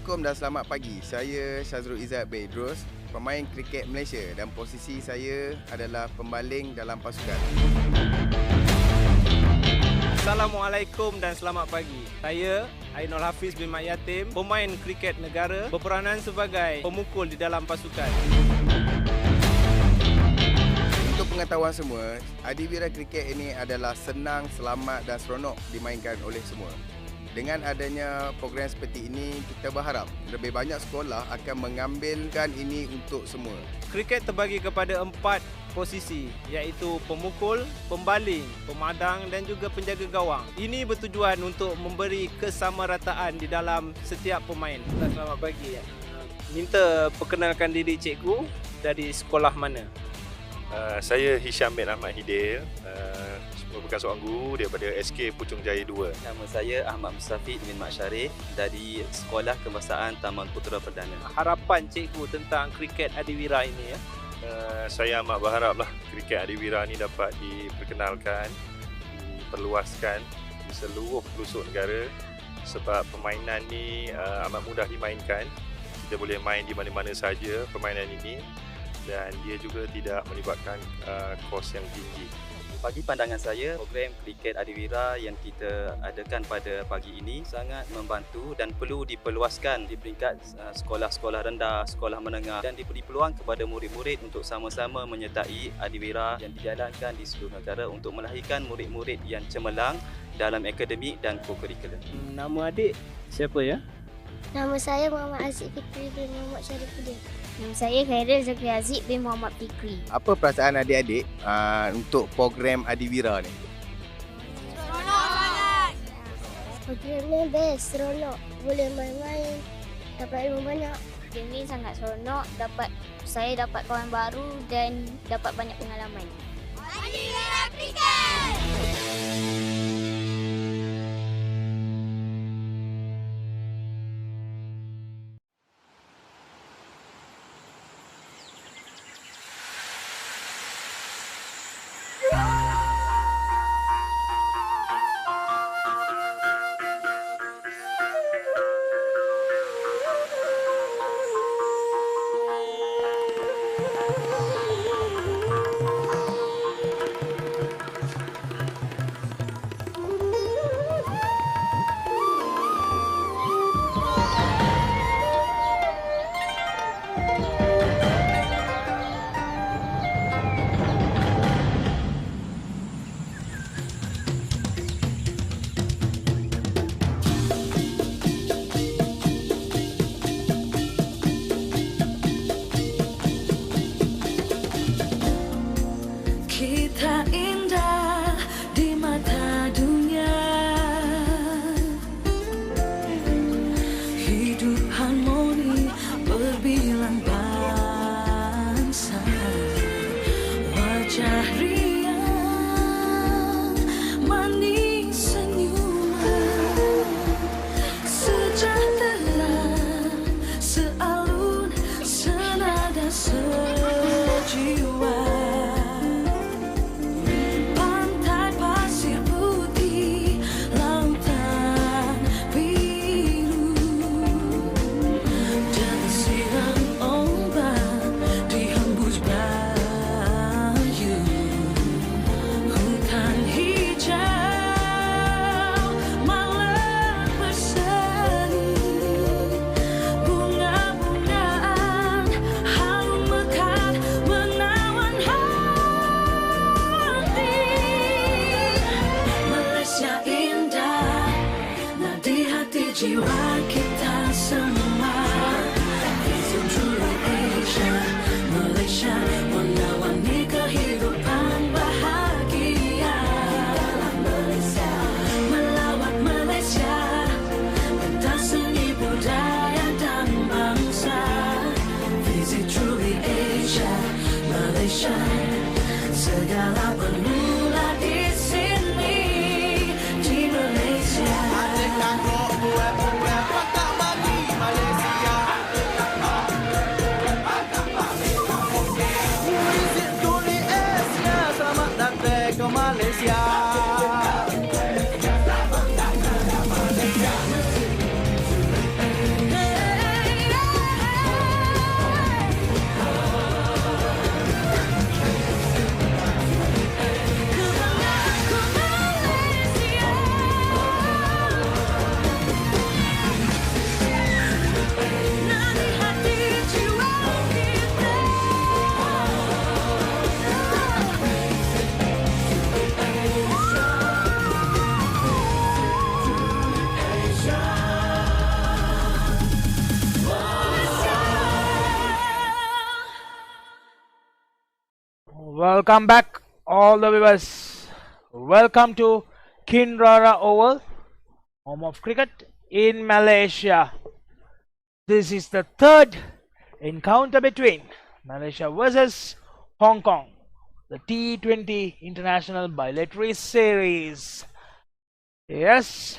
Assalamualaikum dan selamat pagi. Saya Syazrul Izzat Bedros, pemain kriket Malaysia dan posisi saya adalah pembaling dalam pasukan. Assalamualaikum dan selamat pagi. Saya Ainul Hafiz bin Mat Yatim, pemain kriket negara berperanan sebagai pemukul di dalam pasukan. Untuk pengetahuan semua, adiwira kriket ini adalah senang, selamat dan seronok dimainkan oleh semua. Dengan adanya program seperti ini, kita berharap lebih banyak sekolah akan mengambilkan ini untuk semua. Kriket terbagi kepada 4 posisi, iaitu pemukul, pembaling, pemadang dan juga penjaga gawang. Ini bertujuan untuk memberi kesamarataan di dalam setiap pemain. Selamat pagi. Minta perkenalkan diri cikgu, dari sekolah mana? Saya Hisham bin Ahmad Hidil, merupakan seorang guru daripada SK Puchong Jaya 2. Nama saya Ahmad Mustafiq bin Mat Syarif dari Sekolah Kebahasaan Taman Putera Perdana. Harapan cikgu tentang kriket adiwira ini ya? Saya amat berharaplah kriket adiwira ini dapat diperkenalkan, diperluaskan di seluruh pelosok negara sebab permainan ni amat mudah dimainkan. Kita boleh main di mana-mana saja permainan ini dan dia juga tidak melibatkan kos yang tinggi. Bagi pandangan saya, program kriket adiwira yang kita adakan pada pagi ini sangat membantu dan perlu diperluaskan di peringkat sekolah-sekolah rendah, sekolah menengah dan diberi peluang kepada murid-murid untuk sama-sama menyertai adiwira yang dijalankan di seluruh negara untuk melahirkan murid-murid yang cemerlang dalam akademik dan co-curricular. Nama adik siapa ya? Nama saya Muhammad Aziz Fikri bin Muhammad Syarifuddin. Nama saya Khairil Zakri Aziz bin Muhammad Fikri. Apa perasaan adik-adik untuk program adiwira ni? Seronok sangat! Program ni best, seronok. Boleh main-main, dapat ilmu banyak. Program ni sangat seronok, saya dapat kawan baru dan dapat banyak pengalaman. Adiwira Kriket! Kita indah di mata dunia, hidup harmoni berbilang bangsa, wajah riang manis senyuman, sejahtera sealun senada sejiwa. Jiwa kita semua, Indonesia, Malaysia, warna-warni kehidupan bahagia. Malaysia, melawat Malaysia, tentang seni budaya dan bangsa. Visit truly Asia, Malaysia, segala bermula di sini, di Malaysia. Malaysia. Welcome back, all the viewers. Welcome to Kinrara Oval, home of cricket in Malaysia. This is the third encounter between Malaysia versus Hong Kong, the T20 International Bilateral Series. Yes,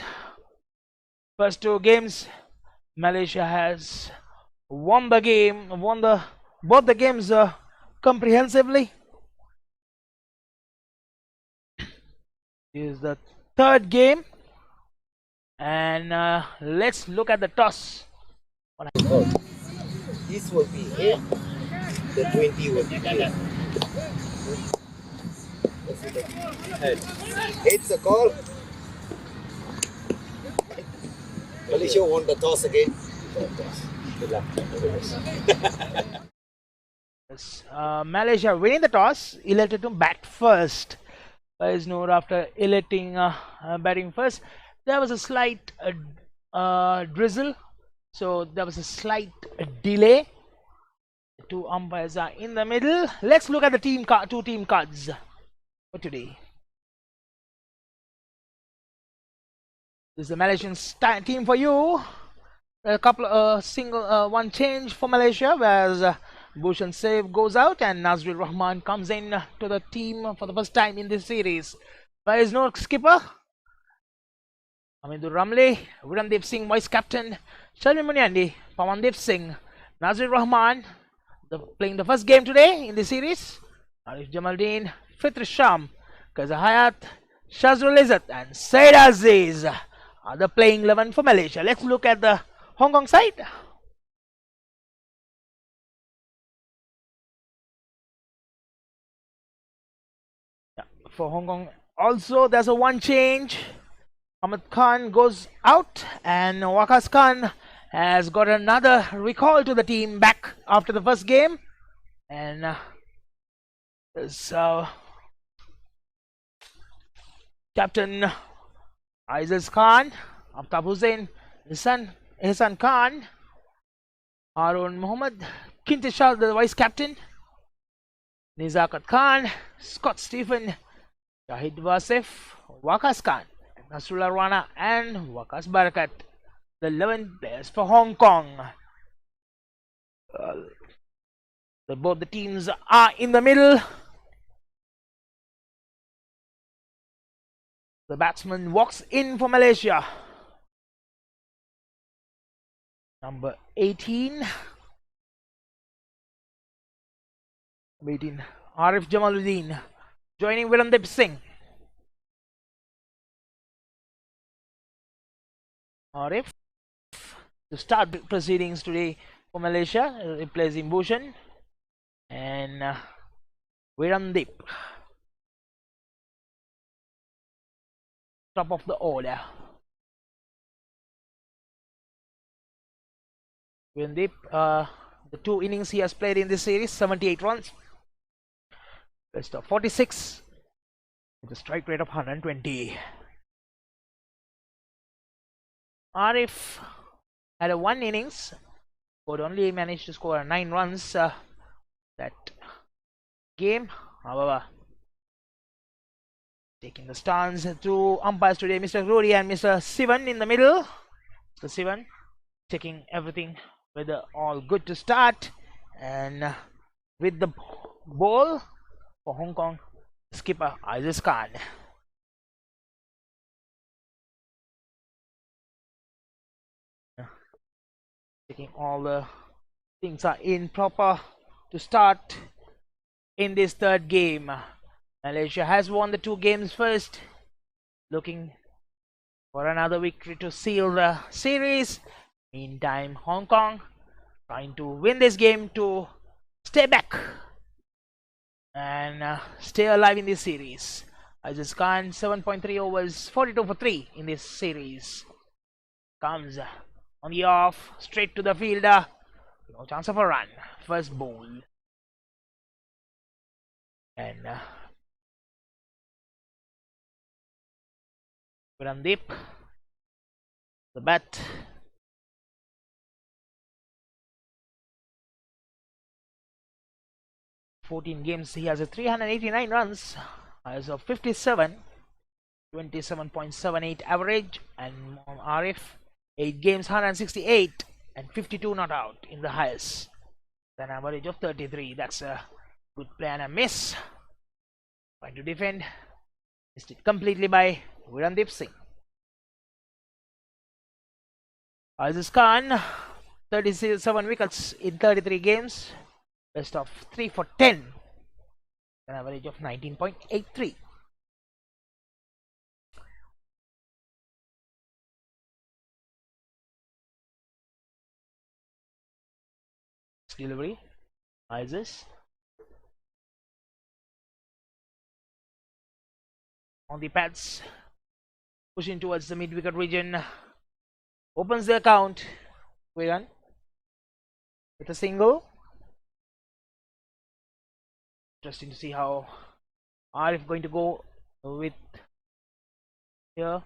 first two games, Malaysia has won the game, both the games comprehensively. This is the third game, and let's look at the toss. This will be 8, the 20 will be 8. It's a call. Malaysia won the toss again. Yes, Malaysia winning the toss, elected to bat first. Faiz Noor, after electing batting first, there was a slight drizzle, so there was a slight delay. The two umpires are in the middle. Let's look at the two team cards for today. This is the Malaysian team for you. A couple one change for Malaysia, whereas Bhushan Save goes out and Nazrul Rahman comes in to the team for the first time in this series. There is no skipper. Amindur Ramle, Virandeep Singh vice captain, Sharmi Munyandi, Pawandeep Singh, Nazrul Rahman playing the first game today in the series. Arif Jamaldeen, Fitr Sham, Qaza Hayat, Shazrul Izzat and Said Aziz are the playing 11 for Malaysia. Let's look at the Hong Kong side. For Hong Kong also, there's a one change. Ahmed Khan goes out and Waqas Khan has got another recall to the team back after the first game. And Captain Aizaz Khan, Aftab Hussain, Ihsan Khan, Harun Muhammad, Kintishal, the vice captain, Nizakat Khan, Scott Stephen, Shahid Wasif, Waqas Khan, Nasrullah Rana and Waqas Barakat, the 11 players for Hong Kong. Both the teams are in the middle. The batsman walks in for Malaysia. Number 18. Arif Jamaluddin joining Virandeep Singh. Arif to start the proceedings today for Malaysia, replacing Bhushan and Virandeep. Top of the order. Virandeep, the two innings he has played in this series, 78 runs, best of 46 with a strike rate of 120. Arif had a one innings, but only managed to score 9 runs that game. However, taking the stance to umpires today, Mr. Rory and Mr. Sivan in the middle. Mr. Sivan checking everything whether all good to start, and with the ball for Hong Kong, skipper Aizaz Khan. Checking all the things are in proper to start in this third game. Malaysia has won the two games first, looking for another victory to seal the series. Meantime, Hong Kong trying to win this game to stay back and stay alive in this series. Aizaz Khan, 7.3 overs, 42 for 3 in this series. Comes on the off, straight to the fielder. No chance of a run. First ball. And Virandeep, the bat. 14 games, he has a 389 runs as of 57, 27.78 average, and Arif 8 games, 168 and 52 not out in the highest. An average of 33. That's a good play and a miss. Trying to defend. Missed it completely by Virandeep Singh. Aziz Khan, 37 wickets in 33 games. Best of 3 for 10. An average of 19.83. Delivery. Aziz. On the pads. Pushing towards the mid-wicket region. Opens the account. Viran. With a single. Interesting to see how Arif going to go with here.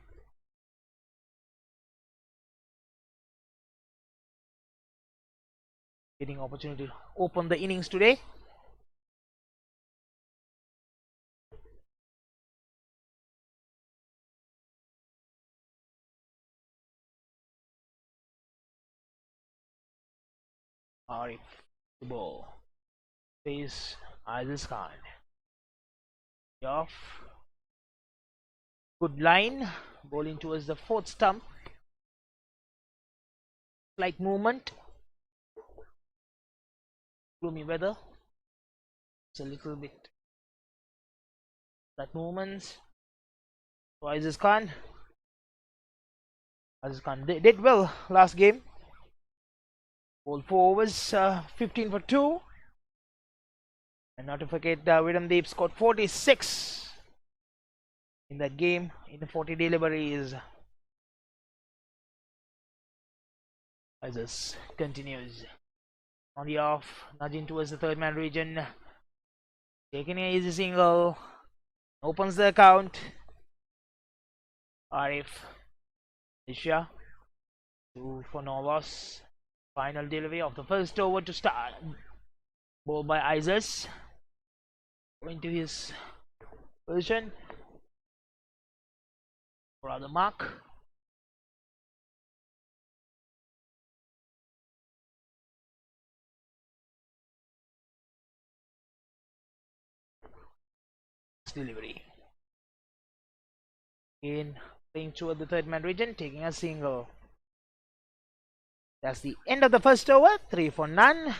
Getting opportunity to open the innings today. Arif the ball. Face Aziz Khan. Off. Good line. Bowling towards the fourth stump. Slight movement. Gloomy weather. It's a little bit that movements. So Aziz Khan. Aziz Khan did well last game. Bowled 4 overs, 15 for 2. And not to forget, Virandeep scored 46 in that game in the 40 deliveries. Aziz continues on the off, nudging towards the third man region. Taking an easy single, opens the account. Arif, Malaysia, 2 for no loss. Final delivery of the first over to start. Bowled by Aziz. Going to his position for the mark. Delivery. Again, playing toward the third man region, taking a single. That's the end of the first over. 3 for none.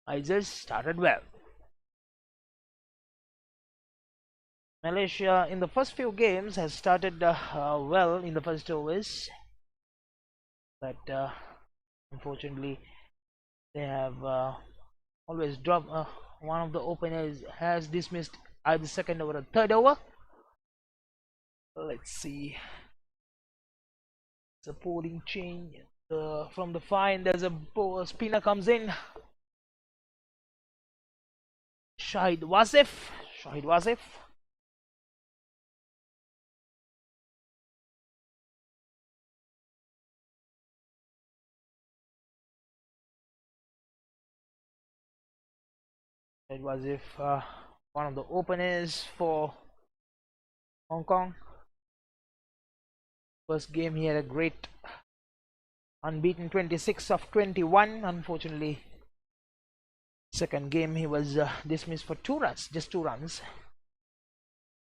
Aziz started well. Malaysia in the first few games has started well in the first overs, but unfortunately they have always dropped. One of the openers has dismissed either second over or third over. Let's see. It's a bowling change from the fine. There's a spinner comes in. Shahid Wasif. It was if one of the openers for Hong Kong. First game he had a great unbeaten 26 of 21. Unfortunately, second game he was dismissed for 2 runs, just 2 runs.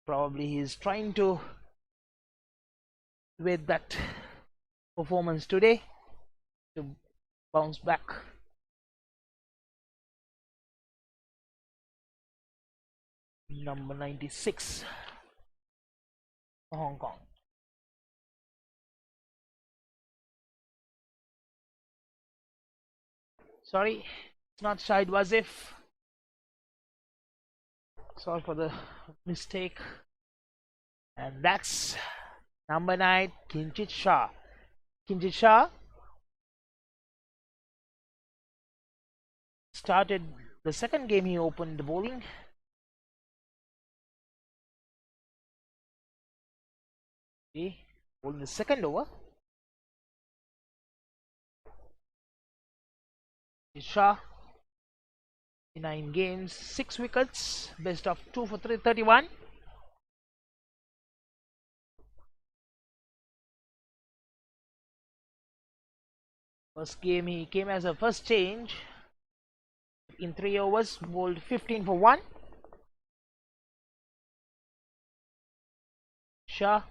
Probably he is trying to with that performance today to bounce back. Number 96 for Hong Kong. Sorry, it's not Shahid Wasif. Sorry for the mistake. And that's number 9, Kinchit Shah. Kinchit Shah started the second game, he opened the bowling. Okay, bowling the second over. Shah, 9 games, 6 wickets, best of 2 for 331. First game he came as a first change. In 3 overs, bowled 15 for 1. Shah.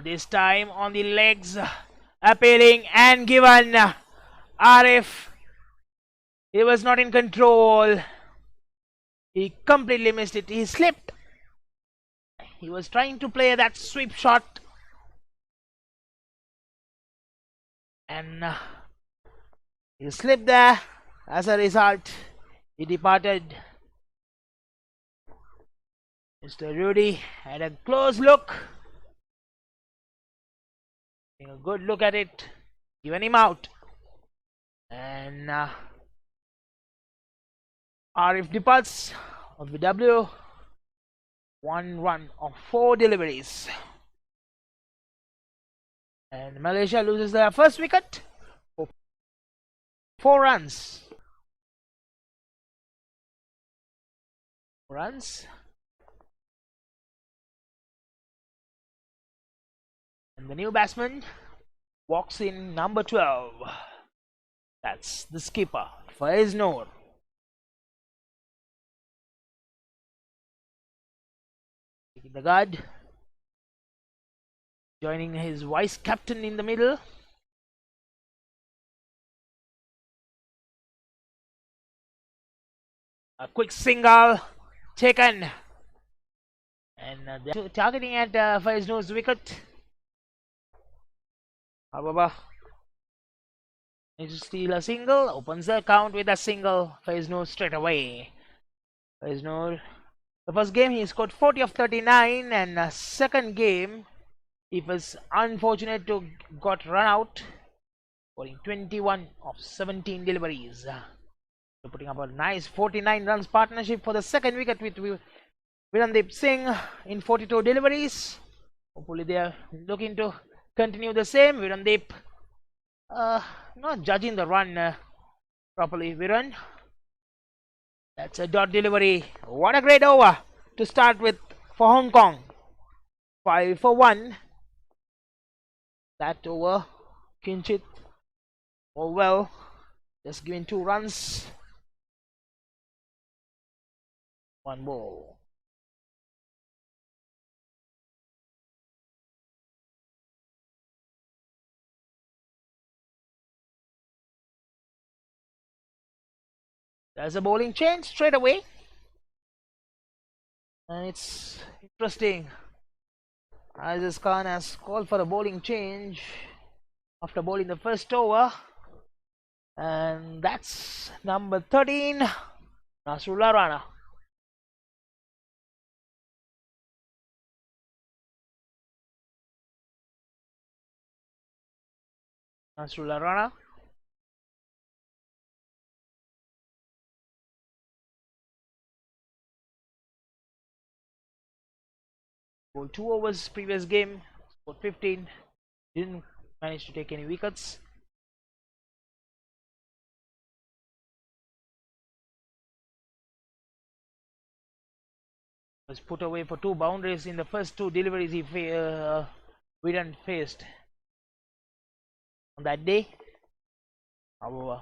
This time on the legs, appealing and given. Arif, he was not in control. He completely missed it. He slipped. He was trying to play that sweep shot. And he slipped there. As a result, he departed. Mr. Rudy had a close look. Taking a good look at it. Given him out. And Arif departs of the W. 1 run of 4 deliveries. And Malaysia loses their first wicket for 4 runs. 4 runs. And the new batsman walks in, number 12. That's the skipper, Faiz Noor. Taking the guard. Joining his vice captain in the middle. A quick single taken. And they're targeting at Faiz Noor's wicket. However, needs to steal a single, opens the account with a single. Faiz Noor straight away. Faiz Noor, the first game he scored 40 of 39, and second game he was unfortunate to got run out, scoring 21 of 17 deliveries. So putting up a nice 49 runs partnership for the second wicket with Virandeep Singh in 42 deliveries. Hopefully they are looking to continue the same. Virandeep not judging the run properly. Viran, that's a dot delivery. What a great over to start with for Hong Kong. 5 for 1. That over, Kinchit, oh well, just giving 2 runs. 1 ball. There's a bowling change straight away. And it's interesting. Aziz Khan has called for a bowling change after bowling the first over. And that's number 13, Nasrullah Rana. Nasrullah Rana. Bowled 2 overs previous game, scored 15, didn't manage to take any wickets. Was put away for 2 boundaries in the first 2 deliveries he Viran faced on that day. However,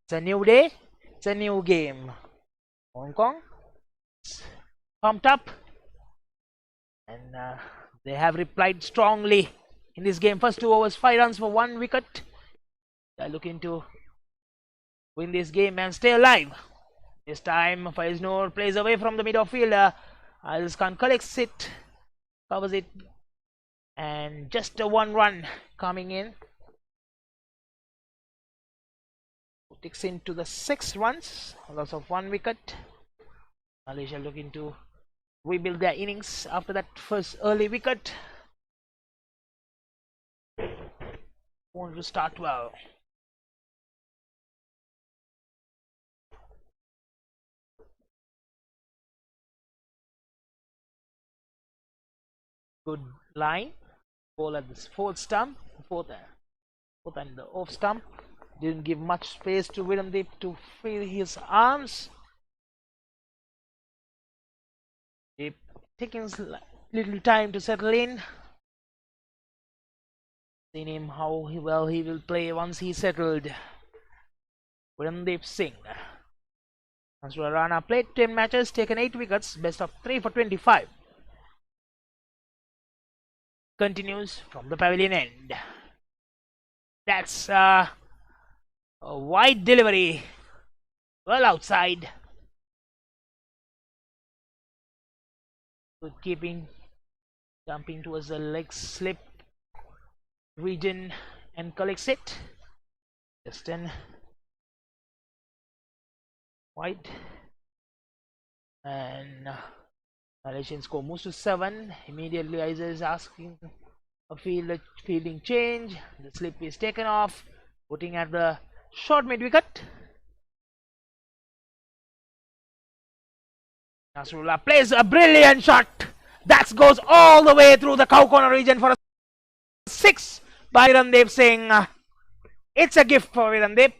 it's a new day, it's a new game. Hong Kong pumped up, and they have replied strongly in this game. First 2 overs, 5 runs for 1 wicket. They're looking to win this game and stay alive. This time Faiz Noor plays away from the middle fielder. Aziz Khan collects it, covers it, and just a 1 run coming in. Takes into the 6 runs, loss of 1 wicket. Malaysia looking to rebuild their innings after that first early wicket. Want to start well. Good line. Ball at the fourth stump. Fourth and the off stump. Didn't give much space to Viramdeep to free his arms. Deep taking little time to settle in. Seen him how well he will play once he settled. Viramdeep Singh. Nasrullah Rana played 10 matches, taken 8 wickets, best of 3 for 25. Continues from the pavilion end. That's a wide delivery. Well outside. Good keeping. Jumping towards the leg slip region and collects it. Just an wide. And Malaysian score moves to 7. Immediately Aiza is asking a fielding change. The slip is taken off, putting at the short mid wicket. Nasrullah plays a brilliant shot. That goes all the way through the cow corner region for a 6 by Viramdeep Singh. It's a gift for Viramdeep.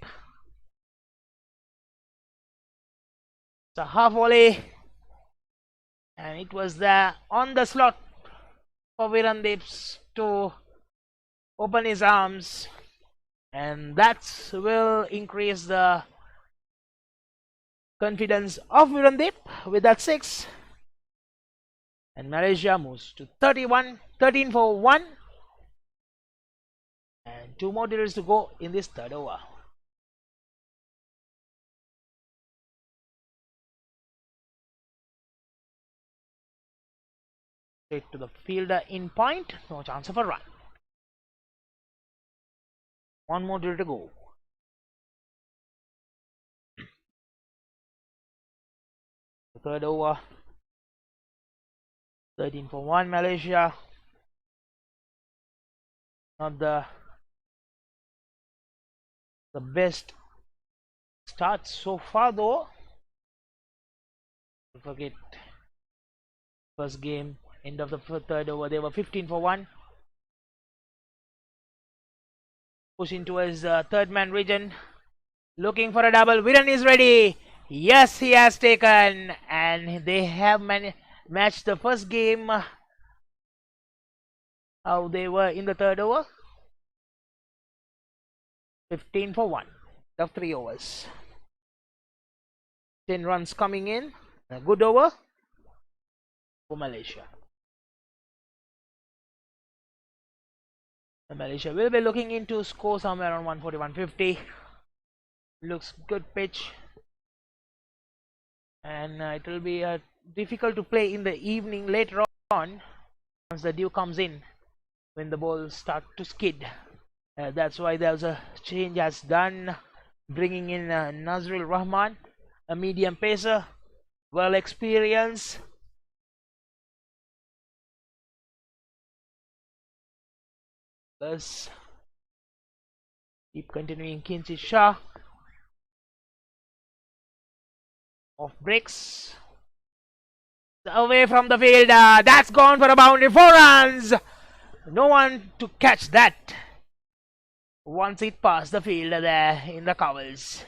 It's a half volley. And it was there on the slot for Viramdeep to open his arms. And that will increase the confidence of Viramdeep with that 6. And Malaysia moves to 13 for 1. And 2 more deliveries to go in this third over. Straight to the fielder in point, no chance of a run. 1 more delivery to go. The third over. 13 for 1 Malaysia. Not the best start so far though. Don't forget first game, end of the third over, they were 15 for 1. Pushing towards the third man region, looking for a double. Viran is ready. Yes, he has taken, and they have matched the first game how they were in the third over. 15 for 1 of 3 overs. 10 runs coming in. A good over for Malaysia. And Malaysia will be looking into score somewhere around 140, 150. Looks good pitch. And it will be difficult to play in the evening later on once the dew comes in, when the balls start to skid. That's why there was a change as done, bringing in Nazrul Rahman, a medium pacer, well experienced. Plus, keep continuing Kinshit Shah. Off breaks. Away from the fielder. That's gone for a boundary. 4 runs. No one to catch that once it passed the fielder there in the covers.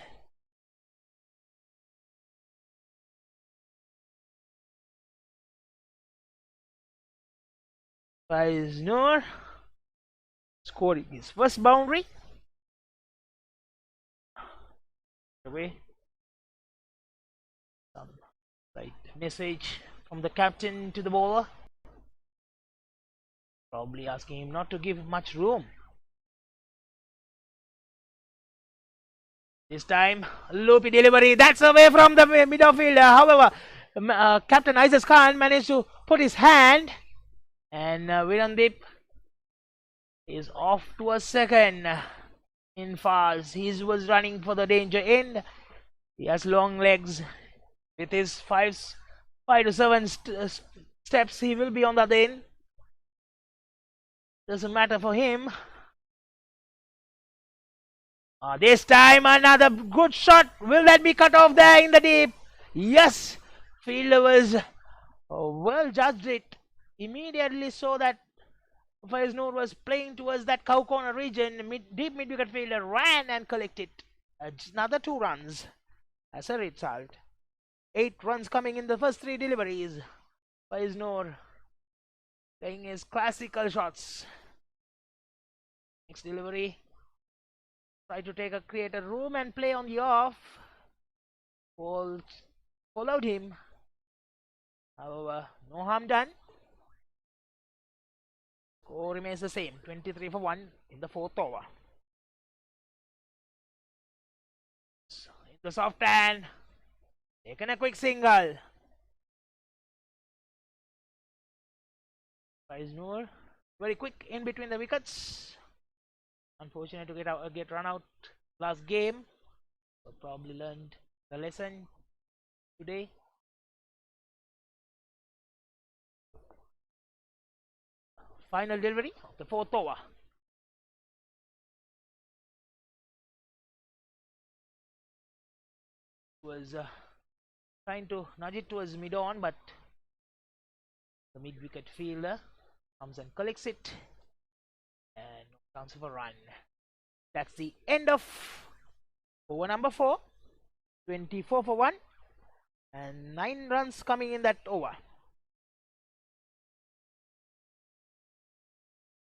Faiz Noor scoring his first boundary. Away. Some right message from the captain to the bowler. Probably asking him not to give much room. This time, loopy delivery. That's away from the midfielder. However, Captain Isis Khan managed to put his hand, and Viramdeep is off to a second in fast. He was running for the danger end. He has long legs. With his 5 to 7 steps, he will be on the other end. Doesn't matter for him. This time another good shot. Will that be cut off there in the deep? Yes. Fielder was well judged it. immediately saw that Faiz Noor was playing towards that cow corner region. Deep mid wicket fielder ran and collected another 2 runs as a result. 8 runs coming in the first 3 deliveries. Faiz Noor playing his classical shots. Next delivery, try to create a room and play on the off. Followed him. However, no harm done. Score remains the same, 23 for 1 in the 4th over. So, in the soft hand, taken a quick single. Faiz Noor very quick in between the wickets. Unfortunate to get run out last game, but probably learned the lesson today. Final delivery of the 4th over. Was trying to nudge it towards mid-on, but the mid-wicket fielder comes and collects it, and no chance of a run. That's the end of over number 4. 24 for 1, and 9 runs coming in that over.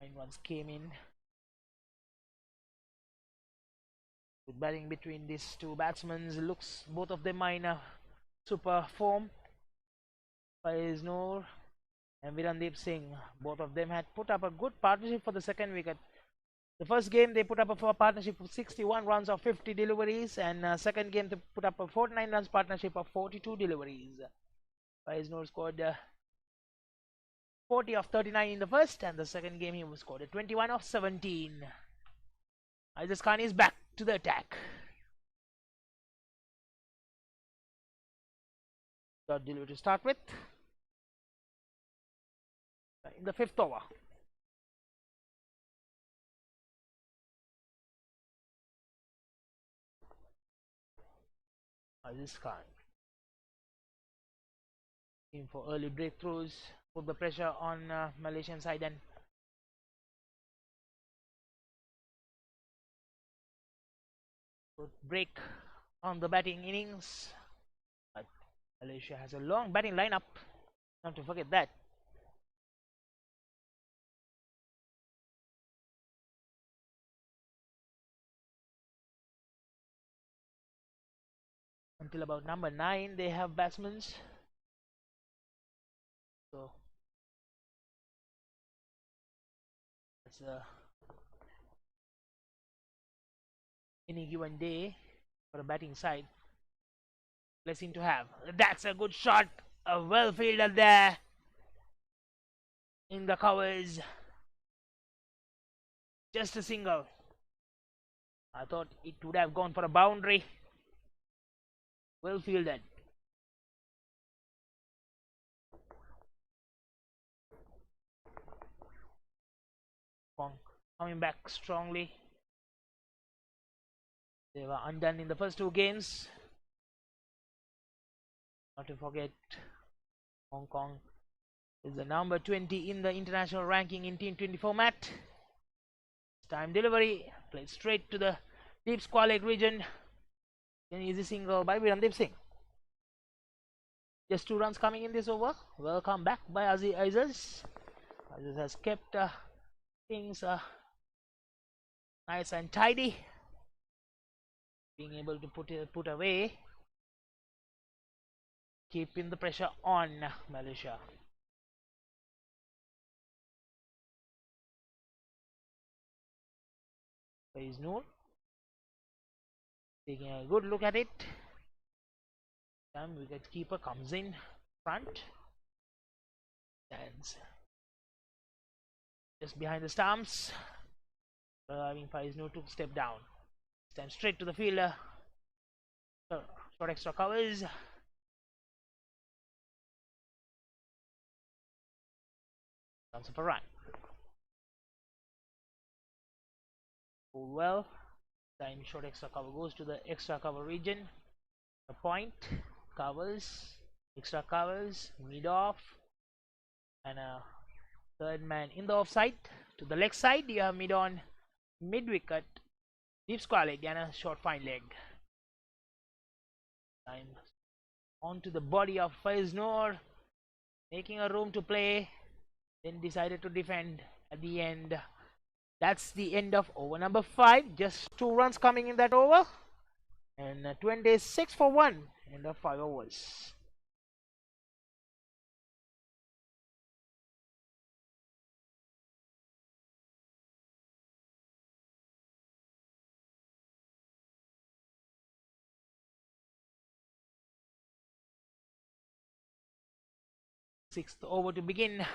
9 runs came in. Good batting between these 2 batsmen. Looks both of them are in a super form. Faiz Noor and Virandeep Singh, both of them had put up a good partnership for the second wicket. The first game they put up a partnership of 61 runs of 50 deliveries, and second game they put up a 49 runs partnership of 42 deliveries. Faiz Noor scored 40 of 39 in the first, and the second game he scored 21 of 17. Aizaz Khan is back to the attack. Third delivery to start with in the 5th over. Aizaz Khan in for early breakthroughs, put the pressure on Malaysian side, and break on the batting innings. But Malaysia has a long batting lineup, not to forget that. Until about number 9 they have batsmen. So it's any given day for a batting side. Blessing to have. That's a good shot. A well fielded there in the covers. Just a single. I thought it would have gone for a boundary. Well fielded. Coming back strongly. They were undone in the first 2 games. Not to forget, Hong Kong is the number 20 in the international ranking in T20 format. Time delivery, played straight to the deep square leg region. An easy single by Virandeep Singh. Just 2 runs coming in this over. Welcome back by Aizaz. Aizaz has kept things nice and tidy, being able to put away, keeping the pressure on Malaysia. Faiz Noor taking a good look at it. Wicket-keeper comes in front, stands just behind the stumps, allowing Faiz Noor to step down. Stand straight to the fielder. Short extra covers. Chance of a run. Pulled well. Time short extra cover goes to the extra cover region. The point covers, extra covers, mid off, and a Third man in the offside. To the leg side, you have mid-on, mid-wicket, deep square leg and a short fine leg. Time onto the body of Faiz Noor, making a room to play, then decided to defend at the end. That's the end of over number 5. Just 2 runs coming in that over, and 26 for 1 in the 5 overs. Sixth over to begin.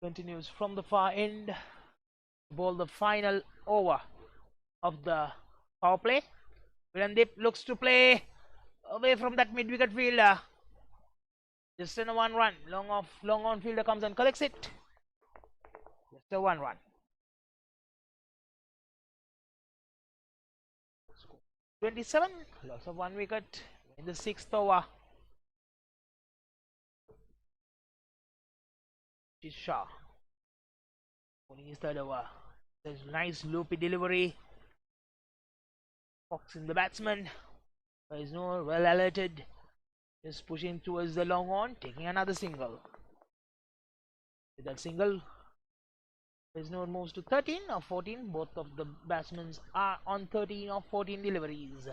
Continues from the far end. Ball the final over of the power play. Virandip looks to play away from that mid-wicket fielder. Just in a 1 run. Long on fielder comes and collects it. Just a 1 run. 27. Loss of 1 wicket in the 6th over. Shah winning his 3rd over. There's a nice loopy delivery. Fox in the batsman. Faiz Noor well alerted. Just pushing towards the long on, taking another single. With that single, Faiz Noor moves to 13 or 14. Both of the batsmen are on 13 or 14 deliveries.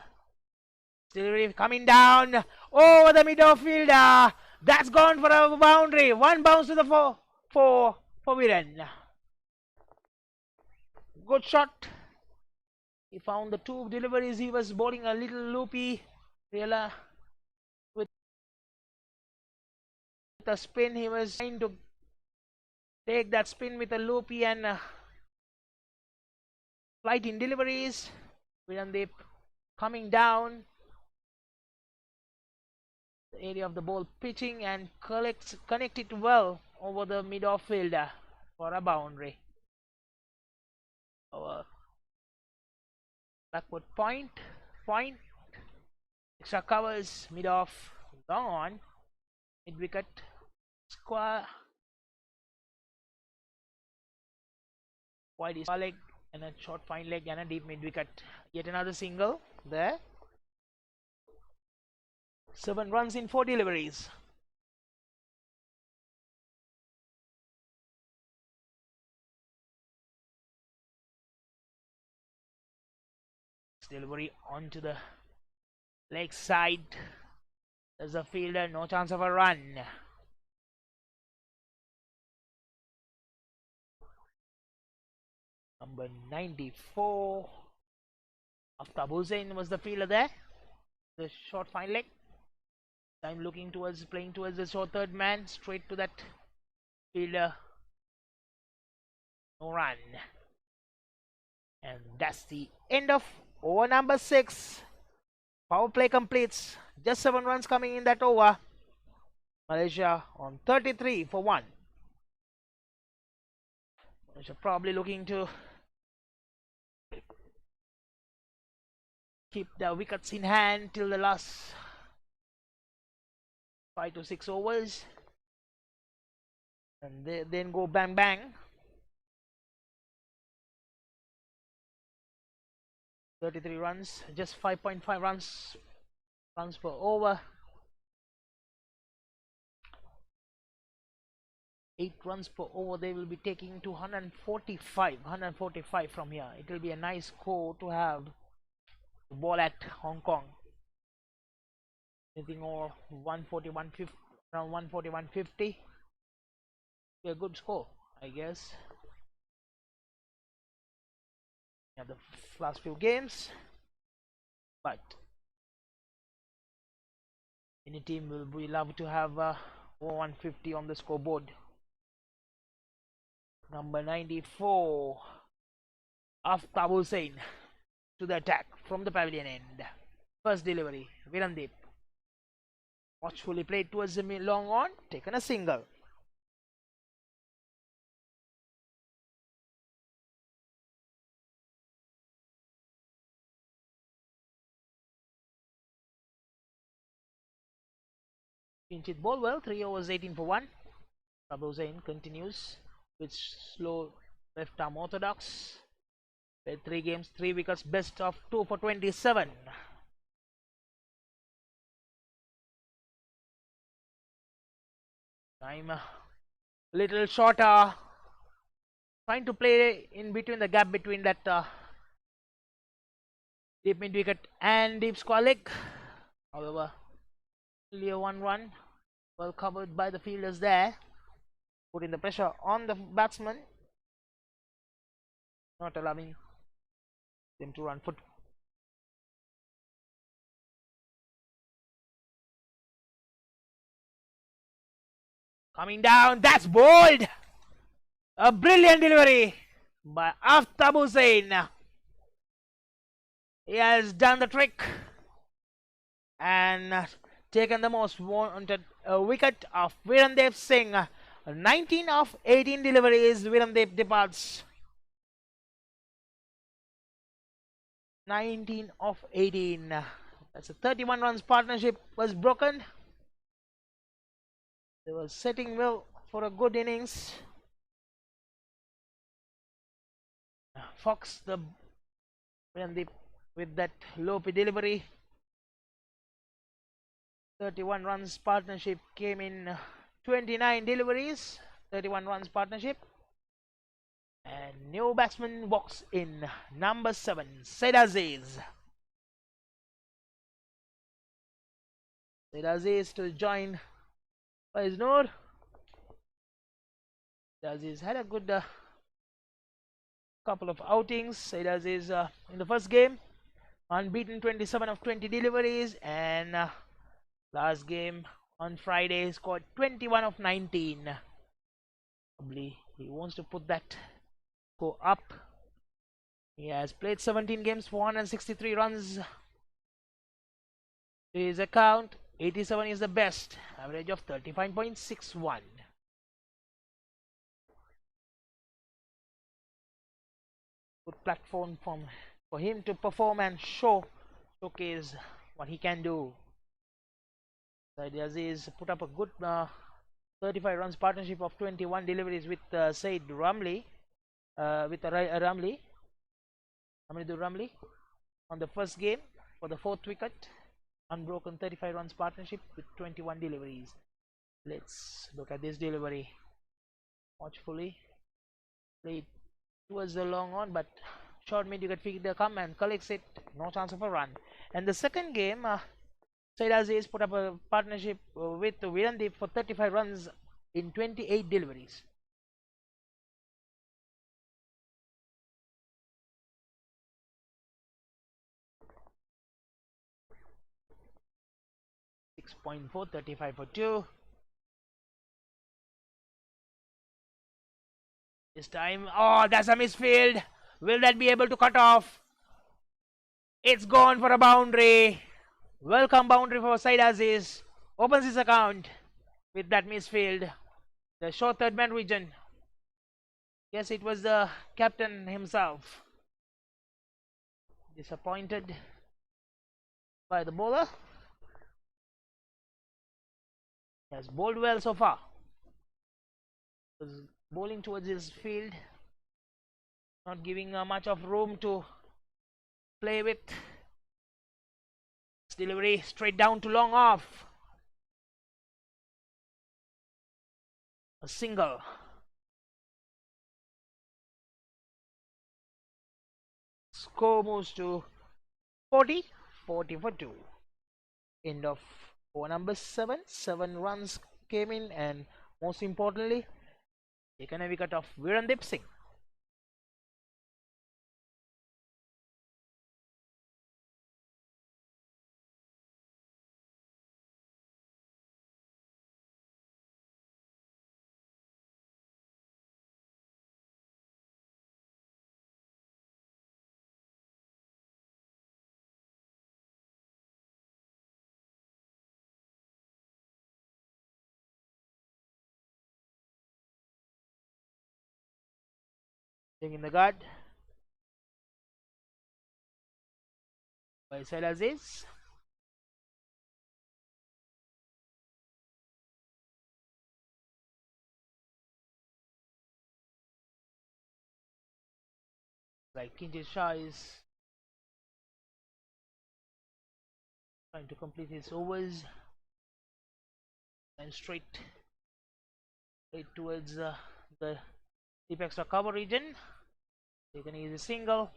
Delivery coming down over the middle fielder. That's gone for a boundary. 1 bounce to the 4 for Viren. Good shot. He found the 2 deliveries. He was bowling a little loopy. With the spin, he was trying to take that spin with a loopy and flight in deliveries. Virandip coming down the area of the ball, pitching and connect it well over the mid-off fielder for a boundary. Our backward point, extra covers, mid-off, long on, mid-wicket, square, wide is leg and a short fine leg and a deep mid-wicket. Yet another single there. 7 runs in 4 deliveries. Delivery onto the leg side. There's a fielder, no chance of a run. Number 94. Aftab Hussain was the fielder there. The short fine leg. Time looking towards, playing towards the short 3rd man. Straight to that fielder. No run. And that's the end of over number 6. Power play completes. Just 7 runs coming in that over. Malaysia on 33 for 1. Malaysia probably looking to keep the wickets in hand till the last 5 to 6 overs. And then go bang bang. 33 runs, just 5.5 runs per over. 8 runs per over. They will be taking to 145 from here. It will be a nice score to have the ball at Hong Kong. Anything over 140, 150, around 140, 150. Be a good score, I guess. Yeah, the last few games, but any team will be love to have 150 on the scoreboard. Number 94, Aftab Hussain to the attack from the pavilion end. First delivery, Virandip. Watchfully played towards the long on, taken a single. Pinch it ball well. 3 overs, 18 for 1. Abu Zain continues with slow left arm orthodox. Played 3 games, 3 wickets, best of 2 for 27. Time a little shorter. Trying to play in between the gap between that deep mid wicket and deep square leg. However, only a 1 run. Well covered by the fielders there. Putting the pressure on the batsman. Not allowing them to run for 2. Coming down, that's bold! A brilliant delivery by Aftab Hussain. He has done the trick and taken the most wanted wicket of Virendev Singh. 19 of 18 deliveries, Virendev departs. 19 of 18. That's a 31 runs partnership was broken. They were setting well for a good innings. Fox the Virendev with that low delivery. 31 runs partnership came in 29 deliveries. 31 runs partnership. And new batsman walks in, number 7, Said Aziz. Said Aziz to join Faiz Noor. Said Aziz had a good couple of outings. Said Aziz in the first game, unbeaten, 27 of 20 deliveries, and last game on Friday scored 21 of 19. Probably he wants to put that go up. He has played 17 games for 163 runs to his account. 87 is the best, average of 35.61. Good platform for him to perform and showcase what he can do. Said Aziz put up a good 35 runs partnership of 21 deliveries with Said Ramli. Ramli, Hamidul Ramli on the first game for the 4th wicket. Unbroken 35 runs partnership with 21 deliveries. Let's look at this delivery watchfully. Played towards the long on, but short mid wicket fielder come and collects it. No chance of a run. And the second game, Said Aziz put up a partnership with Virendev for 35 runs in 28 deliveries. 6.4, 35 for 2. This time, oh, that's a misfield. Will that be able to cut off? It's gone for a boundary. Welcome boundary for Said Aziz. Opens his account with that misfield. The short third man region. Yes, it was the captain himself. Disappointed by the bowler. He has bowled well so far. Was bowling towards his field, not giving much of room to play with. This delivery straight down to long off. A single. Score moves to 40 for 2. End of over number 7. 7 runs came in, and most importantly, taken a wicket of Virendev Singh. In the guard by Said Aziz. Like Kinjit Shah is trying to complete his overs and straight towards the deep extra cover region. Taken easy single.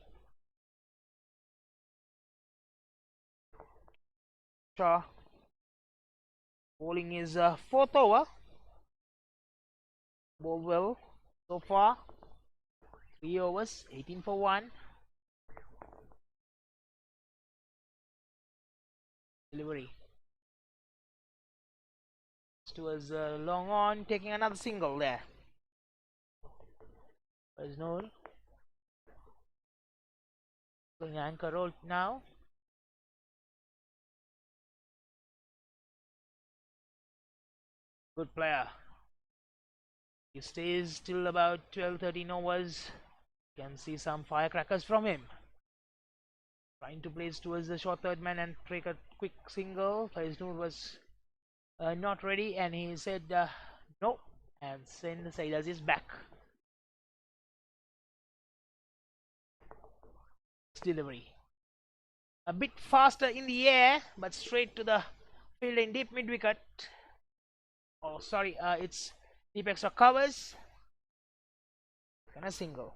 Shah bowling his fourth over. Bowled well so far. 3 overs, 18 for 1. Delivery. Towards long on, taking another single there. There's no playing anchor role now. Good player. He stays till about 12-13 overs. Can see some firecrackers from him. Trying to place towards the short third man and take a quick single. Faiznur was not ready and he said no and send Said Aziz back. Delivery. A bit faster in the air but straight to the field in deep mid wicket. Oh sorry, it's deep extra covers and a single.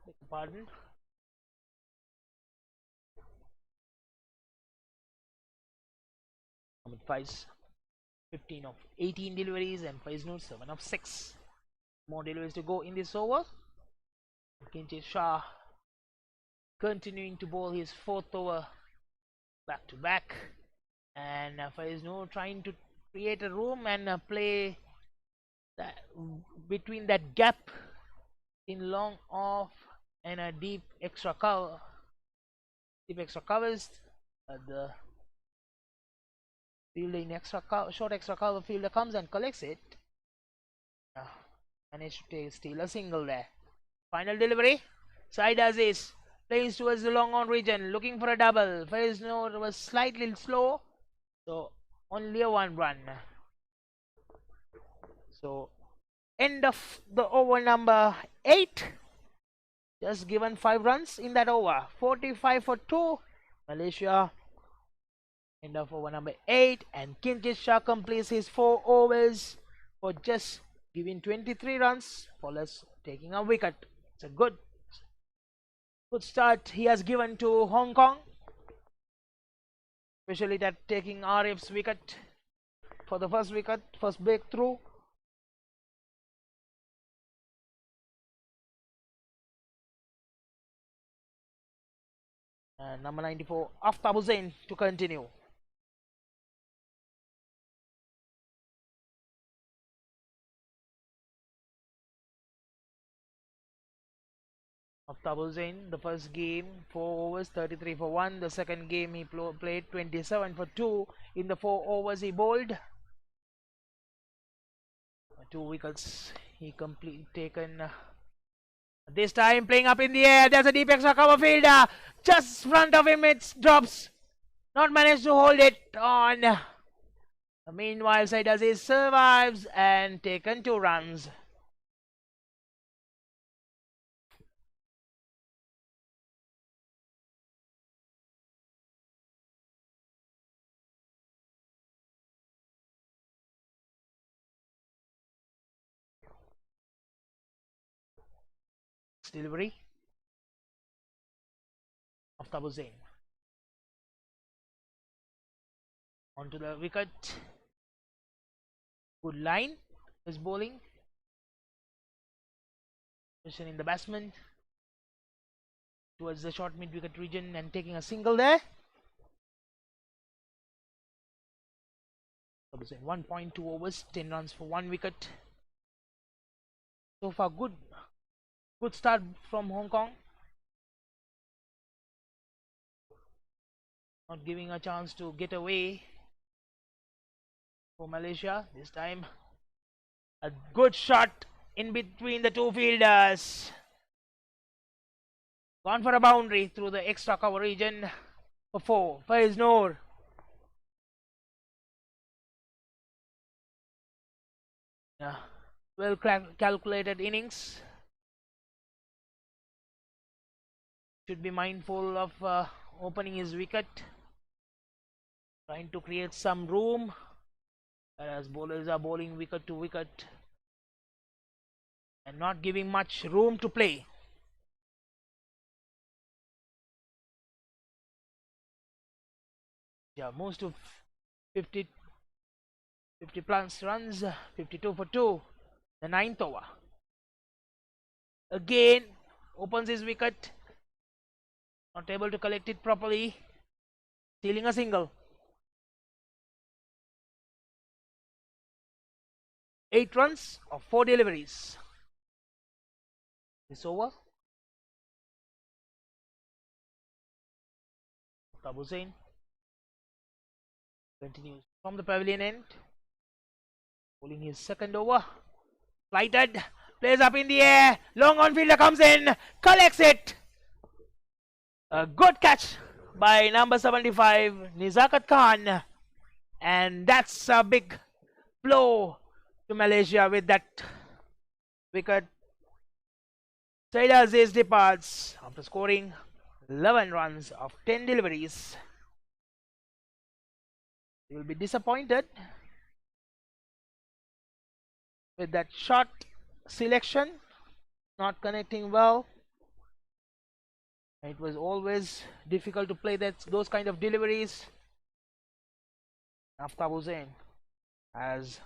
Beg your pardon. Faiz 15 of 18 deliveries and Faiznur 7 of 6. More deliveries to go in this over. Kinjit Shah continuing to bowl his fourth over back to back, and Faiznur trying to create a room and play that between that gap in long off and a deep extra cover. Deep extra covers. The fielding short extra cover fielder comes and collects it. Managed to steal a single there. Final delivery. Said Aziz plays towards the long on region, looking for a double. Faiznur was slightly slow, so only a 1 run. So end of the over number 8. Just given 5 runs in that over. 45 for 2. Malaysia. End of over number 8, and Kinjit Shah completes his 4 overs for just giving 23 runs for less taking a wicket. It's a good start he has given to Hong Kong, especially that taking Arif's wicket for the first breakthrough. And number 94 Aftab Hussain to continue. Aftab Hussain, the first game 4 overs 33 for 1. The second game he played 27 for 2. In the 4 overs he bowled 2 wickets. He taken this time playing up in the air. There's a deep extra cover fielder just front of him. It drops, not managed to hold it on. Meanwhile Said Aziz survives and taken 2 runs. Delivery of Aftab Hussain onto the wicket. Good line is bowling. Positioning the batsman towards the short mid wicket region and taking a single there. 1.2 overs, 10 runs for 1 wicket. So far good start from Hong Kong. Not giving a chance to get away for Malaysia. This time a good shot in between the 2 fielders. Gone for a boundary through the extra cover region for 4. Faiznur. Well calculated innings. should be mindful of opening his wicket, trying to create some room, whereas bowlers are bowling wicket to wicket and not giving much room to play. Yeah, moves to 50 plus runs, 52 for 2, the 9th over. Again, opens his wicket, not able to collect it properly, stealing a single. 8 runs of 4 deliveries. This over. Abu Hussain continues from the pavilion end, bowling his second over. Flighted, plays up in the air, long on fielder comes in, collects it. A good catch by number 75, Nizakat Khan, and that's a big blow to Malaysia with that wicket. Said Aziz departs after scoring 11 runs of 10 deliveries. He will be disappointed with that shot selection, not connecting well. It was always difficult to play those kind of deliveries. Aftab Hussain has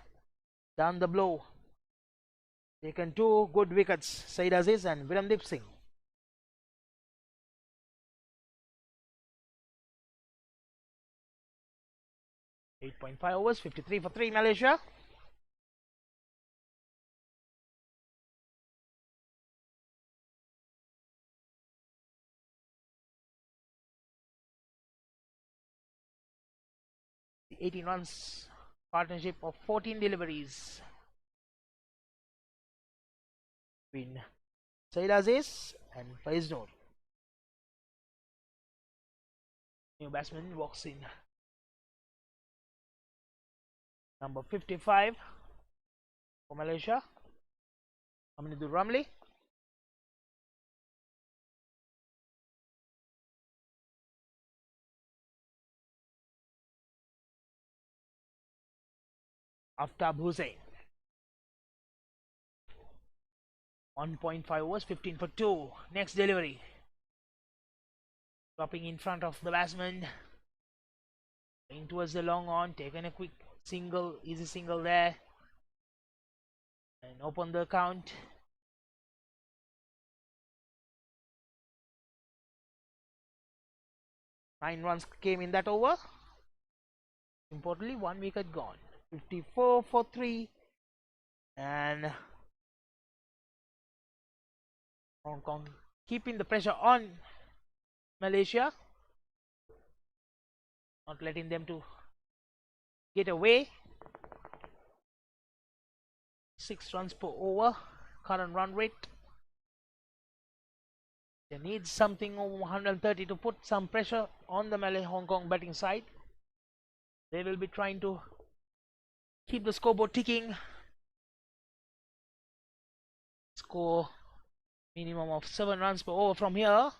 done the blow, taken 2 good wickets, Said Aziz and Viramdeep Singh. .5 overs, 53 for 3 Malaysia. The 18 runs partnership of 14 deliveries between Said Aziz and Faiz Noor. New batsman walks in. Number 55 for Malaysia, Aminuddin Ramli. Aftab Hussain. 1.5 overs, 15 for 2. Next delivery. Dropping in front of the batsman. Going towards the long on. Taken a quick single, easy single there. And open the count. Nine runs came in that over. Importantly, 1 wicket gone. 54 for 3. And Hong Kong keeping the pressure on Malaysia, not letting them to get away. 6 runs per over, current run rate. They need something over 130 to put some pressure on the Hong Kong batting side. They will be trying to keep the scoreboard ticking. Score minimum of 7 runs per over from here.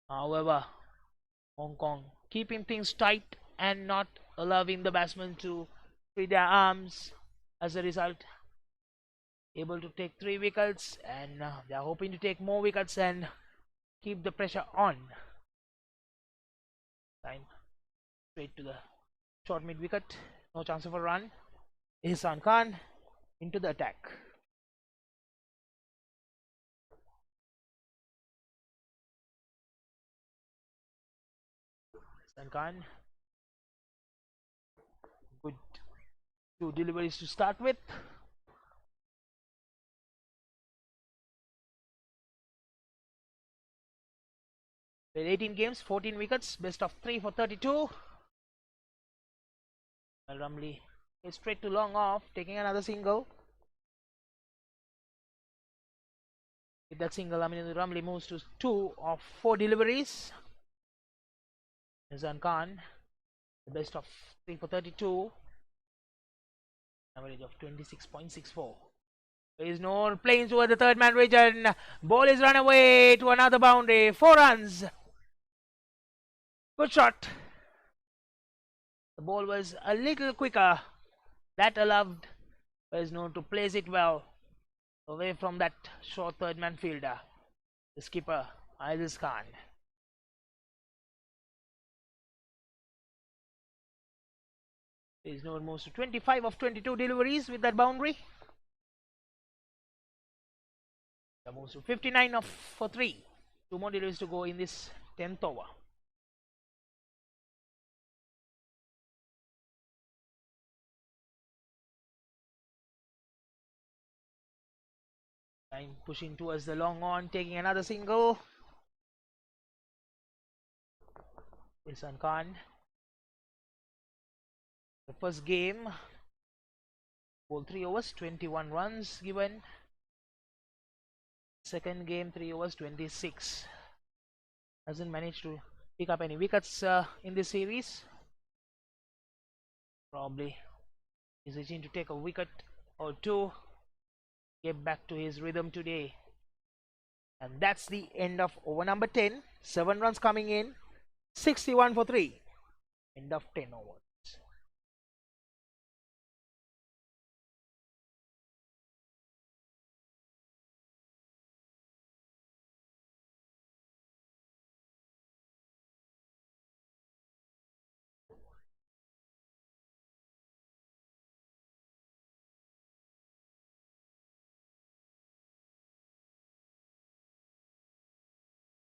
However, Hong Kong keeping things tight and not allowing the batsmen to free their arms. As a result, able to take 3 wickets, and they are hoping to take more wickets and keep the pressure on. Time straight to the short mid wicket, no chance of a run. Ihsan Khan into the attack. Ihsan Khan, good 2 deliveries to start with. With 18 games, 14 wickets, best of 3 for 32. Well, Ramli is straight to long off, taking another single. With that single, Ramli moves to 2 of 4 deliveries. Ihsan Khan, the best of 3 for 32. Average of 26.64. There is no playing toward the third man region. Ball is run away to another boundary. 4 runs. Good shot. The ball was a little quicker. That allowed Faznoor to place it well away from that short third man fielder. The skipper, Aziz Khan. Faznoor moves to 25 of 22 deliveries with that boundary. That moves to 59 for 3. 2 more deliveries to go in this 10th over. Time pushing towards the long on, taking another single. Wilson Khan. The first game, ball 3 overs, 21 runs given. Second game, 3 overs, 26. Hasn't managed to pick up any wickets in this series. Probably is itching to take a wicket or two. Get back to his rhythm today. And that's the end of over number 10. 7 runs coming in. 61 for 3. End of 10 overs.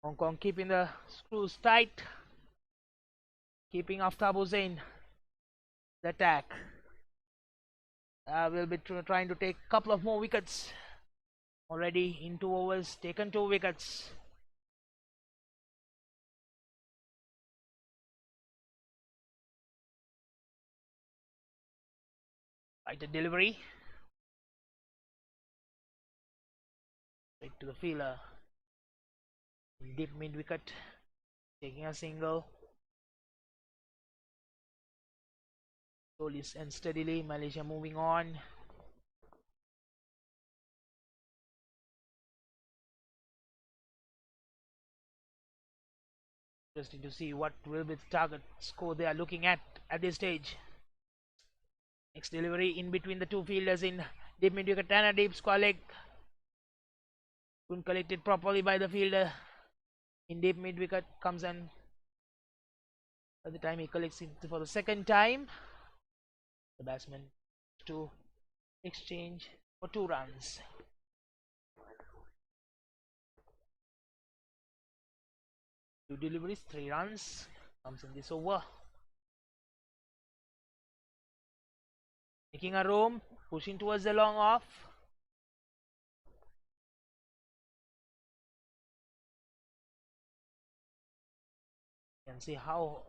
Hong Kong keeping the screws tight, keeping Aftab Hussain the attack. Will be trying to take a couple of more wickets. Already in 2 overs, taken 2 wickets. Right, a delivery. Straight to the fielder. Deep mid wicket, taking a single. Slowly and steadily, Malaysia moving on. Interesting to see what will be the target score they are looking at this stage. Next delivery in between the two fielders in deep mid wicket and a deep square leg. Couldn't collect it properly by the fielder in deep mid wicket. Comes and by the time he collects it for the second time, the batsman to exchange for 2 runs. Two deliveries, 3 runs comes in this over. Making a roam, pushing towards the long off. You can see how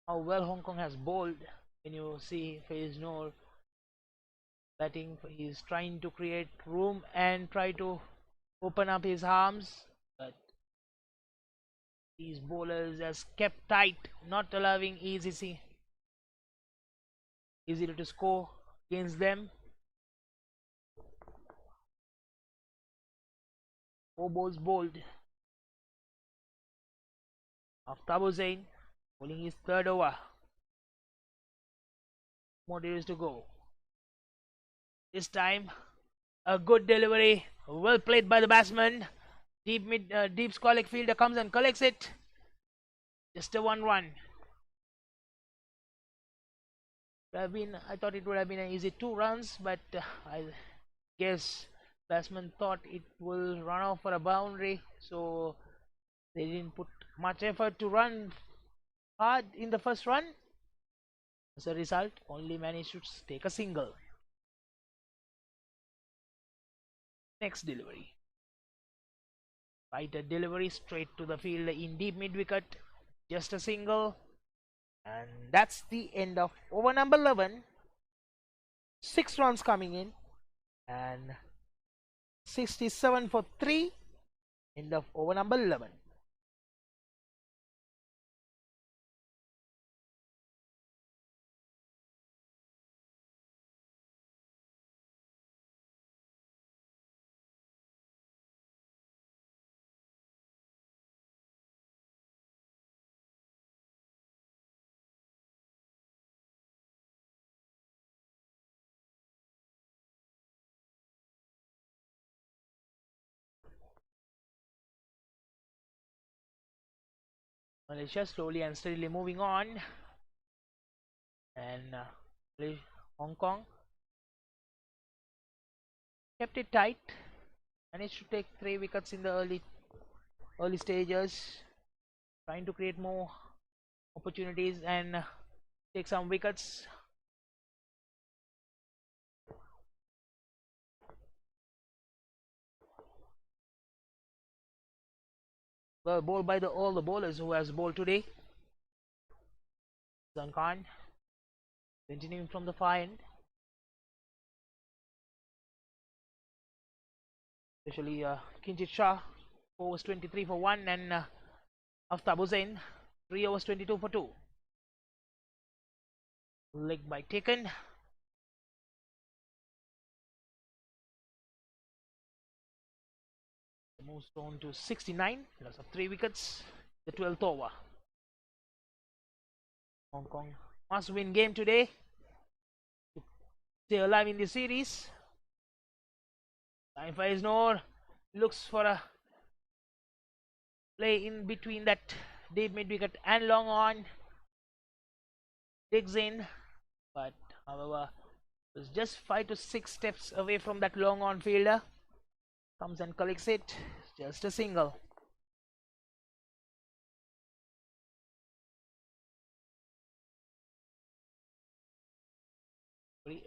well Hong Kong has bowled. When you see Faznoor batting, he's trying to create room and try to open up his arms, but these bowlers has kept tight, not allowing easily to score against them. 4 balls bowled. Aftab Hussain bowling his 3rd over. More days to go. This time, a good delivery, well played by the batsman. Deep square leg fielder comes and collects it. Just a 1 run. I thought it would have been an easy 2 runs, but I guess batsman thought it will run off for a boundary, so they didn't put much effort to run hard in the first run. As a result, only managed to take a single. Next delivery. Right, a delivery straight to the field in deep mid wicket. Just a single. And that's the end of over number 11. 6 runs coming in. And 67 for 3. End of over number 11. Malaysia slowly and steadily moving on, and Hong Kong kept it tight. Managed to take 3 wickets in the early stages, trying to create more opportunities and take some wickets. Well bowled by all the bowlers who has bowled today. Zan Khan continuing from the far end, especially Kinjit Shah, 4 overs 23 for 1, and Aftab Hussain, 3 overs 22 for 2. Leg by taken. Moves on to 69, loss of 3 wickets, the 12th over. Hong Kong must win game today to stay alive in the series. Faiz Noor looks for a play in between that deep mid wicket and long on. Digs in, but however was just 5 to 6 steps away from that long on fielder. Comes and collects it, just a single.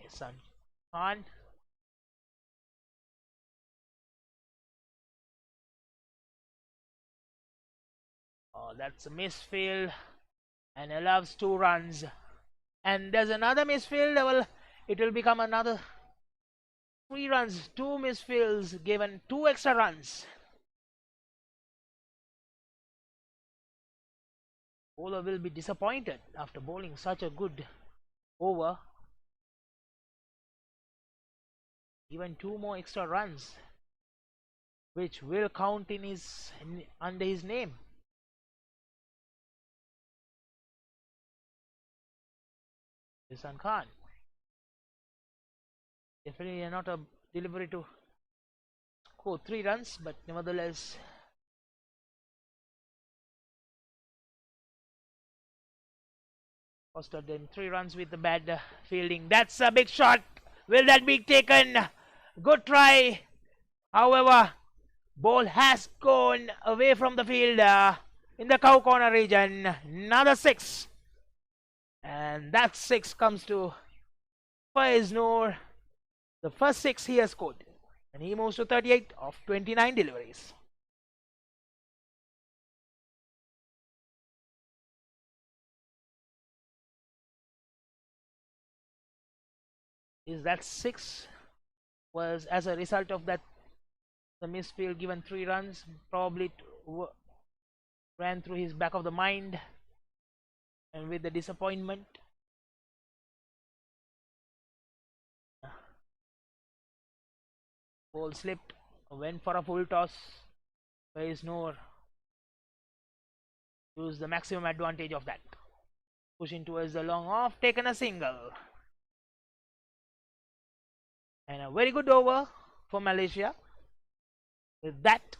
San Khan. Oh, that's a misfield and allows 2 runs. And there's another misfield. Well, it will become another 3 runs. 2 misfields given 2 extra runs. Bowler will be disappointed after bowling such a good over. Given 2 more extra runs, which will count in under his name. Hasan Khan. Definitely not a delivery to score 3 runs, but nevertheless costed them 3 runs with the bad fielding. That's a big shot. Will that be taken? Good try. However, ball has gone away from the fielder in the cow corner region. Another 6. And that 6 comes to Faiz Noor. The first 6 he has scored. And he moves to 38 of 29 deliveries. Is that 6 was as a result of that the misfield given 3 runs? Probably ran through his back of the mind, and with the disappointment, ball slipped, went for a full toss. Faiz Noor used the maximum advantage of that, pushing towards the long off, taken a single, and a very good over for Malaysia. With that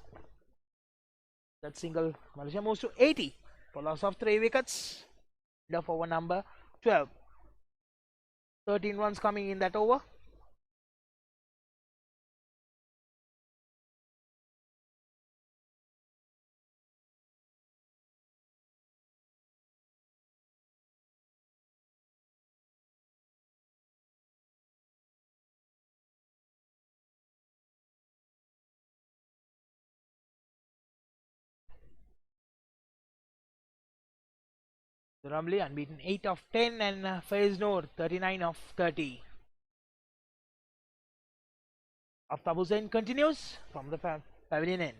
single, Malaysia moves to 80 for loss of 3 wickets. The over number 12. 13 runs coming in that over. Ramli unbeaten 8 of 10, and Faiz Noor 39 of 30. Aftab Hussain continues from the pavilion end.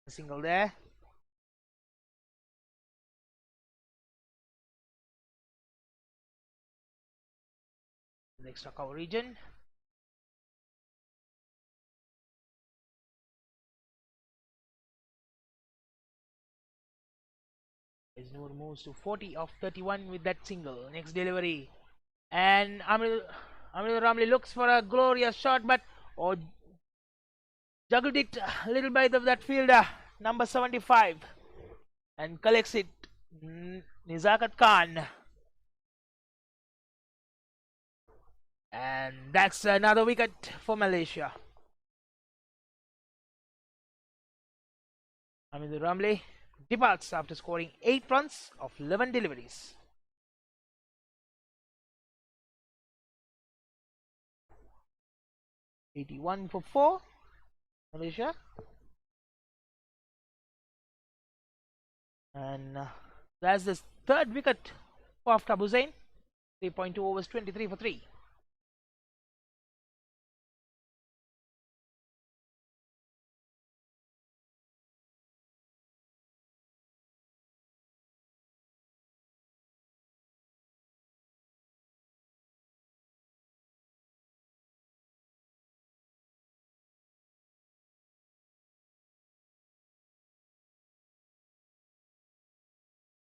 A single there. The extra cover region. Faiz Noor moves to 40 of 31 with that single. Next delivery, and Amin Ramli looks for a glorious shot, but juggled it a little by that fielder, number 75, and collects it. Nizakat Khan. And that's another wicket for Malaysia. Amin Ramli departs after scoring 8 runs of 11 deliveries. '81 for 4, Malaysia. And that's the third wicket for Aftab Hussain. 3.2 overs, 23 for 3.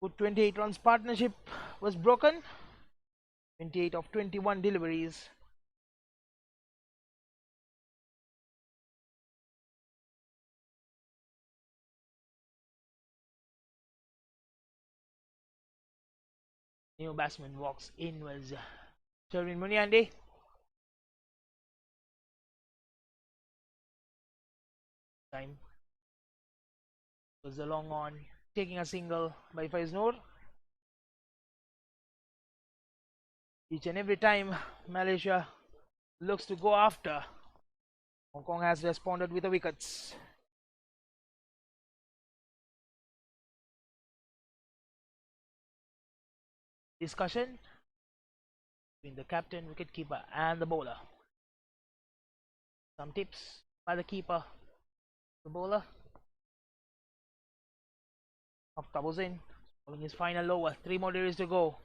Good 28 runs partnership was broken. 28 of 21 deliveries. New batsman walks in was Sherwin Muniande. Time was a long on, taking a single by Faiz Noor. Each and every time Malaysia looks to go after, Hong Kong has responded with the wickets. Discussion between the captain, wicketkeeper, and the bowler. Some tips by the keeper, the bowler. Aftab Hussain scoring his final over. 3 more deliveries to go.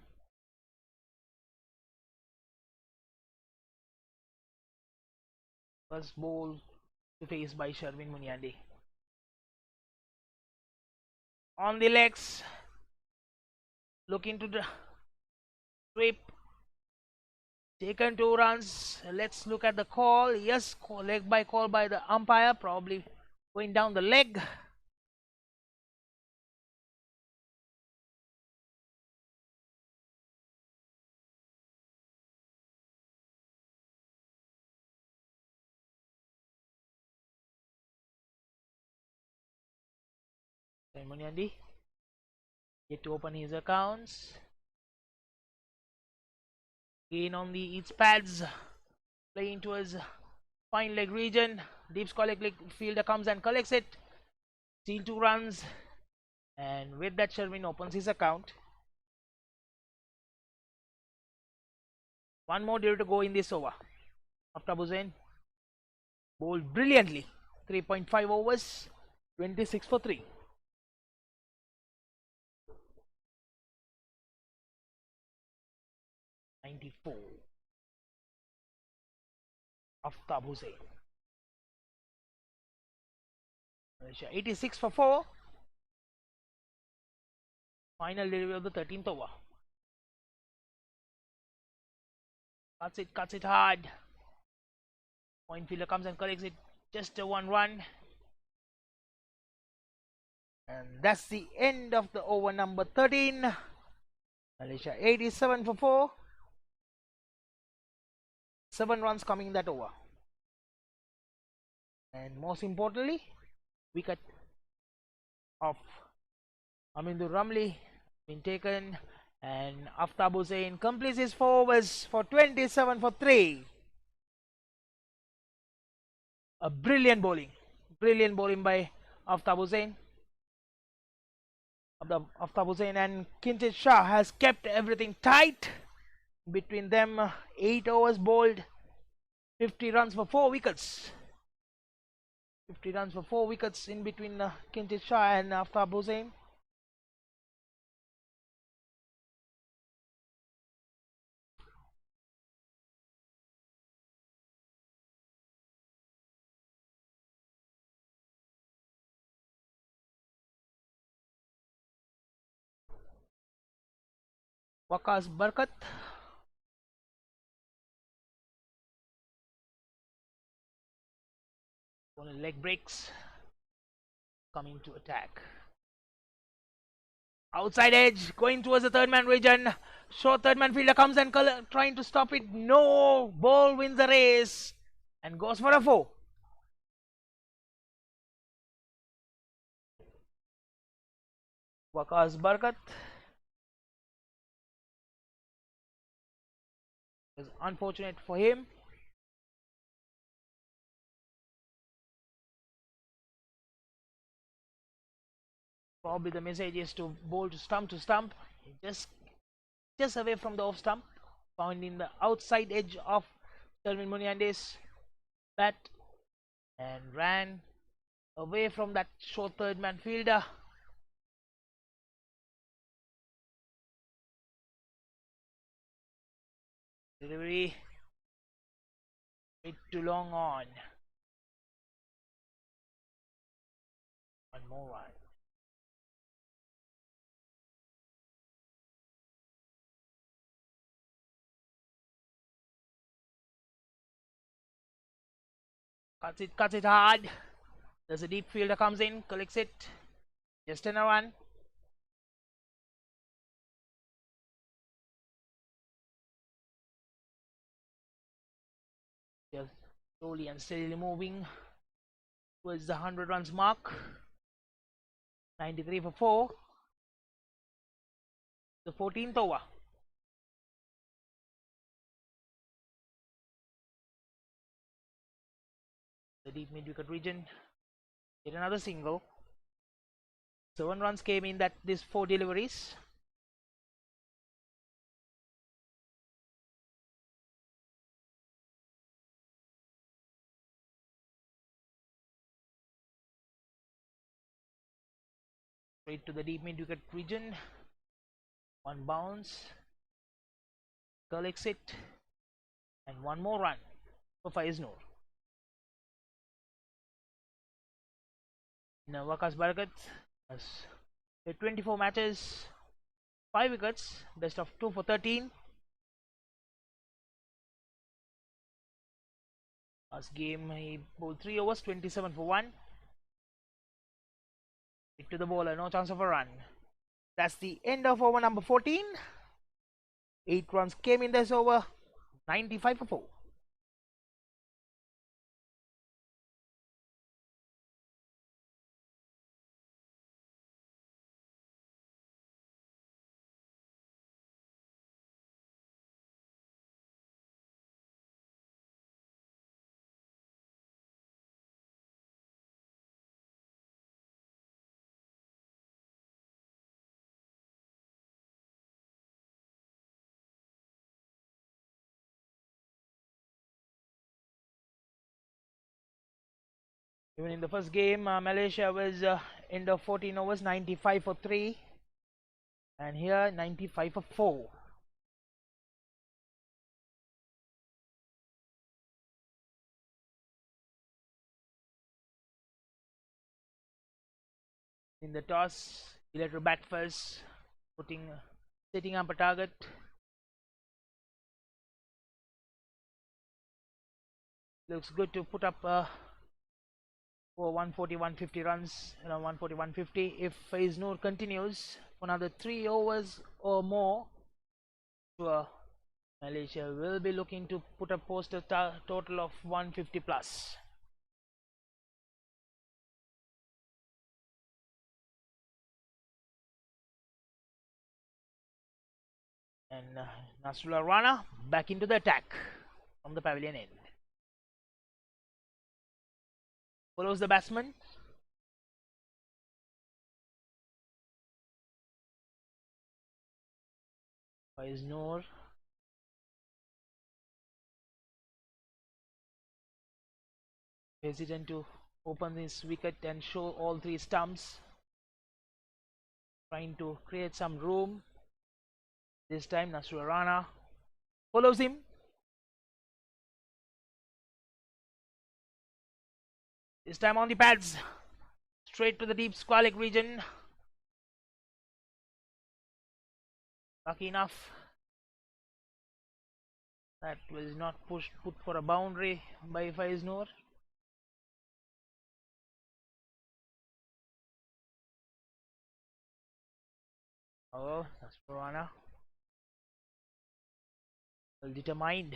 First ball to face by Sherwin Muniande. On the legs, looking to the sweep. Taken 2 runs. Let's look at the call. Yes, leg by call by the umpire, probably going down the leg. Muniandi yet to open his accounts. Again on the its pads, playing towards fine leg region. Deep square leg fielder comes and collects it. Steal 2 runs, and with that Sherwin opens his account. 1 more delivery to go in this over. Aftab Hussain bowled brilliantly. 3.5 overs, 26 for 3. '94. Aftab Hussain. Malaysia 86 for 4. Final delivery of the 13th over. Cuts it hard. Point fielder comes and collects it. Just a 1 run. And that's the end of the over number 13. Malaysia 87 for 4. 7 runs coming in that over. And most importantly, wicket of Amindur Ramli been taken, and Aftab Hussain completes his 4 overs for 27 for 3. A brilliant bowling by Aftab Hussain. Aftab Hussain and Kintit Shah has kept everything tight between them. 8 overs bowled, 50 runs for 4 wickets. 50 runs for 4 wickets in between Kintit Shah and Aftab Hussain. Waqas Barkat Only leg breaks. Coming to attack. Outside edge, going towards the third man region. Short third man fielder comes and trying to stop it. No, ball wins the race and goes for a 4. Waqas Barkat is unfortunate for him. Probably the message is to bowl to stump, just away from the off stump, found in the outside edge of Kelvin Muniande's bat and ran away from that short third man fielder. Delivery bit too long on. One more run. Cuts it hard. There's a deep fielder comes in, collects it. Just in a run. Just slowly and steadily moving towards the 100 runs mark. 93 for 4. The 14th over. The deep mid-wicket region. Get another single. 7 runs came in these 4 deliveries. Straight to the deep mid-wicket region. 1 bounce. Collects it. And 1 more run for Faiz Noor. Now Waqas Barakat has played 24 matches, 5 wickets, best of 2 for 13. Last game he bowled 3 overs, 27 for 1. Hit to the bowler, no chance of a run. That's the end of over number 14. 8 runs came in this over, 95 for 4. Even in the first game, Malaysia was end of 14 overs, 95 for 3. And here, 95 for 4. In the toss, Bi-Lateral bat first, setting up a target. Looks good to put up for 140, 150 runs, 140, 150. If Faiz Noor continues for another 3 overs or more, sure, Malaysia will be looking to put up post a total of 150 plus. And Nasrullah Rana back into the attack from the pavilion end. Follows the batsman. Faiz Noor. Hesitant to open his wicket and show all 3 stumps. Trying to create some room. This time Nasrullah Rana follows him. This time on the pads. Straight to the deep square leg region. Lucky enough. That was not put for a boundary by Faiz Noor. Oh, that's Piranha. Well determined.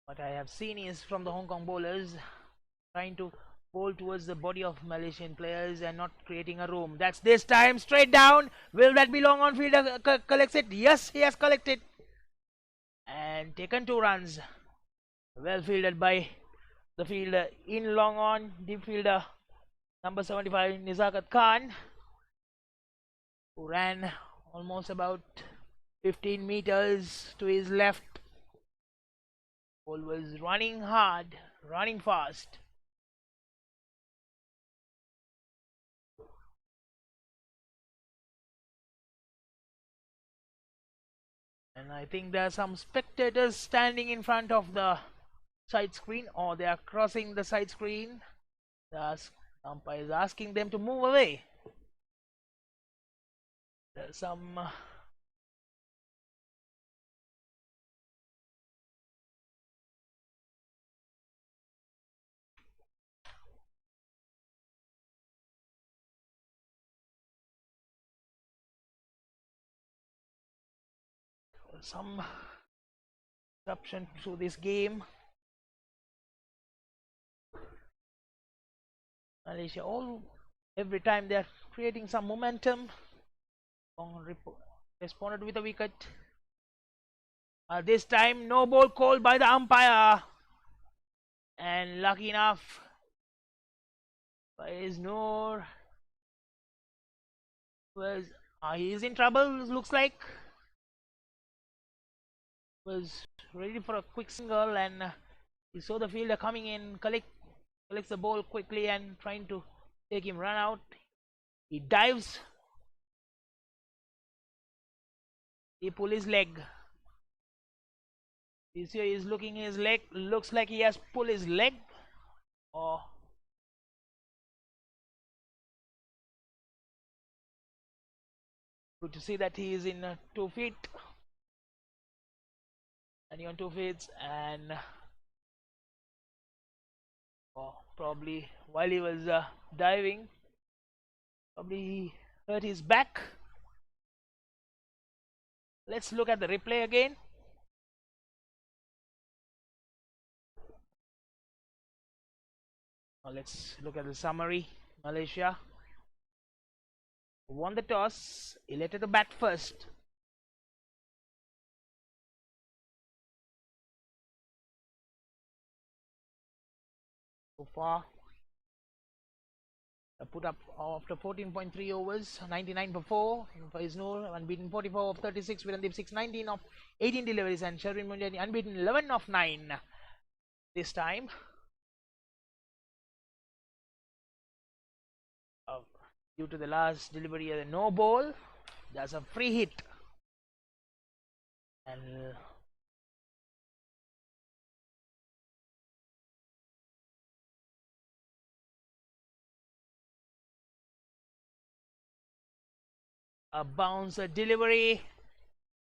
What I have seen is from the Hong Kong bowlers trying to bowl towards the body of Malaysian players and not creating a room. That's this time straight down. Will that be long on fielder collects it? Yes, he has collected and taken 2 runs. Well fielded by the fielder in long on, deep fielder number 75 Nizakat Khan, who ran almost about 15 meters to his left. Ball was running hard, running fast. And I think there are some spectators standing in front of the side screen, or they are crossing the side screen. The umpire is asking them to move away. There's some disruption to this game. Malaysia every time they are creating some momentum. Responded with a wicket. This time no ball called by the umpire, and lucky enough Faiz Noor was he is in trouble, looks like. Was ready for a quick single, and he saw the fielder coming in, collects the ball quickly and trying to take him run out. He dives, he pull his leg. This here is looking his leg, looks like he has pulled his leg. Oh, good to see that he is in 2 feet. And he on 2 feet, and probably while he was diving, probably he hurt his back. Let's look at the replay again. Now let's look at the summary. Malaysia won the toss, elected to bat first. So far, put up after 14.3 overs, 99 for 4. Faiz Noor unbeaten 44 of 36. Virandeep 619 of 18 deliveries, and Sharvin Munjani unbeaten 11 of 9 this time. Due to the last delivery, no ball, there's a free hit, and a bouncer delivery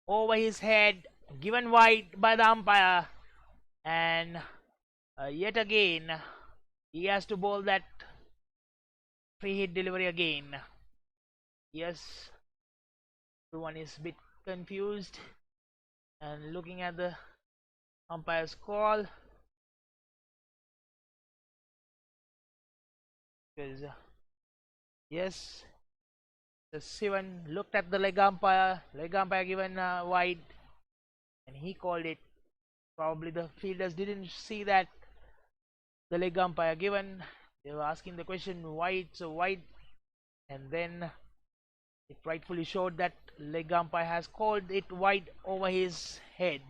over his head, given wide by the umpire, and yet again he has to bowl that free hit delivery again. Yes, everyone is a bit confused and looking at the umpire's call, because yes, the Sivan looked at the leg umpire given wide, and he called it. Probably the fielders didn't see that the leg umpire given. They were asking the question wide, so wide, and then it rightfully showed that leg umpire has called it wide over his head.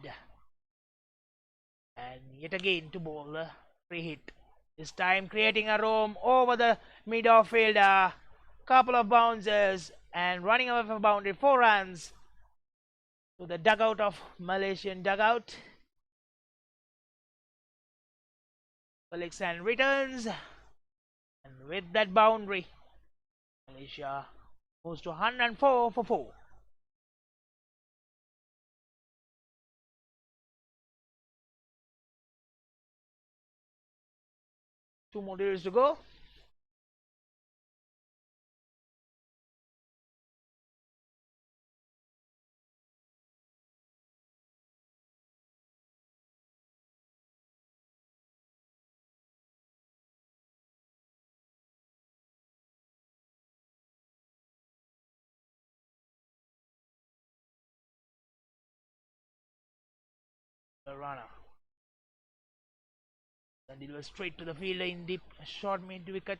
And yet again to bowl a free hit. This time creating a roam over the mid-off fielder. Couple of bounces and running away for boundary. 4 runs to the dugout of Malaysian dugout. Collects and returns, and with that boundary, Malaysia moves to 104 for 4. Two more days to go. the runner. And it was straight to the fielder in deep, short mid wicket.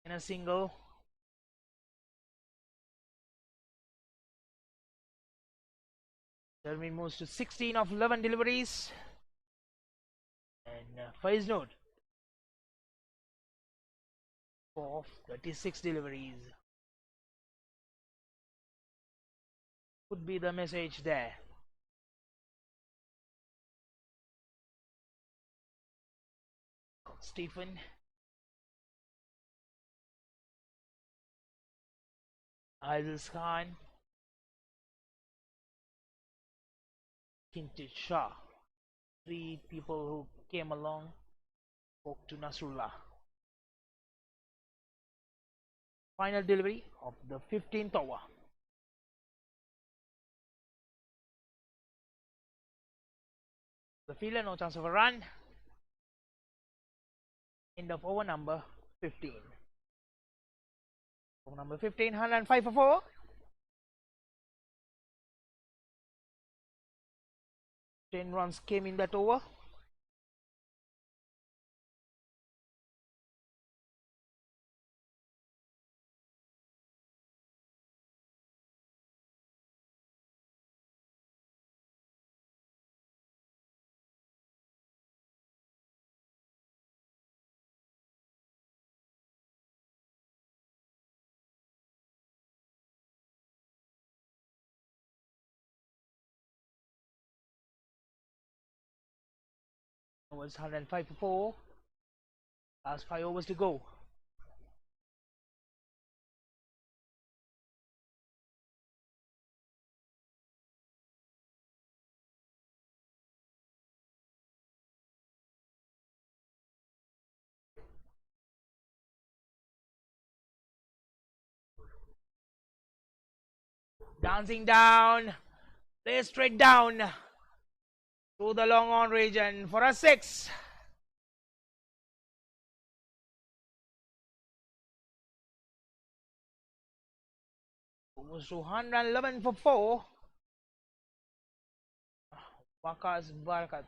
In a single. Sherwin moves to 16 of 11 deliveries. And Faiz Noor, 4 of 36 deliveries. Could be the message there. Stephen. Aziz Khan. Kintit Shah. 3 people who came along. Spoke to Nasrullah. Final delivery of the 15th over. The fielder, no chance of a run. End of over number 15. Over number 15, 105 for 4. Ten runs came in that over. It was 105 for 4. Last 5 overs to go. Dancing down. Play straight down. Through the long on region for a 6. Almost to 111 for 4. Waqas Barakat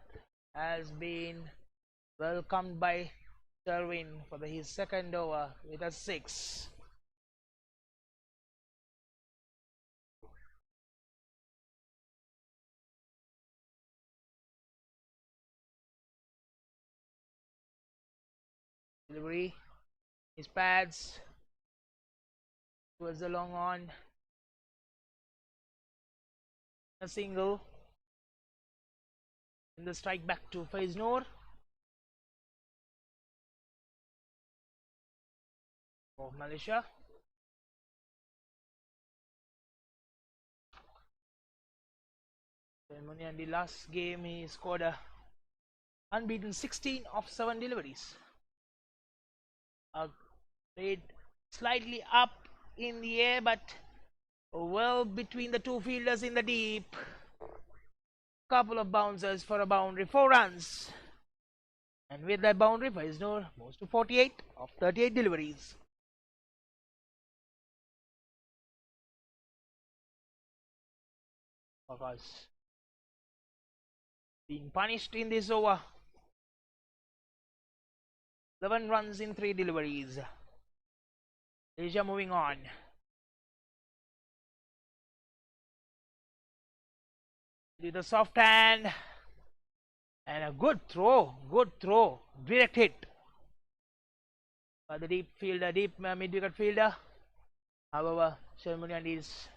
has been welcomed by Sherwin for his second over with a 6. Delivery, his pads towards the long on. A single. And the strike back to Faiz Noor. Of Malaysia. Ceremony, and the last game he scored a unbeaten 16 of 7 deliveries. Played slightly up in the air, but well between the two fielders in the deep. Couple of bouncers for a boundary, 4 runs. And with that boundary, Faiz Noor moves to 48 of 38 deliveries. Waqas being punished in this over. 11 runs in 3 deliveries. Malaysia moving on. With a soft hand. And a good throw. Direct hit. By the deep fielder, deep mid-wicket fielder. However, Shermunian is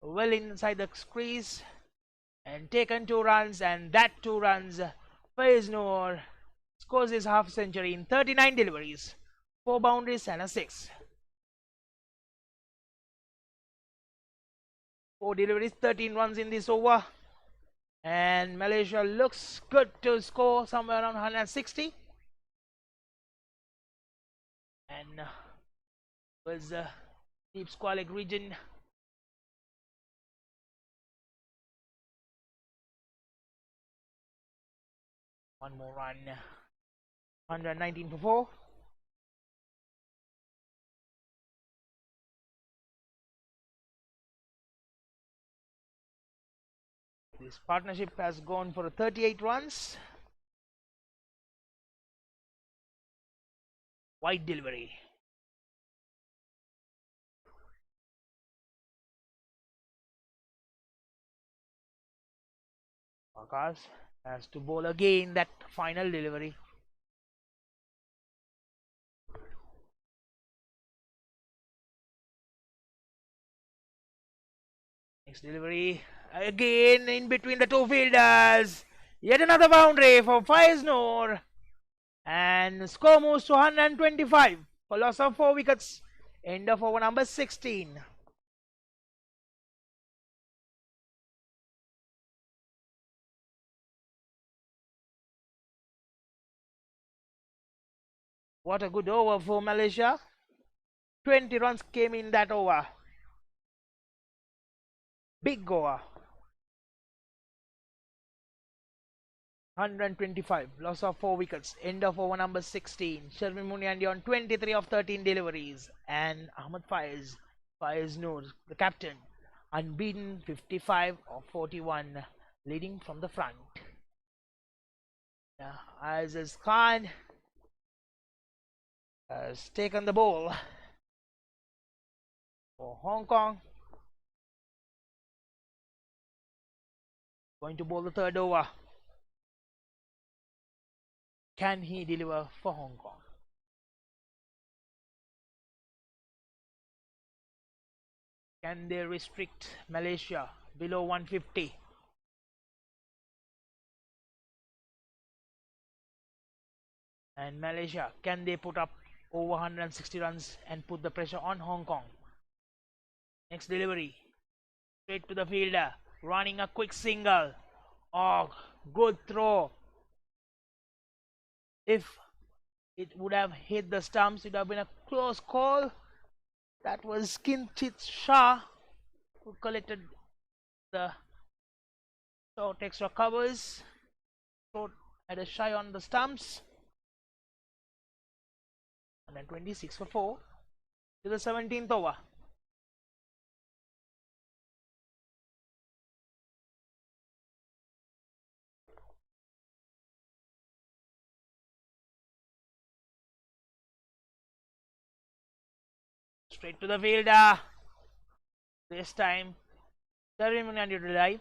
well inside the crease. And taken 2 runs, and that 2 runs, Faiz Noor scores his half century in 39 deliveries, 4 boundaries and a 6. 4 deliveries, 13 runs in this over, and Malaysia looks good to score somewhere around 160. And was deep squalic region. One more run. 119 for 4. This partnership has gone for 38 runs. Wide delivery. Akash has to bowl again that final delivery. Next delivery again in between the two fielders. Yet another boundary for Faiz Noor. And score moves to 125 for loss of 4 wickets. End of over number 16. What a good over for Malaysia. 20 runs came in that over. Big over. 125. Loss of 4 wickets. End of over number 16. Sharmin Muniandi on 23 of 13 deliveries. And Ahmad Faiz Noor, the captain, unbeaten 55 of 41, leading from the front. Aziz Khan has taken the ball for Hong Kong. Going to bowl the third over. Can he deliver for Hong Kong? Can they restrict Malaysia below 150? And Malaysia, can they put up over 160 runs and put the pressure on Hong Kong? Next delivery. Straight to the fielder. Running a quick single. Oh, good throw. If it would have hit the stumps, it would have been a close call. That was Kinchit Shah who collected the short extra covers. Short had a shy on the stumps. And then 26 for 4 to the 17th over. Straight to the fielder. This time, Sharmin Muniandi to dive.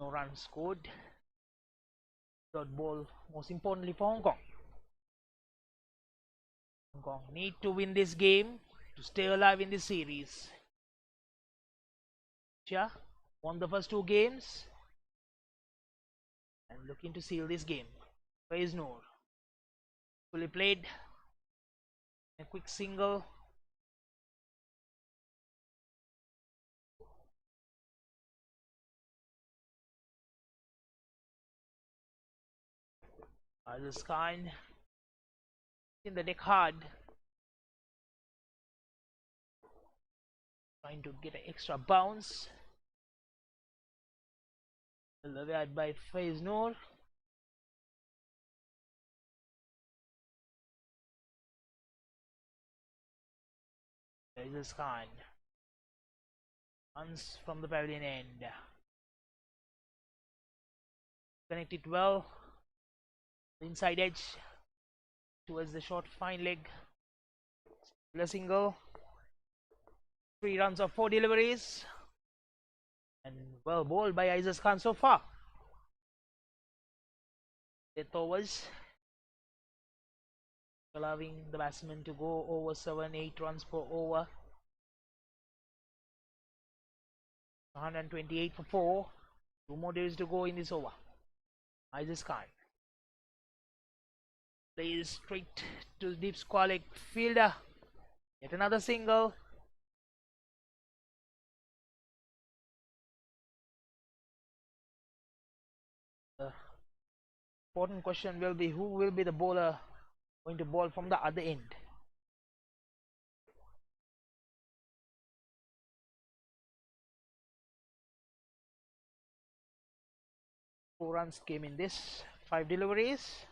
No runs scored. Third ball, most importantly for Hong Kong. Hong Kong need to win this game to stay alive in this series. Malaysia won the first 2 games and looking to seal this game. Faiz Noor fully played. A quick single. Aziz Khan in the deck hard, trying to get an extra bounce. Levied by Faiz Noor. Aziz Khan runs from the pavilion end. Connect it well. Inside edge towards the short fine leg. A single. 3 runs of 4 deliveries. And well bowled by Aziz Khan so far. 8 overs. Allowing the batsman to go over 7-8 runs per over. 128 for 4. 2 more days to go in this over. Aziz Khan plays straight to deep square leg fielder. Yet another single. The important question will be, who will be the bowler going to bowl from the other end? Four runs came in this, 5 deliveries.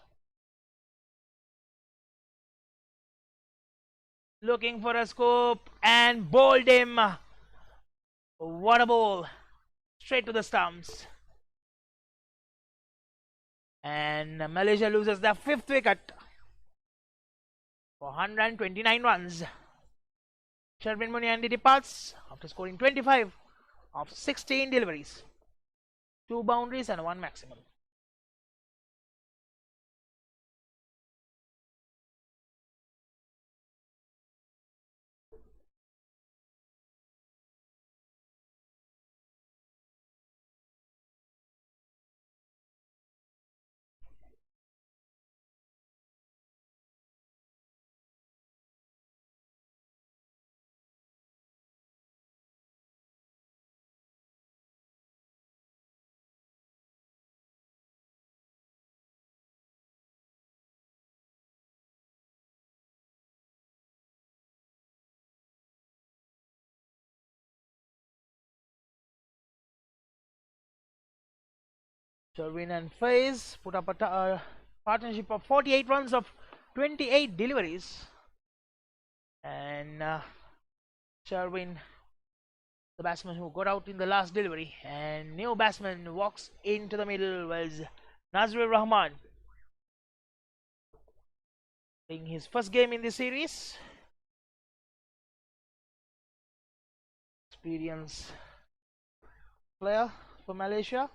looking for a scoop and bowled him. What a ball! Straight to the stumps. And Malaysia loses their 5th wicket for 129 runs. Sherwin Muniandi departs after scoring 25 of 16 deliveries, 2 boundaries and 1 maximum. Sherwin and Faiz put up a partnership of 48 runs of 28 deliveries. And Sherwin, the batsman who got out in the last delivery, and new batsman walks into the middle was Nazrul Rahman, playing his first game in this series. Experienced player for Malaysia.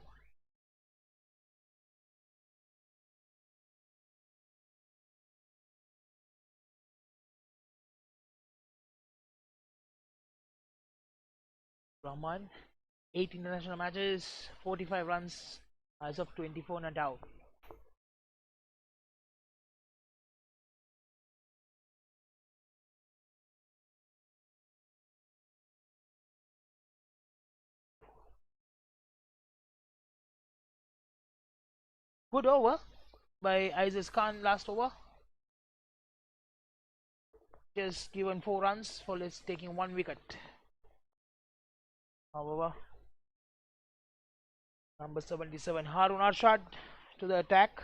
Rahman, 8 international matches, 45 runs as of 24 not out. Good over by Aziz Khan last over. Just given 4 runs for less, taking 1 wicket. However, number 77 Harun Arshad to the attack.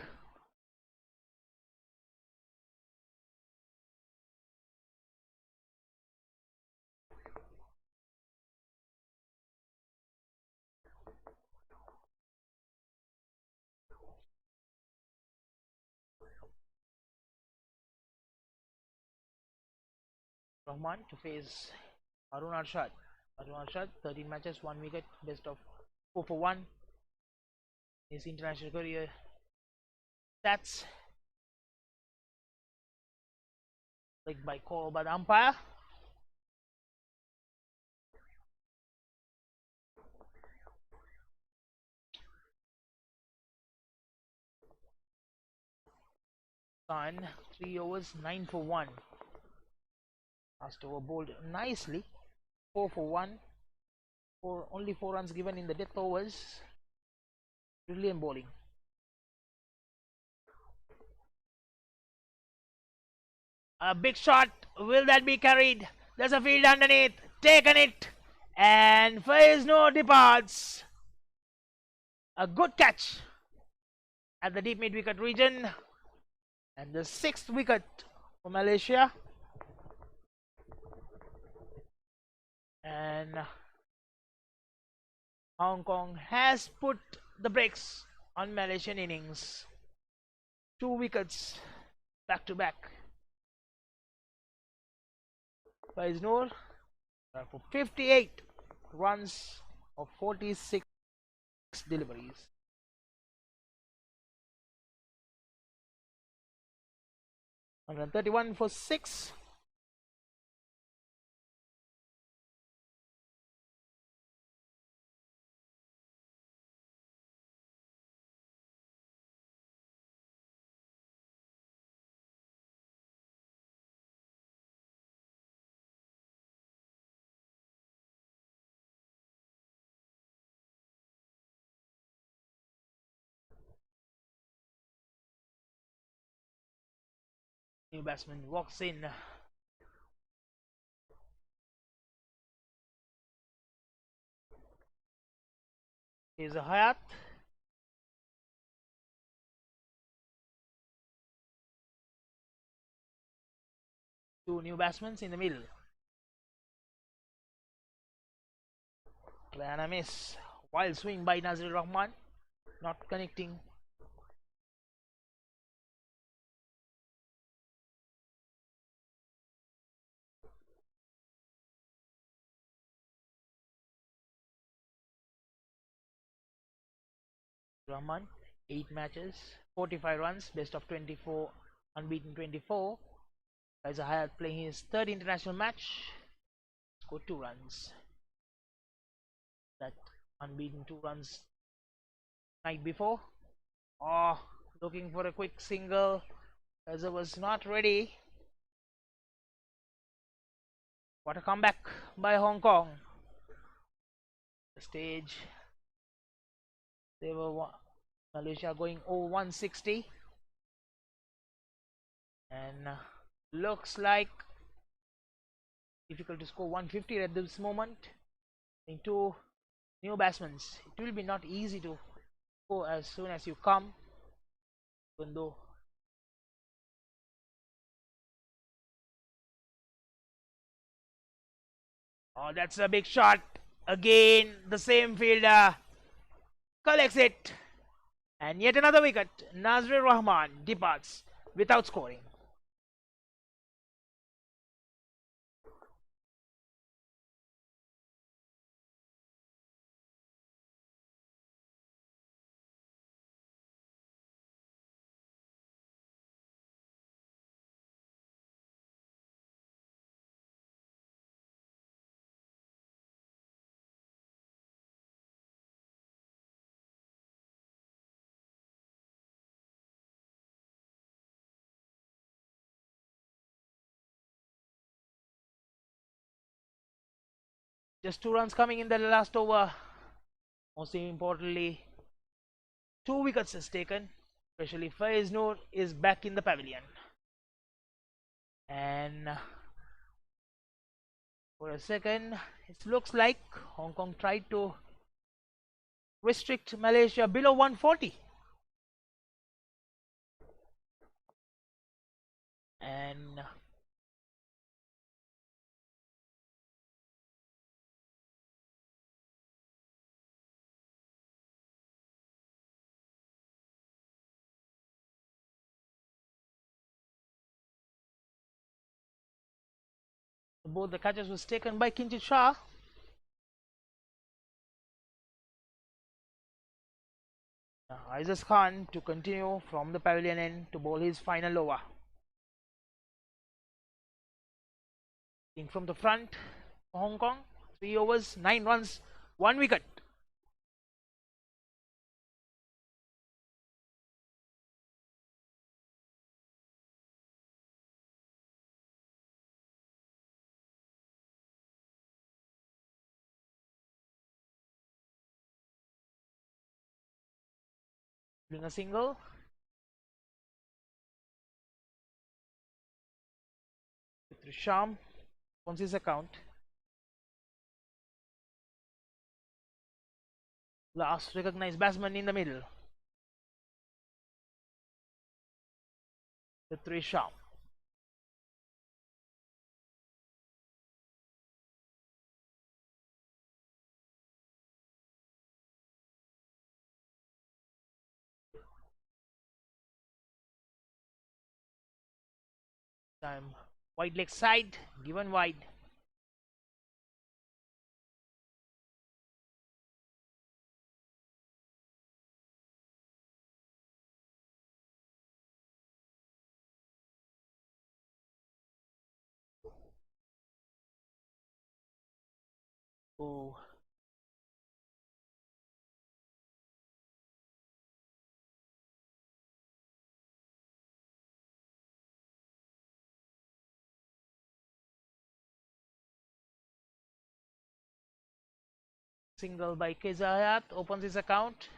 Rahman to face Harun Arshad. Harun Arshad, 13 matches, 1 wicket, best of 4 for 1. His international career stats. Like by call by the umpire. Khan, 3 overs, 9 for 1. Last over bowled nicely, 4 for 1. Only 4 runs given in the death overs. Brilliant bowling. A big shot. Will that be carried? There's a field underneath. Taken it. And Faiz Noor departs. A good catch at the deep mid wicket region. And the 6th wicket for Malaysia. And Hong Kong has put the brakes on Malaysian innings. 2 wickets back to back. Faiz Noor for 58 runs of 46 deliveries. And 31 for 6. New batsman walks in. Here's a Hayat. Two new batsmen in the middle. And a miss. Wild swing by Nazir Rahman. Not connecting. Rahman, 8 matches, 45 runs, best of 24, unbeaten 24. Raisa Hayat playing his third international match, scored 2 runs. That unbeaten 2 runs night before. Oh, looking for a quick single. Raisa was not ready. What a comeback by Hong Kong. The stage. They were Malaysia going 0-160. And looks like difficult to score 150 at this moment. Two new batsmen. It will be not easy to score as soon as you come. Even though oh, that's a big shot. Again, the same fielder collects it. And yet another wicket. Nazir Rahman departs without scoring. Just 2 runs coming in the last over. Most importantly, 2 wickets is taken. Especially Faiz Noor is back in the pavilion. And for a second, it looks like Hong Kong tried to restrict Malaysia below 140. And both the catches was taken by Kinjit Shah. Aizaz Khan to continue from the pavilion end to bowl his final over. In from the front for Hong Kong, 3 overs, 9 runs, 1 wicket. Doing a single. With Risham on his account. Last recognized batsman in the middle. With Risham. Time wide leg side, given wide. Oh, single by Kezayat opens his account.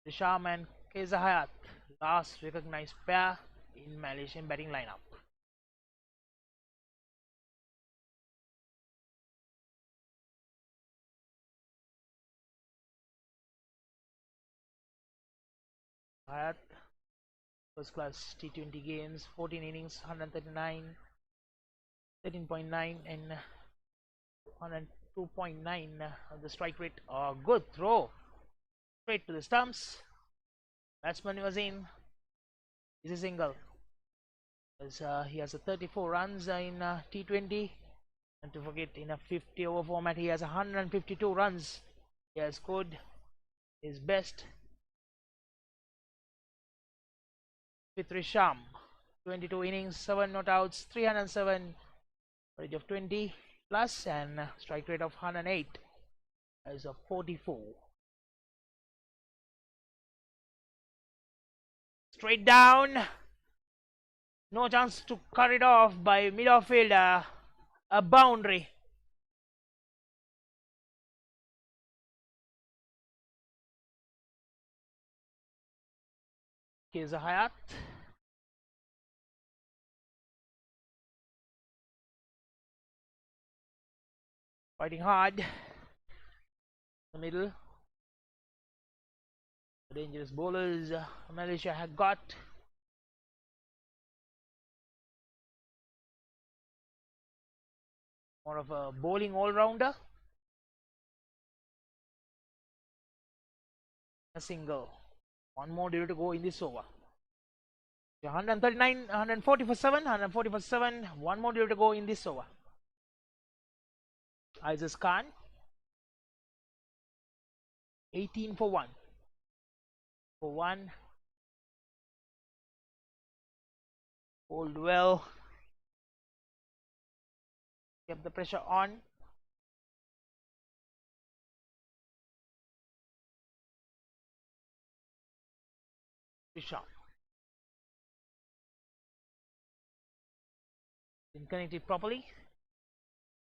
Risham and Kezayat, last recognized pair in Malaysian batting lineup. Hayat First class T20 games, 14 innings, 139, 13.9 and 102.9 of the strike rate. Good throw. Straight to the stumps. Batsman was in. Is a single. As, he has a 34 runs in T20. And to forget, in a 50 over format, he has 152 runs. He has scored his best. Fitrisham, 22 innings, 7 not outs, 307, average of 20 plus, and strike rate of 108 as of 44. Straight down, no chance to cut it off by mid-off fielder, a boundary. Here's a Hayat. Fighting hard. The middle. The dangerous bowlers Malaysia had got. More of a bowling all-rounder. A single. One more due to go in this over. 139, 140 for 7, 140 for 7. One more due to go in this over. Isis Khan. 18 for 1. For 1. Hold well. Kept the pressure on. Risham. Didn't connect it properly.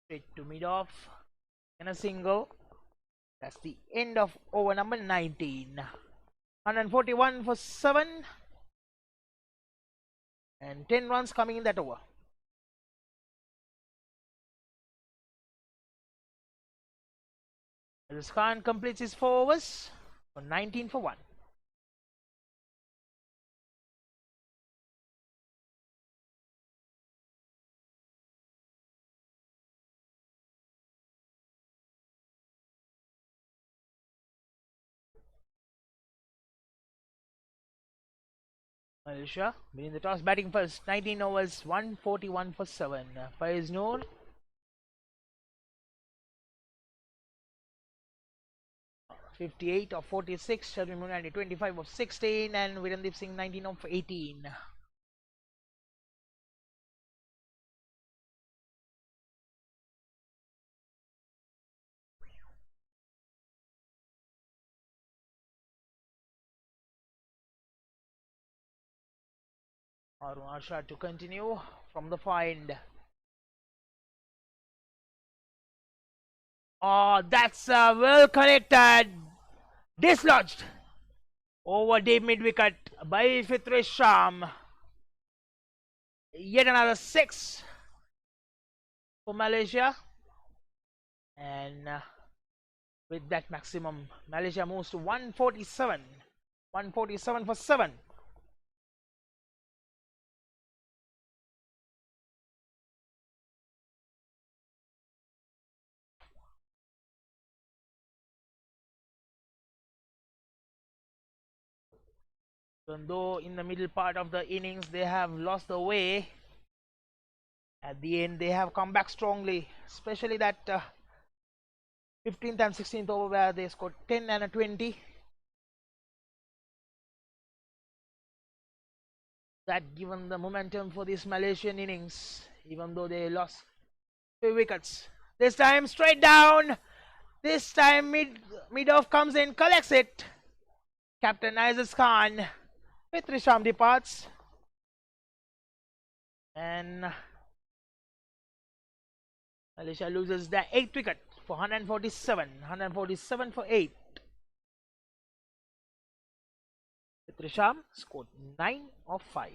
Straight to mid off. And a single. That's the end of over number 19. 141 for 7. And 10 runs coming in that over. Aziz Khan completes his 4 overs for 19 for 1. Malaysia winning the toss, batting first. 19 overs, 141 for 7. Faiz Noor. (58 of 46), Sharmin Munadi 25 of 16, and Virendeep Singh 19 of 18. Arun Arshad to continue from the find. Oh, that's well connected. Dislodged over deep mid wicket by Fitrisham. Yet another 6 for Malaysia. And with that maximum, Malaysia moves to 147. 147 for 7. Even though in the middle part of the innings they have lost the way, at the end they have come back strongly, especially that 15th and 16th over where they scored 10 and a 20. That given the momentum for this Malaysian innings, even though they lost 3 wickets. This time straight down. This time mid off comes in, collects it. Captain Aziz Khan. Fitrisham departs. And Malaysia loses the 8th wicket for 147. 147 for 8. Fitrisham scored 9 of 5.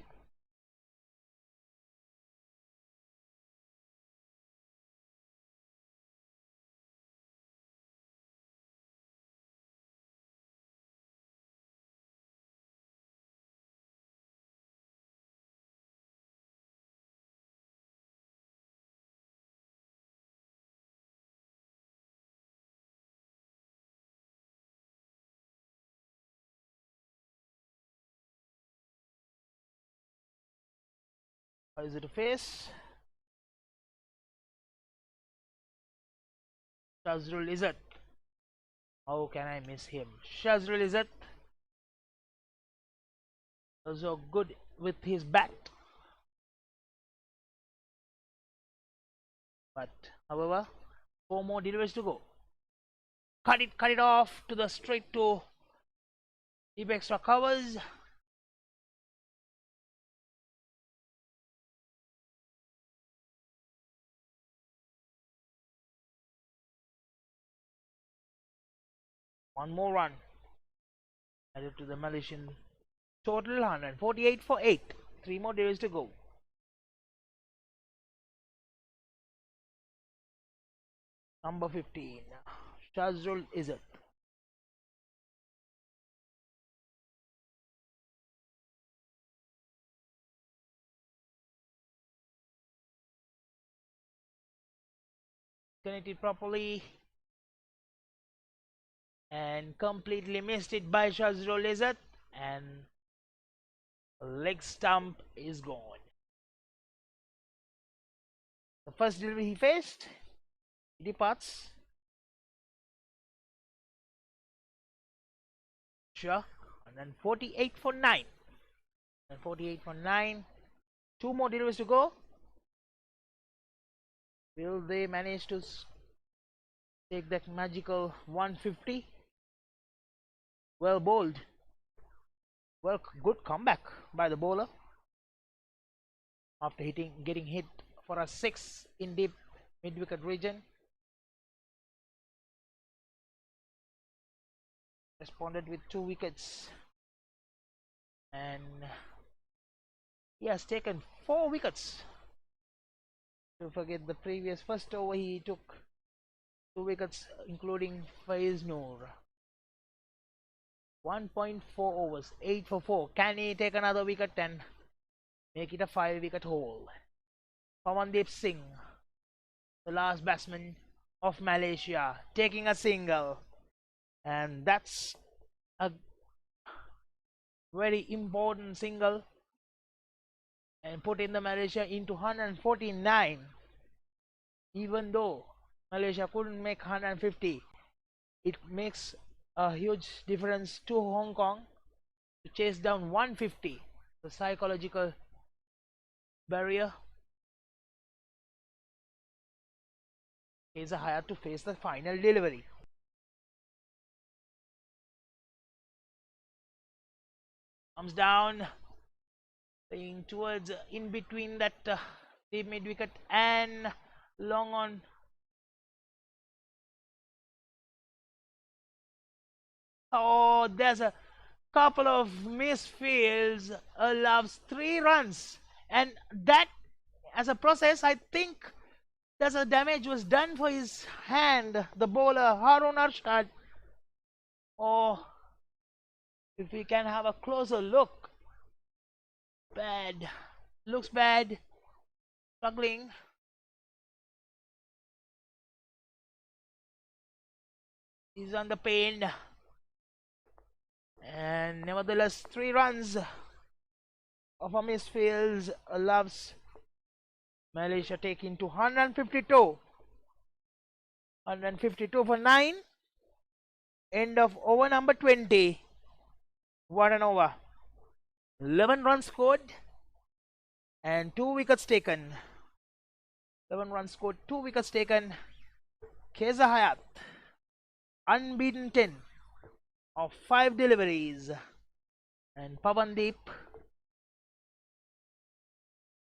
How is it to face? Shazrul Izzat. How can I miss him? Shazrul Izzat. Also good with his bat. But however, 4 more deliveries to go. Cut it off to the straight to deep extra covers. One more run added to the Malaysian total. 148 for 8. 3 more deliveries to go. Number 15, Shazrul Izzat. Connected properly and completely missed it by Shazrul Izzat, and leg stump is gone. The first delivery he faced, he departs. Sure. And then 48 for 9. And 48 for 9. 2 more deliveries to go. Will they manage to take that magical 150? Well bowled. Well, good comeback by the bowler. After getting hit for a 6 in deep mid-wicket region. Responded with 2 wickets. And he has taken 4 wickets. Don't forget the previous first over he took 2 wickets, including Faiz Noor. 1.4 overs, 8 for 4. Can he take another wicket and make it a 5-wicket haul? Pawandeep Singh, the last batsman of Malaysia, taking a single. And that's a very important single, and putting the Malaysia into 149. Even though Malaysia couldn't make 150, it makes a huge difference to Hong Kong to chase down 150. The psychological barrier. Is a higher to face the final delivery. Comes down, playing towards in between that deep mid wicket and long on. Oh, there's a couple of misfields, allows 3 runs, and that as a process, I think there's a damage was done for his hand, the bowler Harun Arshad. Oh, if we can have a closer look. Bad. Looks bad. Struggling. He's under pain. And nevertheless, 3 runs of a misfields allows Malaysia taking to 152. 152 for 9. End of over number 20. What an over. 11 runs scored and 2 wickets taken. 11 runs scored, 2 wickets taken. Keza Hayat, unbeaten 10 of 5 deliveries. And Pawandeep,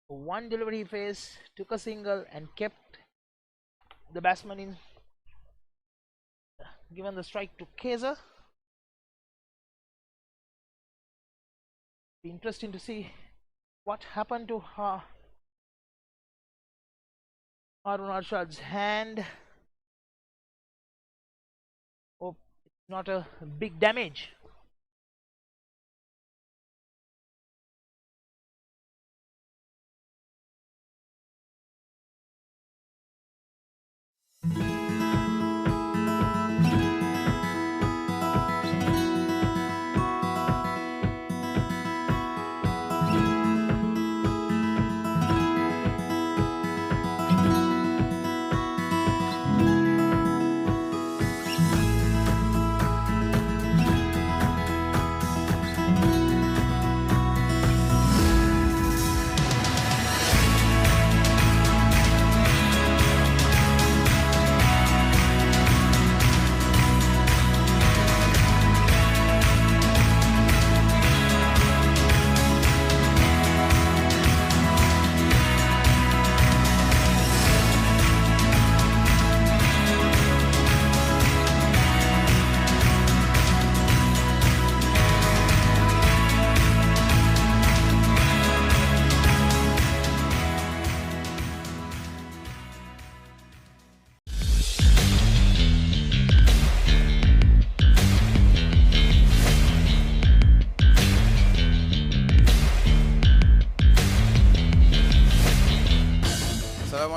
1 delivery he faced, took a single and kept the batsman in, given the strike to Keza. Be interesting to see what happened to Harun Arshad's hand. Hope it's not a big damage.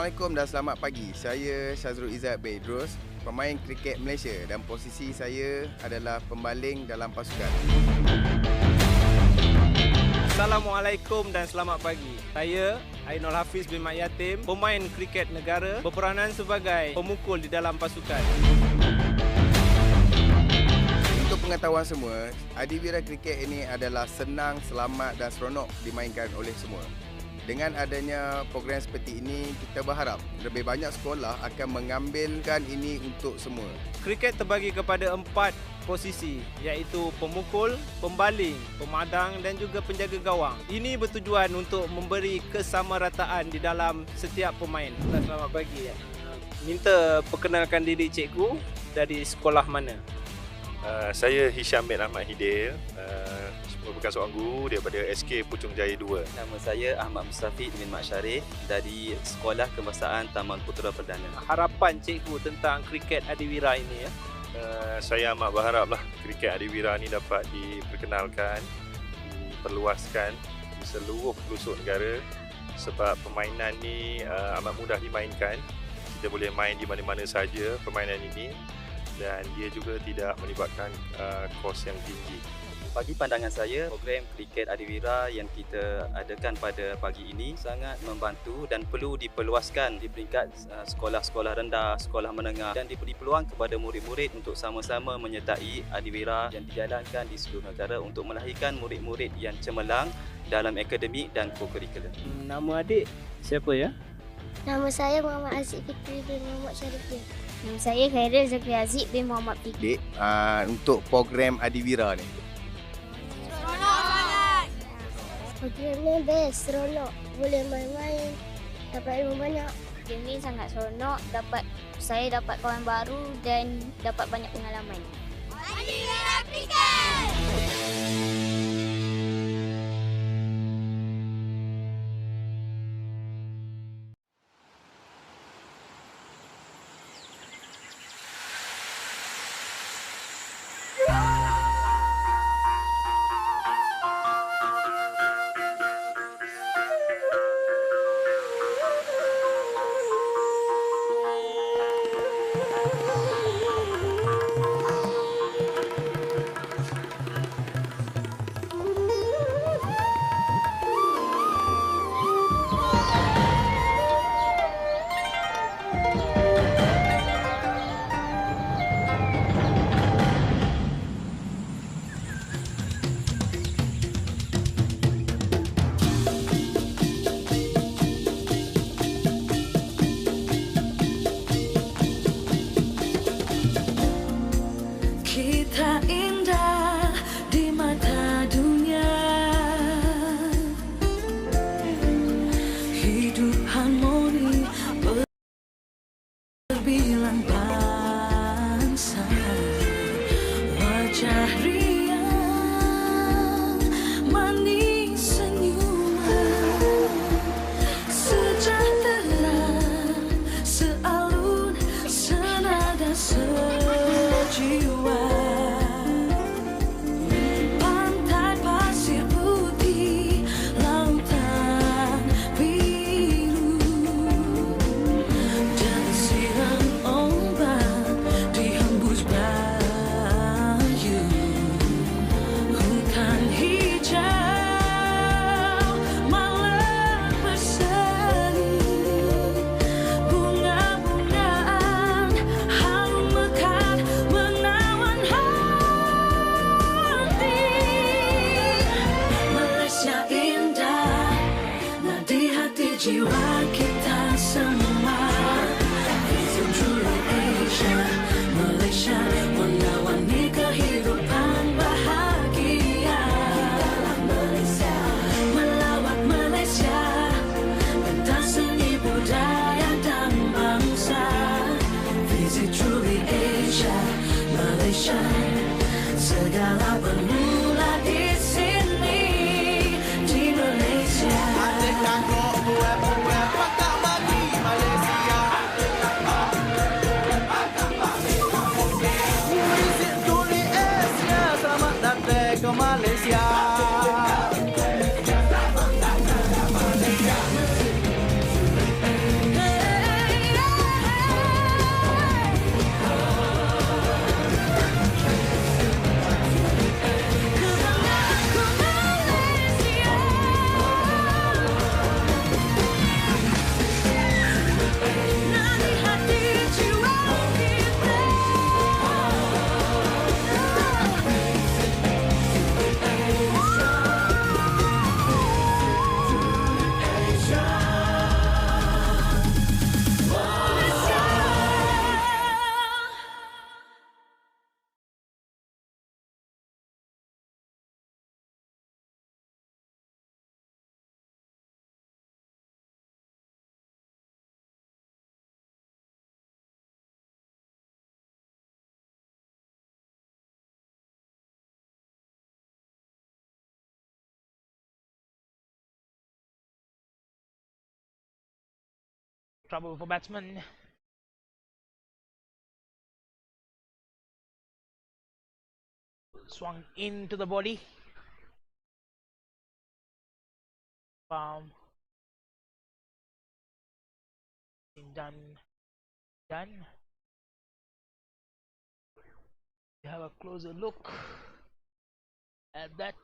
Assalamualaikum dan selamat pagi. Saya Syazrul Izzat Bedros, pemain kriket Malaysia dan posisi saya adalah pembaling dalam pasukan. Assalamualaikum dan selamat pagi. Saya Ainul Hafiz bin Mat Yatim, pemain kriket negara berperanan sebagai pemukul di dalam pasukan. Untuk pengetahuan semua, adiwira kriket ini adalah senang, selamat dan seronok dimainkan oleh semua. Dengan adanya program seperti ini, kita berharap lebih banyak sekolah akan mengambilkan ini untuk semua. Kriket terbagi kepada 4 posisi, iaitu pemukul, pembaling, pemadang dan juga penjaga gawang. Ini bertujuan untuk memberi kesamarataan di dalam setiap pemain. Selamat pagi. Minta perkenalkan diri cikgu, dari sekolah mana? Saya Hisham bin Ahmad Hidil, merupakan seorang guru daripada SK Puchong Jaya 2. Nama saya Ahmad Mustafiq bin Mat Syarif dari Sekolah Kebangsaan Taman Putera Perdana. Harapan cikgu tentang kriket adiwira ini ya. Saya amat berharaplah kriket adiwira ni dapat diperkenalkan, diperluaskan di seluruh pelosok negara sebab permainan ni amat mudah dimainkan. Kita boleh main di mana-mana saja permainan ini dan dia juga tidak melibatkan kos yang tinggi. Bagi pandangan saya, program kriket adiwira yang kita adakan pada pagi ini sangat membantu dan perlu diperluaskan di peringkat sekolah-sekolah rendah, sekolah menengah dan diberi peluang kepada murid-murid untuk sama-sama menyertai adiwira yang dijalankan di seluruh negara untuk melahirkan murid-murid yang cemerlang dalam akademik dan co-curricular. Nama adik siapa ya? Nama saya Muhammad Aziz Fikri bin Muhammad Syarifudin. Nama saya Khairil Zakri Aziz bin Muhammad Fikri. Dek, untuk program adiwira ni, Program ni best, seronok. Boleh main-main, dapat ilmu banyak. Game ni sangat seronok, saya dapat kawan baru dan dapat banyak pengalaman. Adiwira Kriket! trouble for batsman. Swung into the body. Palm. Done. We have a closer look at that.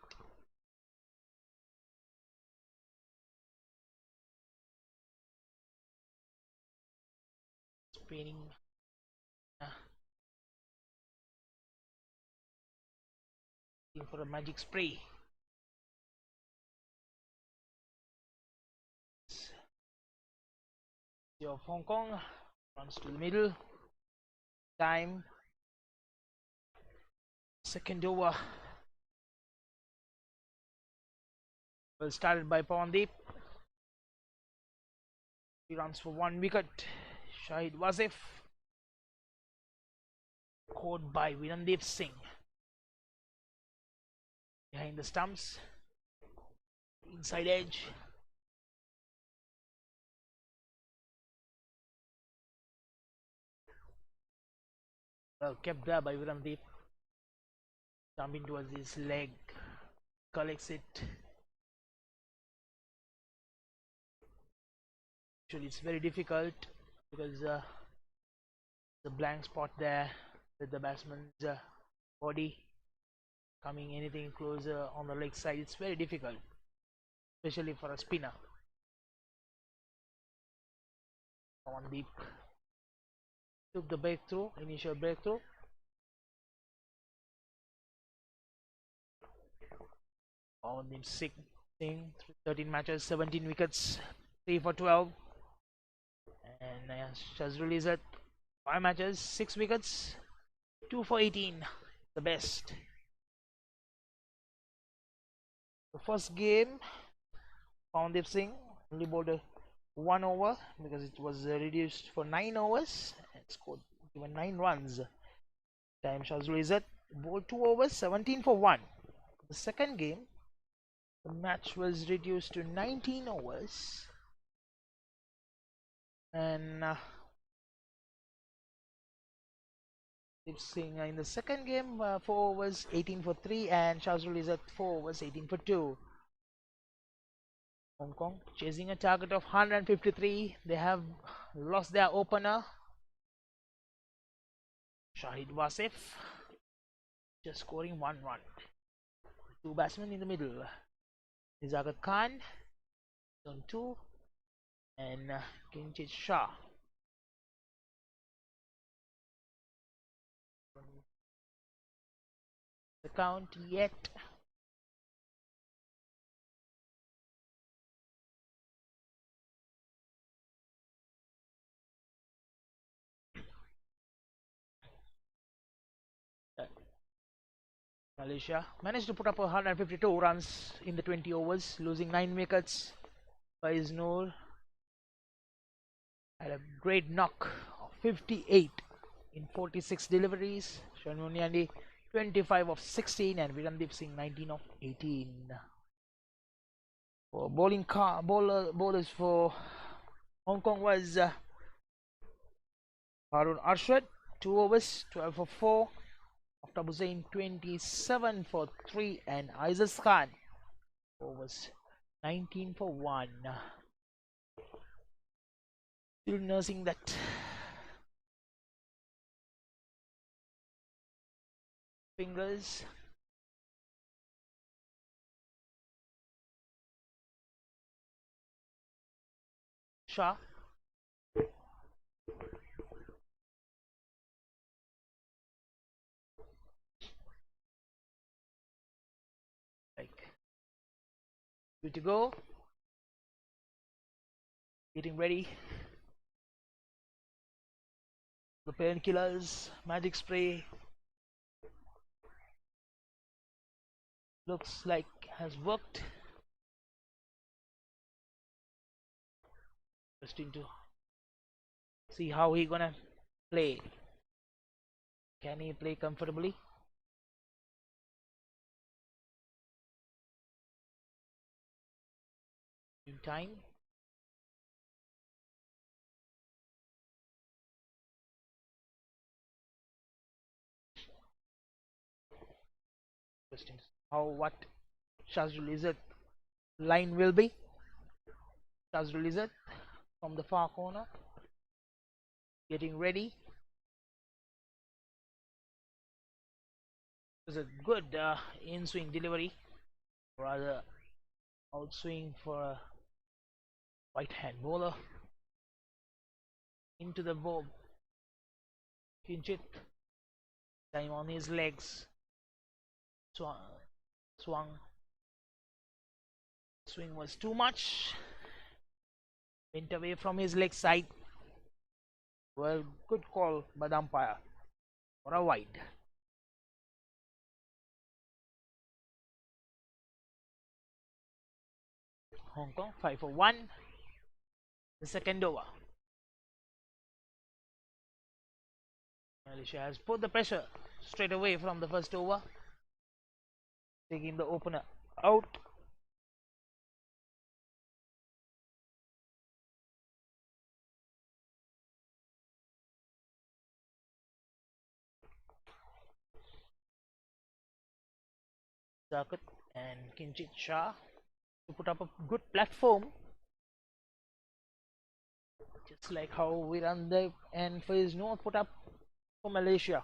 Spinning. Looking for a magic spray. Of Hong Kong runs to the middle. Time. Second over. Well started by Pawandeep. 3 runs for 1 wicket. Shahid Wasif caught by Virandeep Singh behind the stumps. Inside edge. Well kept there by Virandeep. Jumping towards his leg. Collects it. Actually, it's very difficult because the blank spot there with the batsman's body coming anything closer on the leg side. It's very difficult, especially for a spinner. Pawandeep took the breakthrough, initial breakthrough. Pawandeep Singh, 13 matches, 17 wickets, 3 for 12. And Shazrul is at 5 matches, 6 wickets, 2 for 18, the best. The first game, Pawandeep Singh only bowled 1 over because it was reduced for 9 overs and scored given 9 runs. Time Shazrul is at bowled 2 overs, 17 for 1. The second game, the match was reduced to 19 overs. And Deep Singh in the second game, 4 overs, 18 for 3, and Shazrul is at 4 overs, 18 for 2. Hong Kong chasing a target of 153. They have lost their opener, Shahid Wasif, just scoring 1 run. 2 batsmen in the middle. Nizagat Khan, zone 2, and Kinchit Shah. The count yet. Malaysia managed to put up 152 runs in the 20 overs, losing 9 wickets. Faiz Noor had a great knock of 58 in 46 deliveries. Shanmuniandi 25 of 16, and Virandeep Singh 19 of 18. For bowlers for Hong Kong was Harun Arshad, 2 overs, 12 for 4. After Hussain 27 for 3, and Aizaz Khan overs 19 for 1. Still nursing that fingers. Shah. Good to go. Getting ready. The painkillers, magic spray. Looks like has worked. Just into see how he gonna play. Can he play comfortably? In time. Interesting how what Shazrul Izzat line will be. Shazrul Izzat from the far corner, getting ready. It was a good in-swing delivery, rather outswing for a right-hand bowler. Into the bob. Kinchit, time on his legs. Swung. Swing was too much. Went away from his leg side. Well, good call by the umpire for a wide. Hong Kong 5 for 1. The second over. Malaysia has put the pressure straight away from the first over, taking the opener out. Zakat and Kinchit Shah to put up a good platform, just like how Virandev and Faiz Noor put up for Malaysia.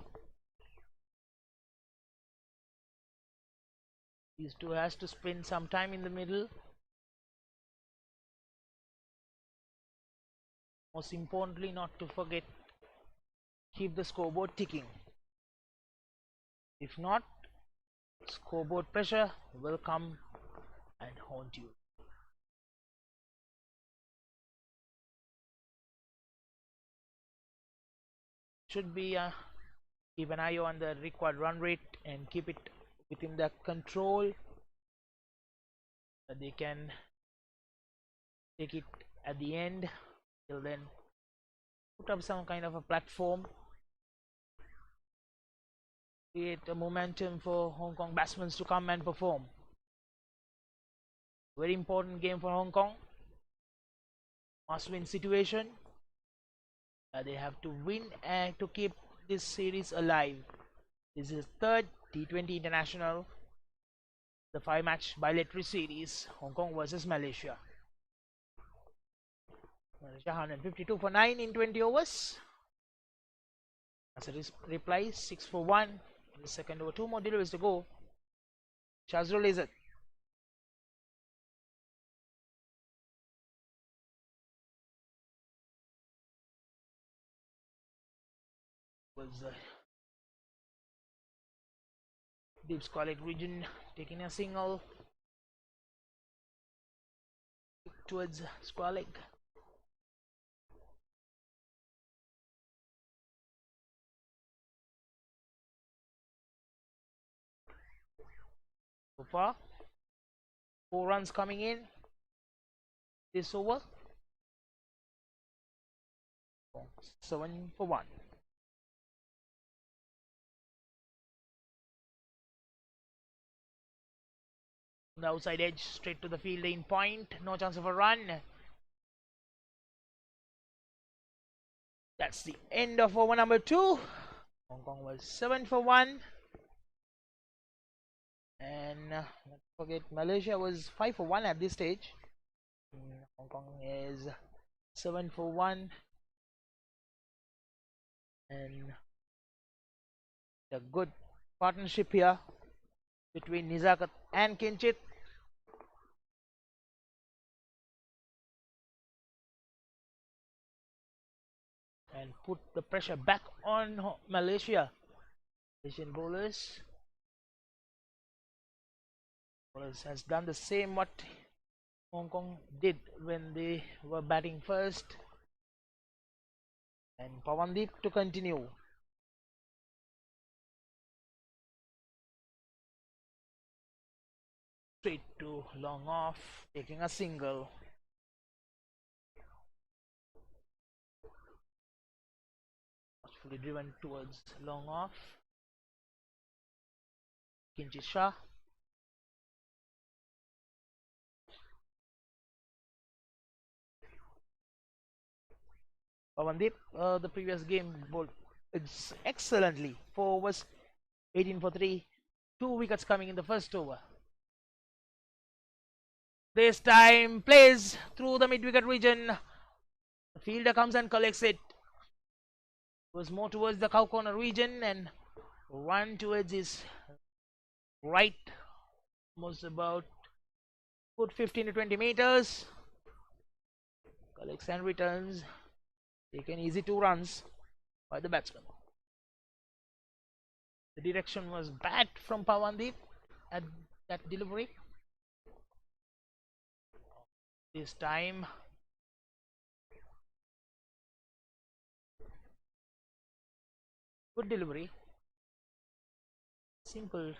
These two has to spend some time in the middle. Most importantly, not to forget, keep the scoreboard ticking. If not, scoreboard pressure will come and haunt you. Should be keep an eye on the required run rate and keep it within the control, that they can take it at the end. Till then, put up some kind of a platform, create a momentum for Hong Kong batsmen to come and perform. Very important game for Hong Kong. Must win situation. They have to win and to keep this series alive. This is third T20 international, the 5-match bilateral series, Hong Kong versus Malaysia. Malaysia 152 for 9 in 20 overs. As a reply, 6 for 1. The second over, 2 more deliveries to go. Shazrul Izzat. Was deep square leg region, taking a single towards square leg. So far, 4 runs coming in this over. 7 for 1. The outside edge, straight to the field in point. No chance of a run. That's the end of over number 2. Hong Kong was 7 for 1. And don't forget, Malaysia was 5 for 1 at this stage. Hong Kong is 7 for 1. And a good partnership here between Nizakat and Kinchit. And put the pressure back on Malaysia. Malaysian bowlers has done the same what Hong Kong did when they were batting first. And Pawandeep to continue. Straight to long off, taking a single. Fully driven towards long off. Kinchit Shah. Pawandeep, the previous game bowled excellently. 4 overs, 18 for 3, 2 wickets coming in the first over. This time plays through the mid-wicket region. The fielder comes and collects it. It was more towards the cow corner region and run towards his right, almost about good 15 to 20 meters. Collects and returns. Taken easy 2 runs by the batsman. The direction was bad from Pawandeep at that delivery. This time good delivery. Simple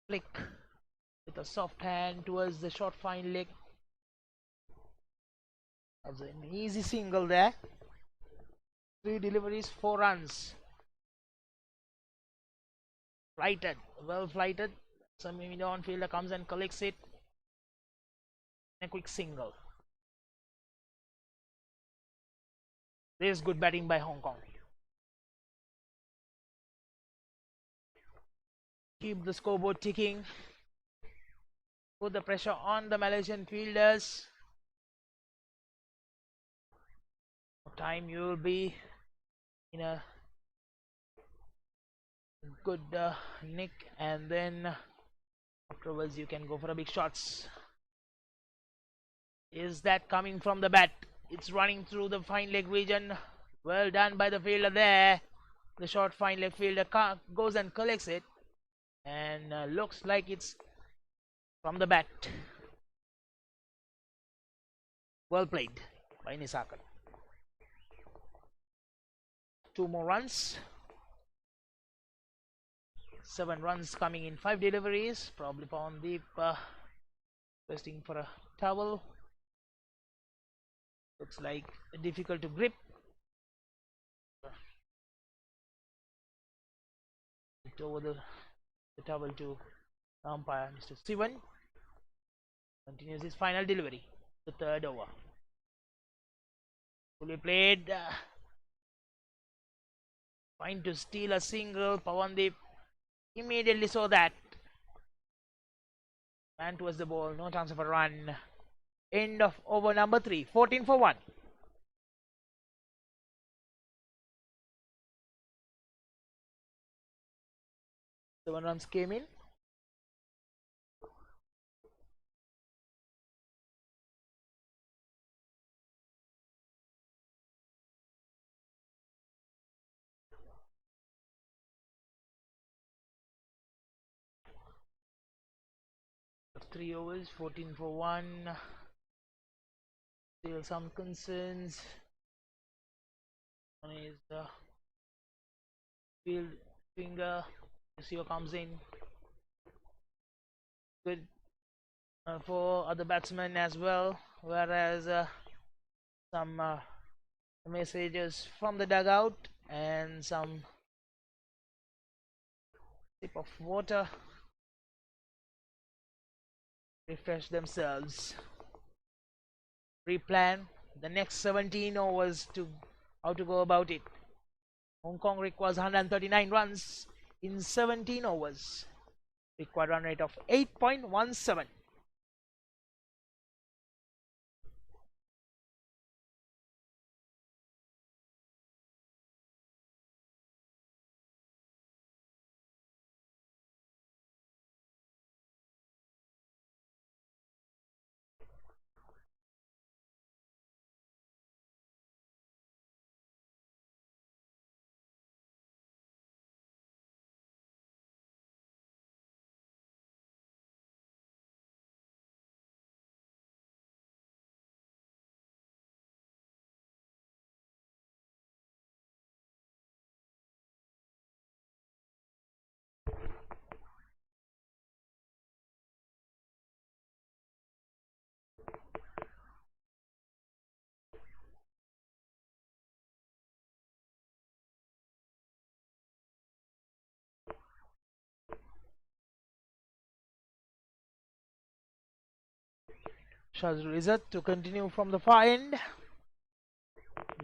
flick with a soft hand towards the short fine leg. That's an easy single there. 3 deliveries, 4 runs. Flighted, well flighted. Some on fielder comes and collects it. A quick single. This is good batting by Hong Kong. Keep the scoreboard ticking. Put the pressure on the Malaysian fielders. Time you will be in a good nick, and then afterwards you can go for a big shots. Is that coming from the bat? It's running through the fine leg region. Well done by the fielder there. The short fine leg fielder goes and collects it, and looks like it's from the bat. Well played by Nisakan. 2 more runs. 7 runs coming in 5 deliveries. Probably Pawandeep requesting for a towel. Looks like difficult to grip. Over the towel to umpire Mr. Sivan. Continues his final delivery. The 3rd over. Fully played. Trying to steal a single. Pawandeep immediately saw that. And towards the ball. No chance of a run. End of over number 3. 14 for 1. Seven runs came in. Three overs, 14 for 1. Still some concerns. One is the field finger. Lucio comes in. Good for other batsmen as well. Whereas some messages from the dugout and some sip of water. Refresh themselves. Replan the next 17 overs to how to go about it. Hong Kong requires 139 runs in 17 overs. Required run rate of 8.17. Shazul Izzat to continue from the far end.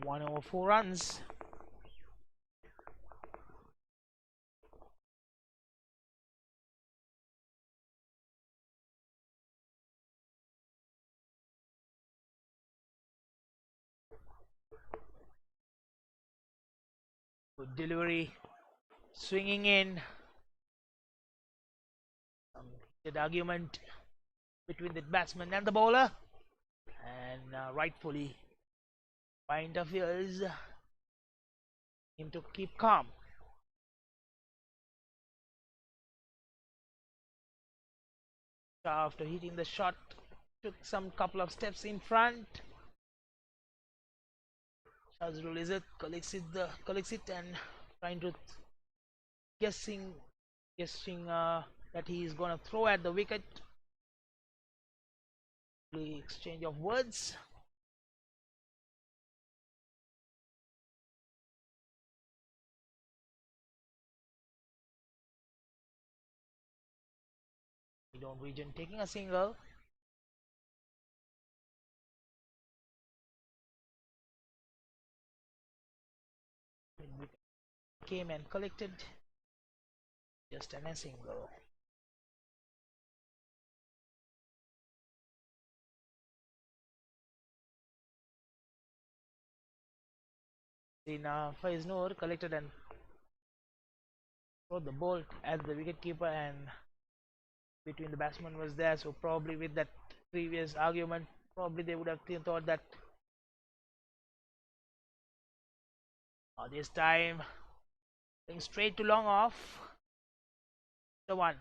1 over 4 runs. Good delivery, swinging in. Some heated argument between the batsman and the bowler, and rightfully interferes him to keep calm. After hitting the shot, took some couple of steps in front. Shazrul is it, collects it and trying to guessing that he is gonna throw at the wicket. The exchange of words. Midon region taking a single. Came and collected just a single. In Faiz Noor collected and threw the ball at the wicketkeeper, and between the batsman was there, so probably with that previous argument, probably they would have thought that this time going straight to long off. The one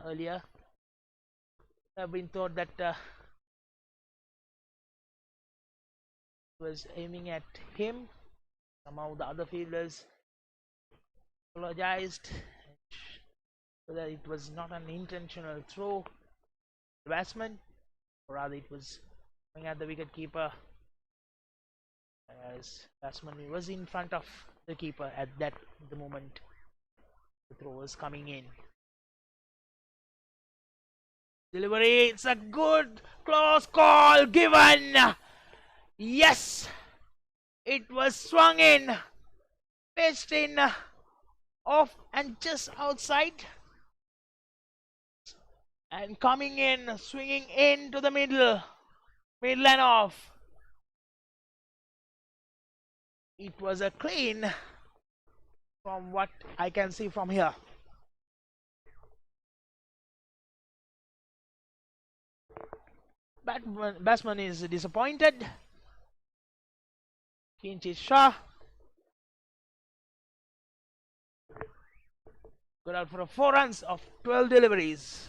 earlier have been thought that was aiming at him. Somehow the other fielders apologized so that it was not an intentional throw the batsman, or rather it was going at the wicketkeeper, as batsman was in front of the keeper at the moment the throw was coming in. Delivery, it's a good close call given. Yes, it was swung in, pitched in, off and just outside, and coming in, swinging into the middle and off. It was a clean from what I can see from here. Batsman is disappointed. Kinchit Shah got out for 4 runs of 12 deliveries.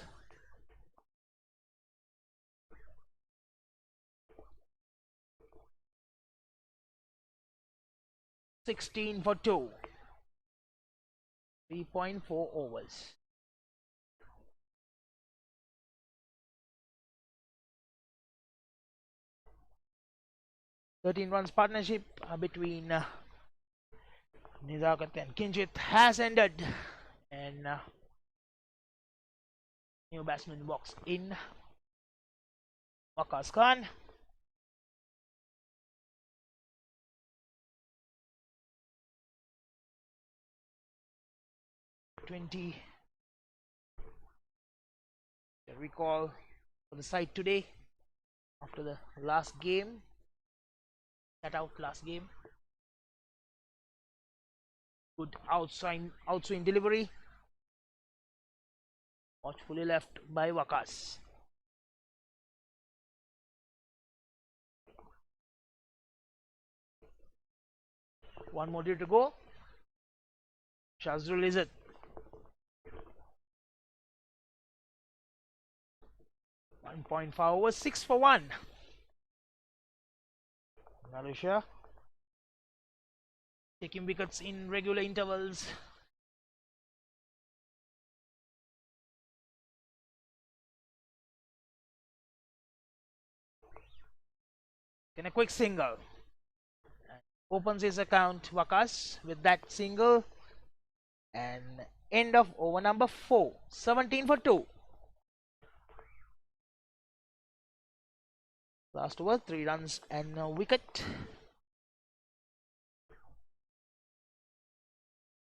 (16 for 2). 3.4 overs. (13 runs partnership between Nizakat and Kinchit has ended, and new batsman walks in, Waqas Khan. The recall for the side today after the last game, last game. Good outswing delivery, watchfully left by Waqas. One more due to go. Shazrul is it. .5 overs, 6 for 1. Malaysia taking wickets in regular intervals. Can a quick single. Opens his account, Waqas, with that single, and end of over number 4. 17 for 2. Last over, 3 runs and a wicket.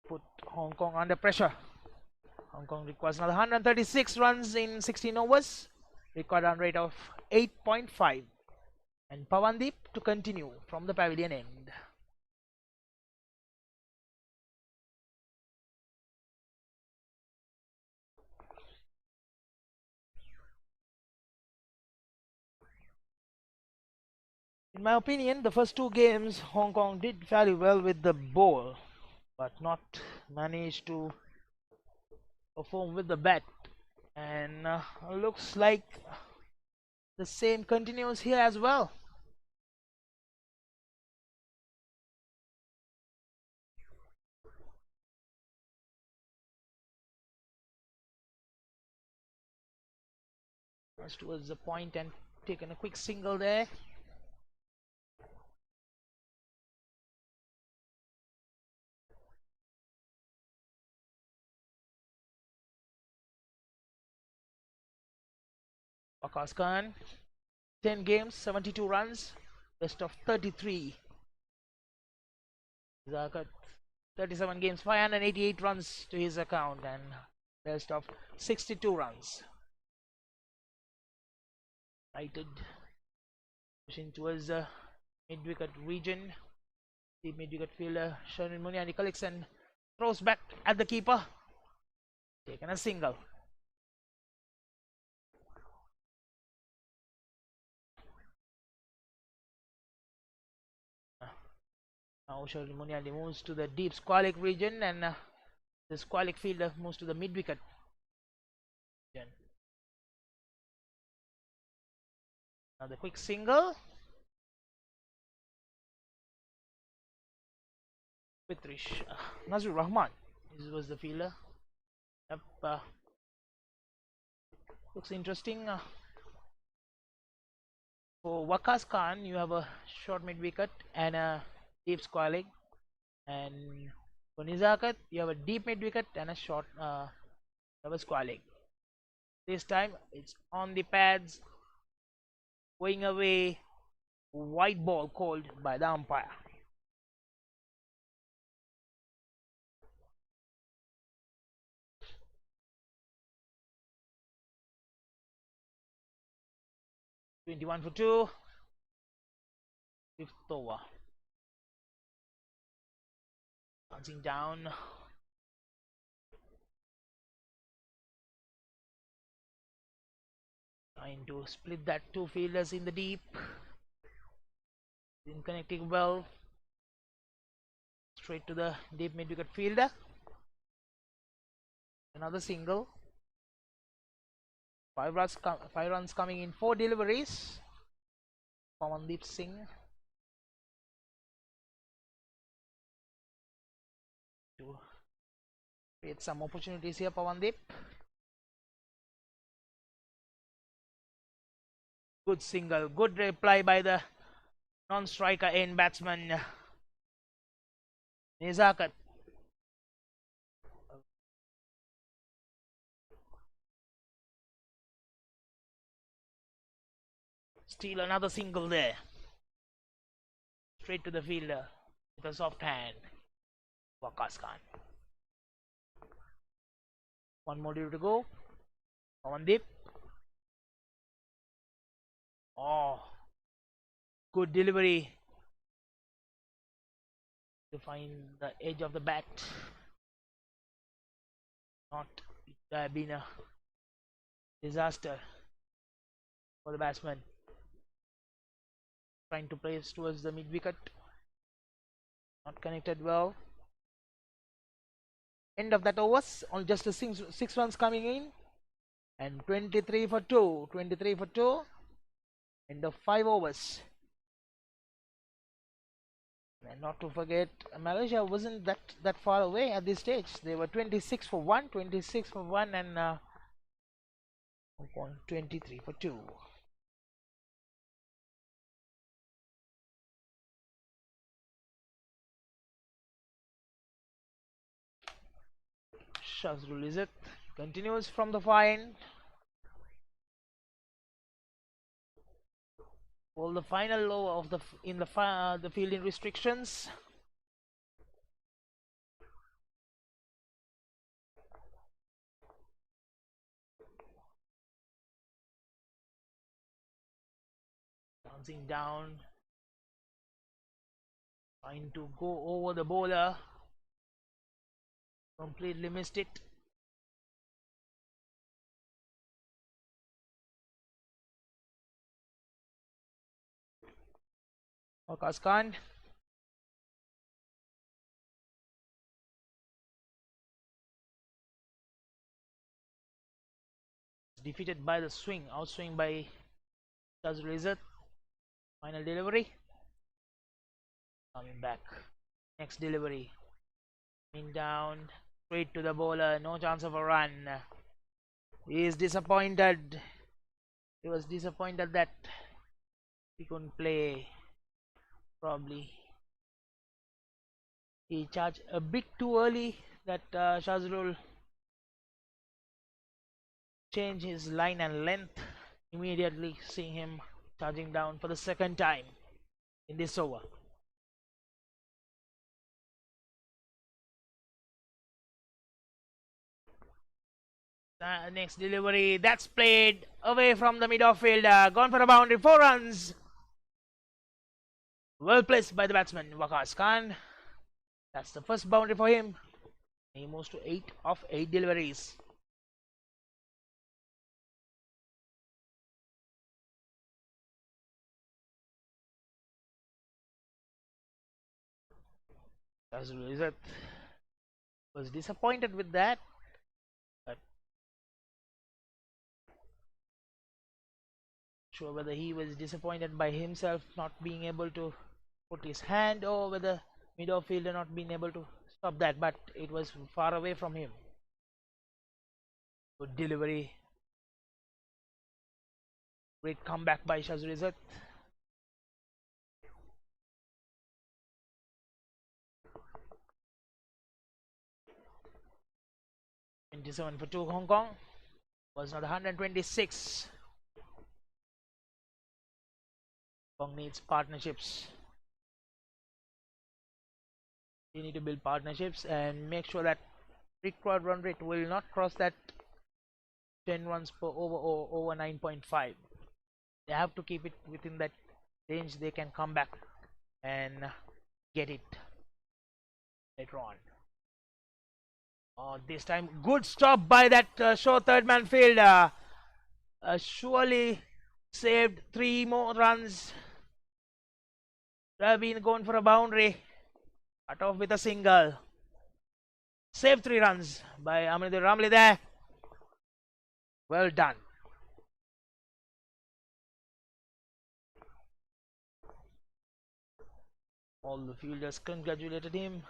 Put Hong Kong under pressure. Hong Kong requires another 136 runs in 16 overs. Required run rate of 8.5. And Pawandeep to continue from the pavilion end. In my opinion, the first two games Hong Kong did fairly well with the ball, but not managed to perform with the bat. And looks like the same continues here as well. Towards the point and taken a quick single there. Waqas Khan, 10 games, 72 runs, best of 33. Zakat, 37 games, 588 runs to his account, and best of 62 runs. Righted, pushing towards the mid-wicket region. The mid-wicket fielder Sharmin Muniani collects and throws back at the keeper. Taken a single. Now Sharmin Muniani moves to the deep squalic region, and the squalic fielder moves to the mid-wicket region. Now the quick single. Pitrish Nazrul Rahman, this was the fielder. Yep, looks interesting. For Waqas Khan, you have a short mid wicket and a deep squalling, and for Nizakat, you have a deep mid wicket and a short squalling. This time it's on the pads, going away. White ball called by the umpire. "21 for 2, 5th over." Bouncing down. Trying to split that two fielders in the deep. In connecting well. Straight to the deep mid wicket fielder. Another single. 5 runs coming in 4 deliveries. Pawandeep Singh to create some opportunities here. Pawandeep. Good single. Good reply by the non-striker end batsman Nizakat. Steal another single there. Straight to the fielder with a soft hand. Waqas Khan. One more due to go. Pawandeep. Oh, good delivery to find the edge of the bat. Not, it would have been a disaster for the batsman. Trying to place towards the mid wicket. Not connected well. End of that over. On just the 6 runs coming in. And 23 for 2. 23 for 2. End of 5 overs. And not to forget, Malaysia wasn't that far away at this stage. They were 26 for 1, 26 for 1, and 23 for 2. Shazrul Izzat continues from the far end. Well, the final low of the fielding restrictions. Bouncing down, trying to go over the bowler. Completely missed it. Waqas Khan. Defeated by the swing, outswing by Shazul Izzat. Final delivery. Coming back. Next delivery. In down. Straight to the bowler. No chance of a run. He is disappointed. He was disappointed that he couldn't play. Probably. He charged a bit too early. That Shazrul changed his line and length. Immediately seeing him charging down for the second time in this over. Next delivery, that's played away from the mid-off fielder, gone for a boundary, 4 runs. Well placed by the batsman Waqas Khan. That's the first boundary for him. He moves to 8 of 8 deliveries. Shazul Izzat was disappointed with that, but sure whether he was disappointed by himself not being able to put his hand, or whether mid-off fielder not being able to stop that, but it was far away from him. Good delivery. Great comeback by Shazul Izzat. $27 for 2 Hong Kong. Was not 126. Hong Kong needs partnerships. You need to build partnerships and make sure that required run rate will not cross that 10 runs per over or over 9.5. They have to keep it within that range. They can come back and get it later on. Oh, this time good stop by that short third man fielder. Surely saved 3 more runs. Have been going for a boundary. Cut off with a single. Saved 3 runs by Aminuddin Ramli there. Well done. All the fielders congratulated him.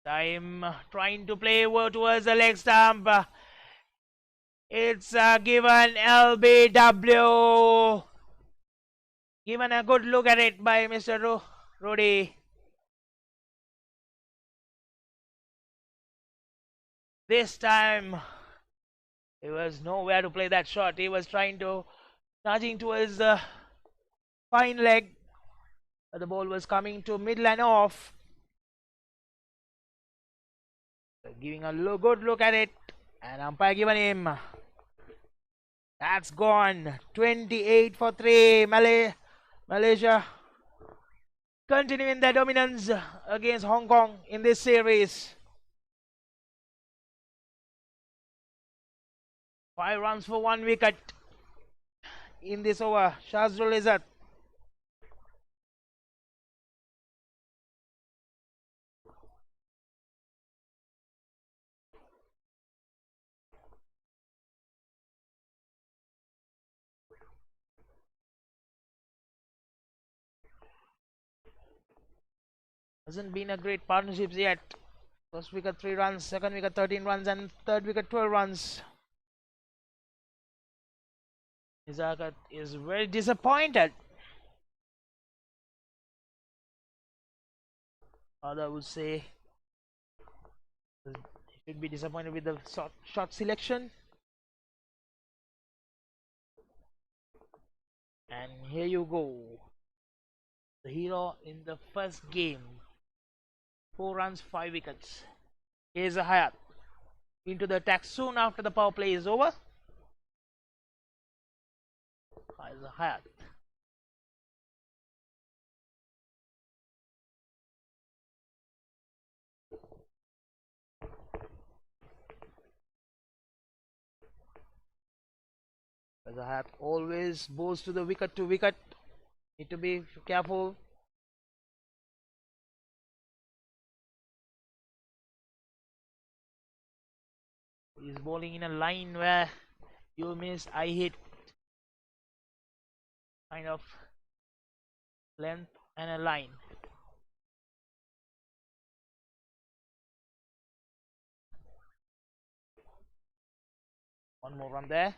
Time trying to play towards the leg stump. It's given LBW. Given a good look at it by Mr. Rudy. This time, he was nowhere to play that shot. He was trying to nudging towards the fine leg. But the ball was coming to middle and off. Giving a good look at it, and umpire given him. That's gone. 28 for 3. Malaysia continuing their dominance against Hong Kong in this series. 5 runs for 1 wicket in this over. Shazrul Izzat. Hasn't been a great partnerships yet. First wicket 3 runs, second wicket 13 runs, and third wicket 12 runs. Izakat is very disappointed. Other would say he should be disappointed with the shot selection. And here you go. The hero in the first game. 4 runs, 5 wickets. Here's a Hayat into the attack soon after the power play is over. Here's a Hayat. Zahat always goes to the wicket to wicket. Need to be careful. He's bowling in a line where you miss, I hit kind of length and a line. One more run there.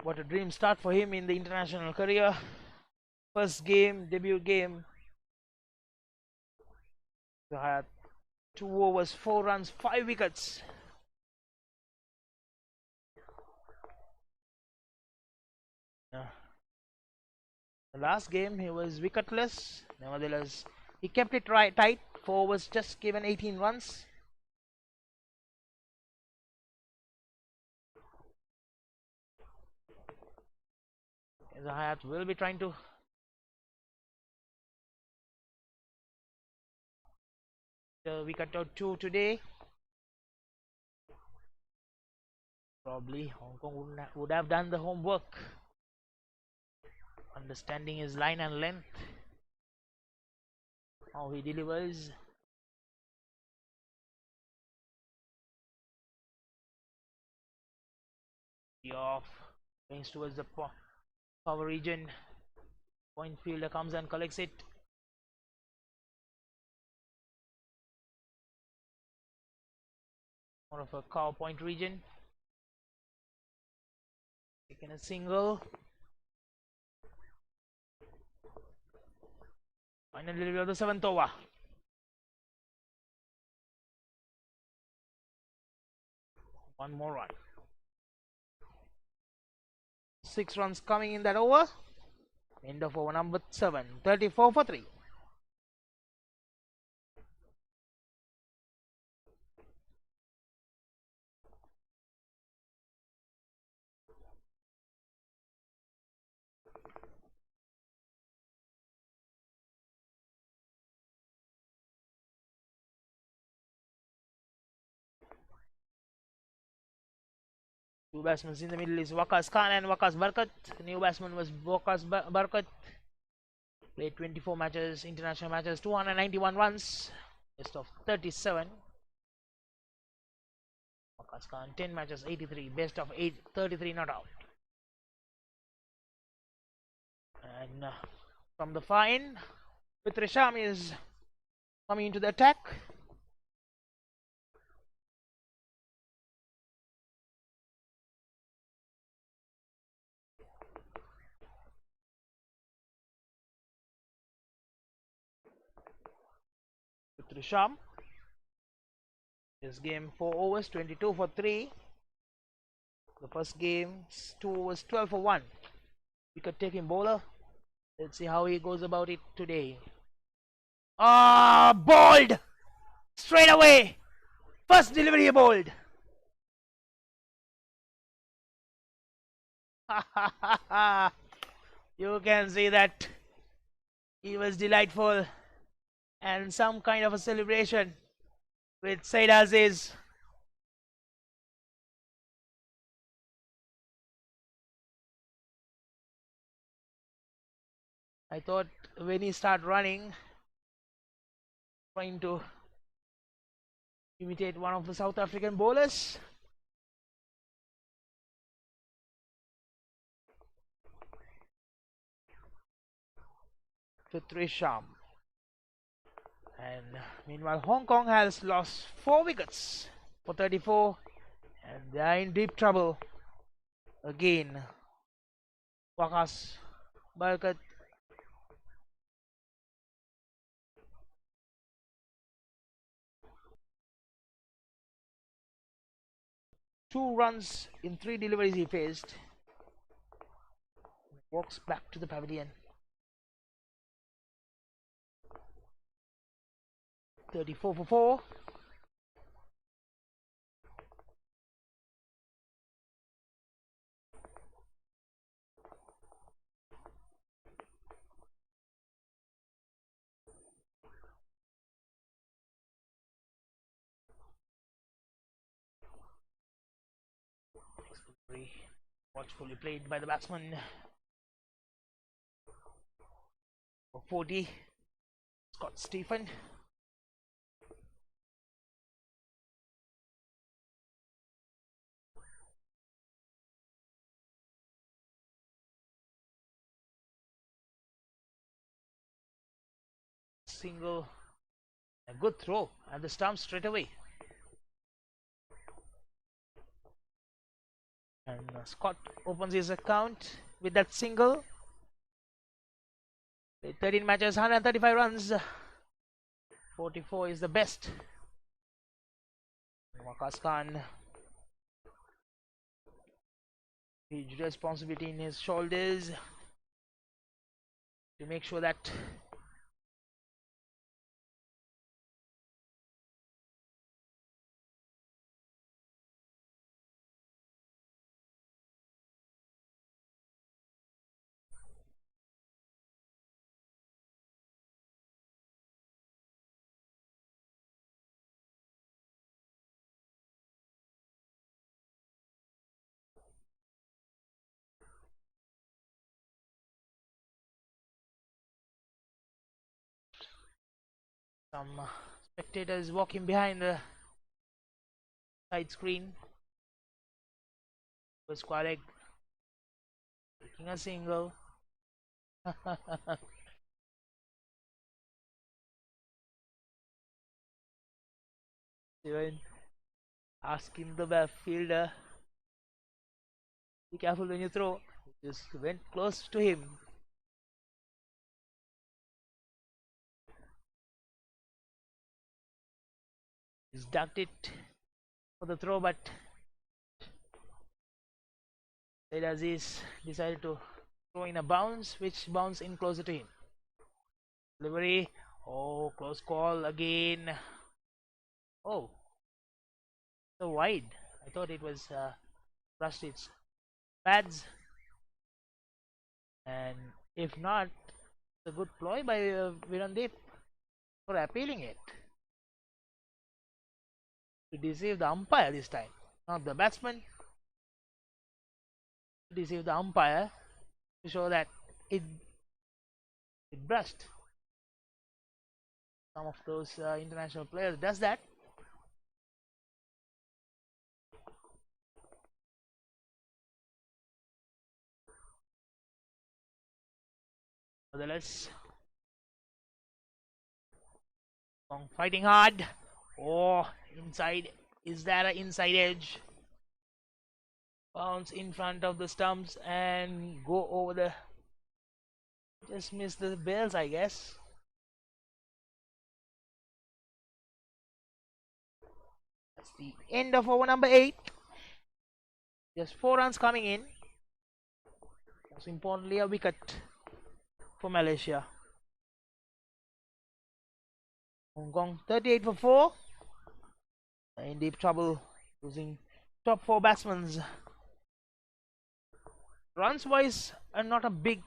What a dream start for him in the international career. First game, debut game. He had 2 overs, 4 runs, 5 wickets. The last game he was wicketless. Nevertheless, he kept it tight. 4 overs, just given 18 runs. Zahayat will be trying to wicket out 2 today. Probably Hong Kong would have done the homework, understanding his line and length, how he delivers. Off, brings towards the power region. Point fielder comes and collects it. More of a cow point region. Taking a single. Final delivery of the 7th over. One more run. 6 runs coming in that over. End of over number 7. 34 for 3. Two batsmen in the middle is Waqas Khan and Waqas Barkat. The new batsman was Waqas Barkat. Played 24 matches, international matches, 291 runs. Best of 37. Waqas Khan 10 matches, 83. Best of 33 not out. And from the far end, Risham is coming into the attack. Risham. This game 4 overs, 22 for 3. The first game 2 overs, 12 for 1. Wicket taking bowler. Let's see how he goes about it today. Ah, bowled straight away. First delivery bowled. You can see that he was delightful and some kind of a celebration with Said Aziz. I thought when he started running, trying to imitate one of the South African bowlers. Trisham. And meanwhile, Hong Kong has lost 4 wickets for 34, and they are in deep trouble again. Waqas Barkat. Two runs in 3 deliveries he faced. Walks back to the pavilion. 34 for 4. Very watchfully played by the batsman. For 40, Scott Stephen. Single, a good throw at the stump straight away. And Scott opens his account with that single. 13 matches, 135 runs. 44 is the best. Waqas Khan, huge responsibility in his shoulders to make sure that some spectators walking behind the side screen. Was Quarek taking a single. Even asking the fielder, be careful when you throw. Just went close to him. He's ducked it for the throw, but Said Aziz decided to throw in a bounce, which bounced in closer to him. Delivery. Oh, close call again. Oh, so wide. I thought it was brushed its pads. And if not, it's a good ploy by Virandip for appealing it to deceive the umpire this time, not the batsman. To deceive the umpire to show that it brushed. Some of those international players does that. Nevertheless, Kong fighting hard. Oh, inside. Is that an inside edge? Bounce in front of the stumps and go over the. Just miss the bails, I guess. That's the end of over number 8. Just 4 runs coming in. Most importantly, a wicket for Malaysia. Hong Kong 38 for 4. In deep trouble, losing top 4 batsmen. Runs wise, not a big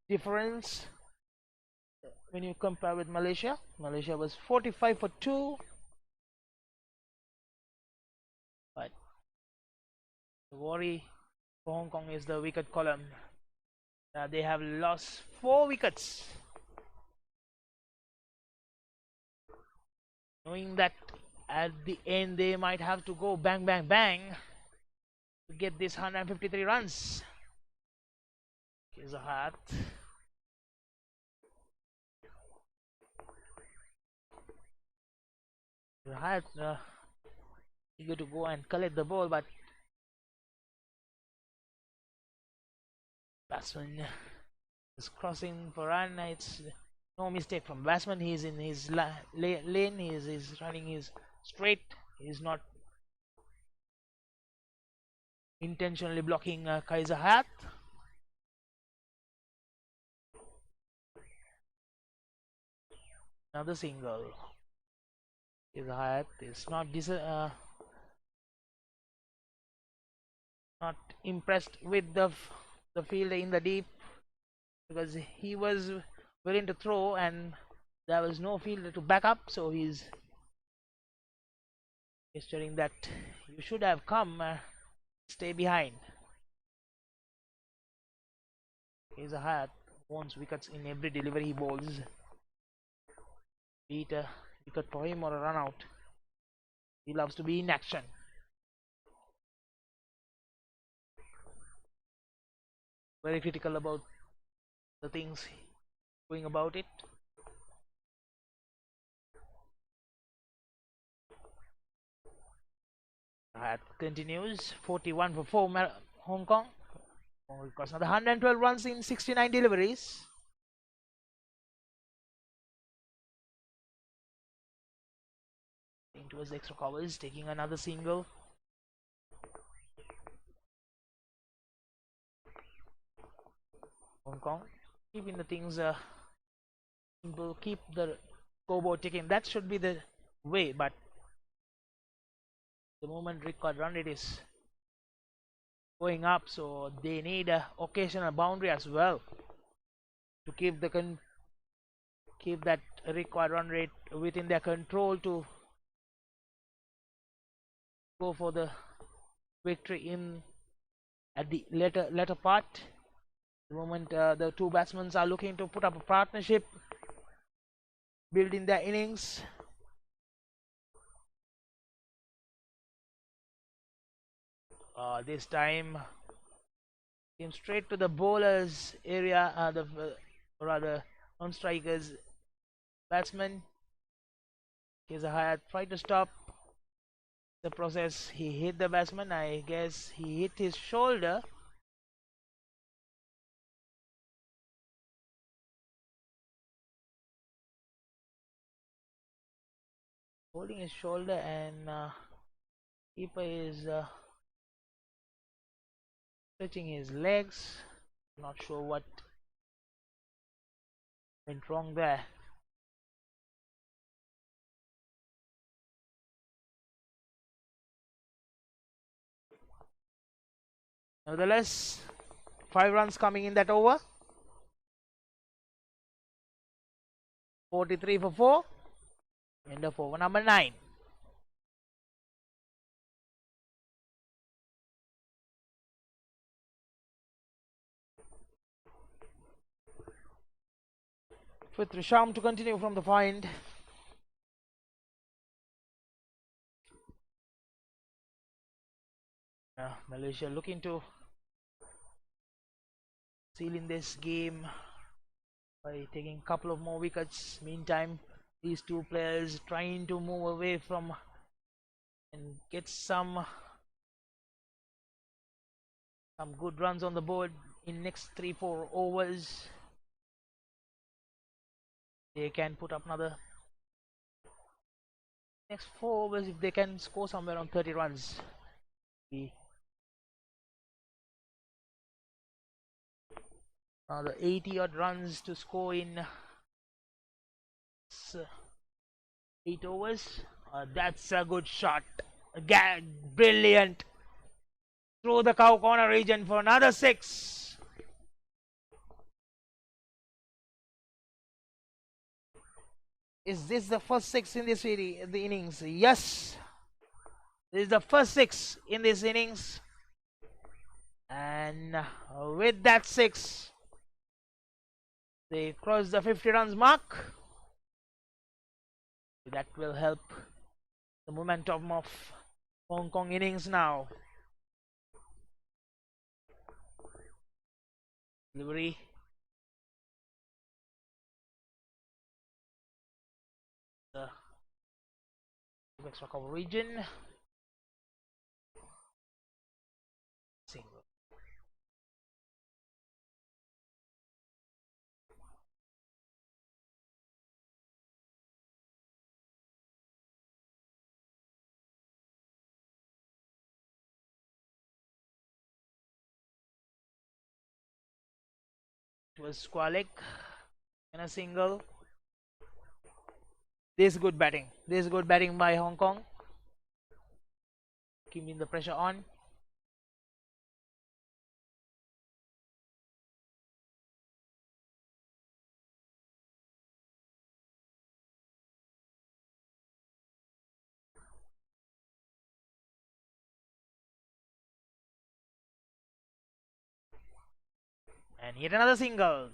difference when you compare with Malaysia. Malaysia was 45 for 2. But the worry for Hong Kong is the wicket column. They have lost 4 wickets. Knowing that at the end they might have to go bang bang bang to get this 153 runs. Here's a hat. Eager to go and collect the ball, but batsman is crossing for run. It's no mistake from batsman. He's in his lane. He's running his straight. He's not intentionally blocking Kaiser Hat. Another single. Kaiser Hat is not impressed with the fielder in the deep, because he was willing to throw and there was no fielder to back up, so he's gesturing that you should have come stay behind. Here's a hat. Wants wickets in every delivery he bowls. Be it a wicket for him or a run out. He loves to be in action. Very critical about the things going about it. That continues. 41 for 4 Hong Kong. Because another 112 runs in 69 deliveries. Towards the extra covers, taking another single. Hong Kong keeping the things simple, keep the scoreboard ticking. That should be the way, but the moment record run rate is going up, so they need a occasional boundary as well to keep that required run rate within their control to go for the victory in at the later part. The moment the two batsmen are looking to put up a partnership, building their innings. This time came straight to the bowlers area, rather non-strikers batsman. Here's a high, tried to stop the process. He hit the batsman. I guess he hit his shoulder. Holding his shoulder, and keeper is stretching his legs. Not sure what went wrong there. Nevertheless, 5 runs coming in that over. 43 for 4. End of over number 9. With Risham to continue from the point. Malaysia looking to seal in this game by taking a couple of more wickets. Meantime, these two players trying to move away from and get some good runs on the board in next 3-4 overs. They can put up another next 4 overs if they can score somewhere on 30 runs. Another 80 odd runs to score in 8 overs. That's a good shot. Brilliant. Through the cow corner region for another 6. Is this the first 6 in this innings? Yes. This is the first 6 in this innings. And with that 6, they cross the 50 runs mark. That will help the momentum of Hong Kong innings now. Delivery. The extra cover region. Single. It was Squalic and a single. This is good batting. This is good batting by Hong Kong. Keeping the pressure on. And yet another single.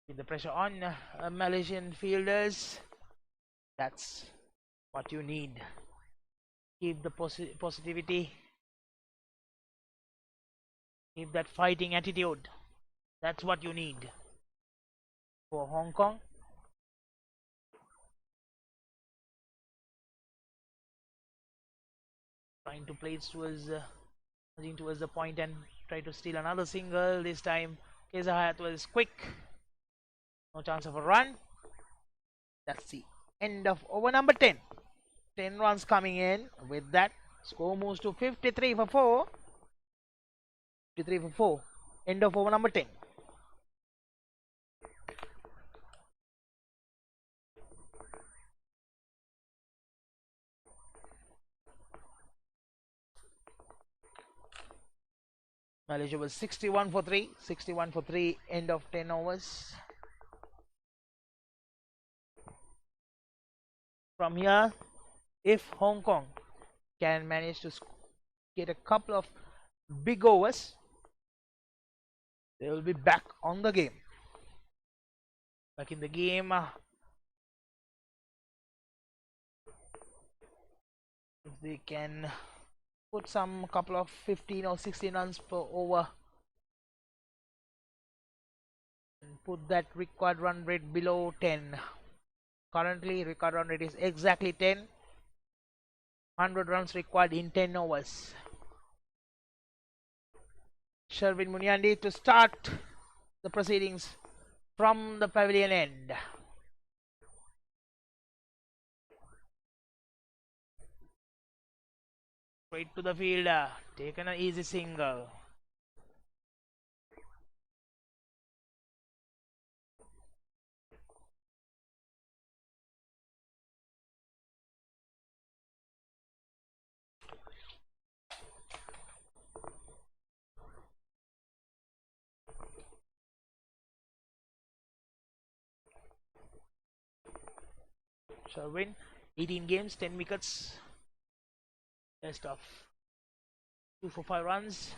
With the pressure on Malaysian fielders, that's what you need. Keep the positivity, keep that fighting attitude. That's what you need for Hong Kong. Trying to play towards the point and try to steal another single. This time Keza Hayat was quick. No chance of a run. That's the end of over number 10. 10 runs coming in. With that, score moves to 53 for 4. 53 for 4. End of over number 10. Malaysia was 61 for 3. 61 for 3. End of 10 overs. From here, if Hong Kong can manage to get a couple of big overs, they will be back on the game. Back in the game. If they can put some couple of 15 or 16 runs per over and put that required run rate below 10. Currently, required run rate is exactly 10. 100 runs required in 10 overs. Sherwin Muniandi to start the proceedings from the pavilion end. Straight to the fielder, taken an easy single. Sherwin, 18 games, 10 wickets. Best of 2 for 5 runs.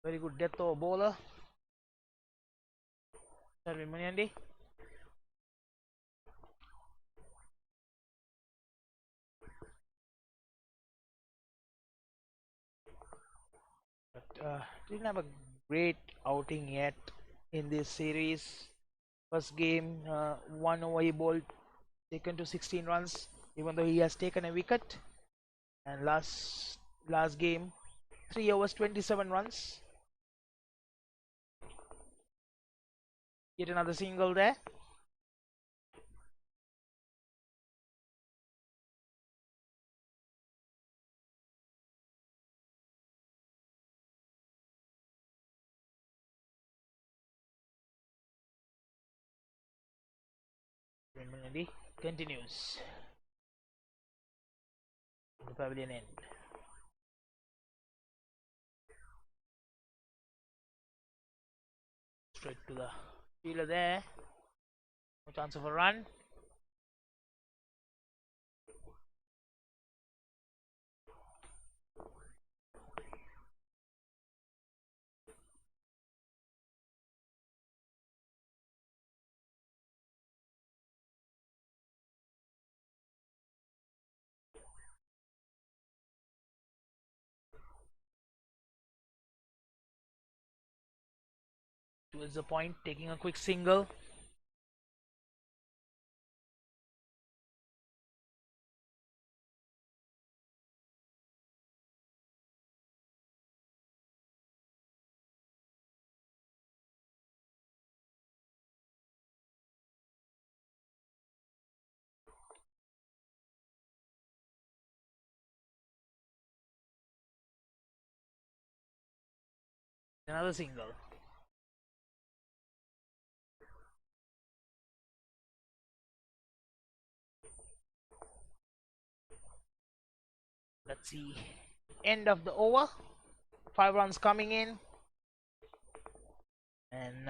Very good death over bowler. Sherwin Muniandi. But didn't have a great outing yet in this series. First game, 1 over he bowled, taken to 16 runs, even though he has taken a wicket. And last game, 3 overs, 27 runs. Get another single there. Muniandi continues the pavilion end. Straight to the fielder there. No chance of a run. Towards the point, taking a quick single. Another single. Let's see End of the over. 5 runs coming in. And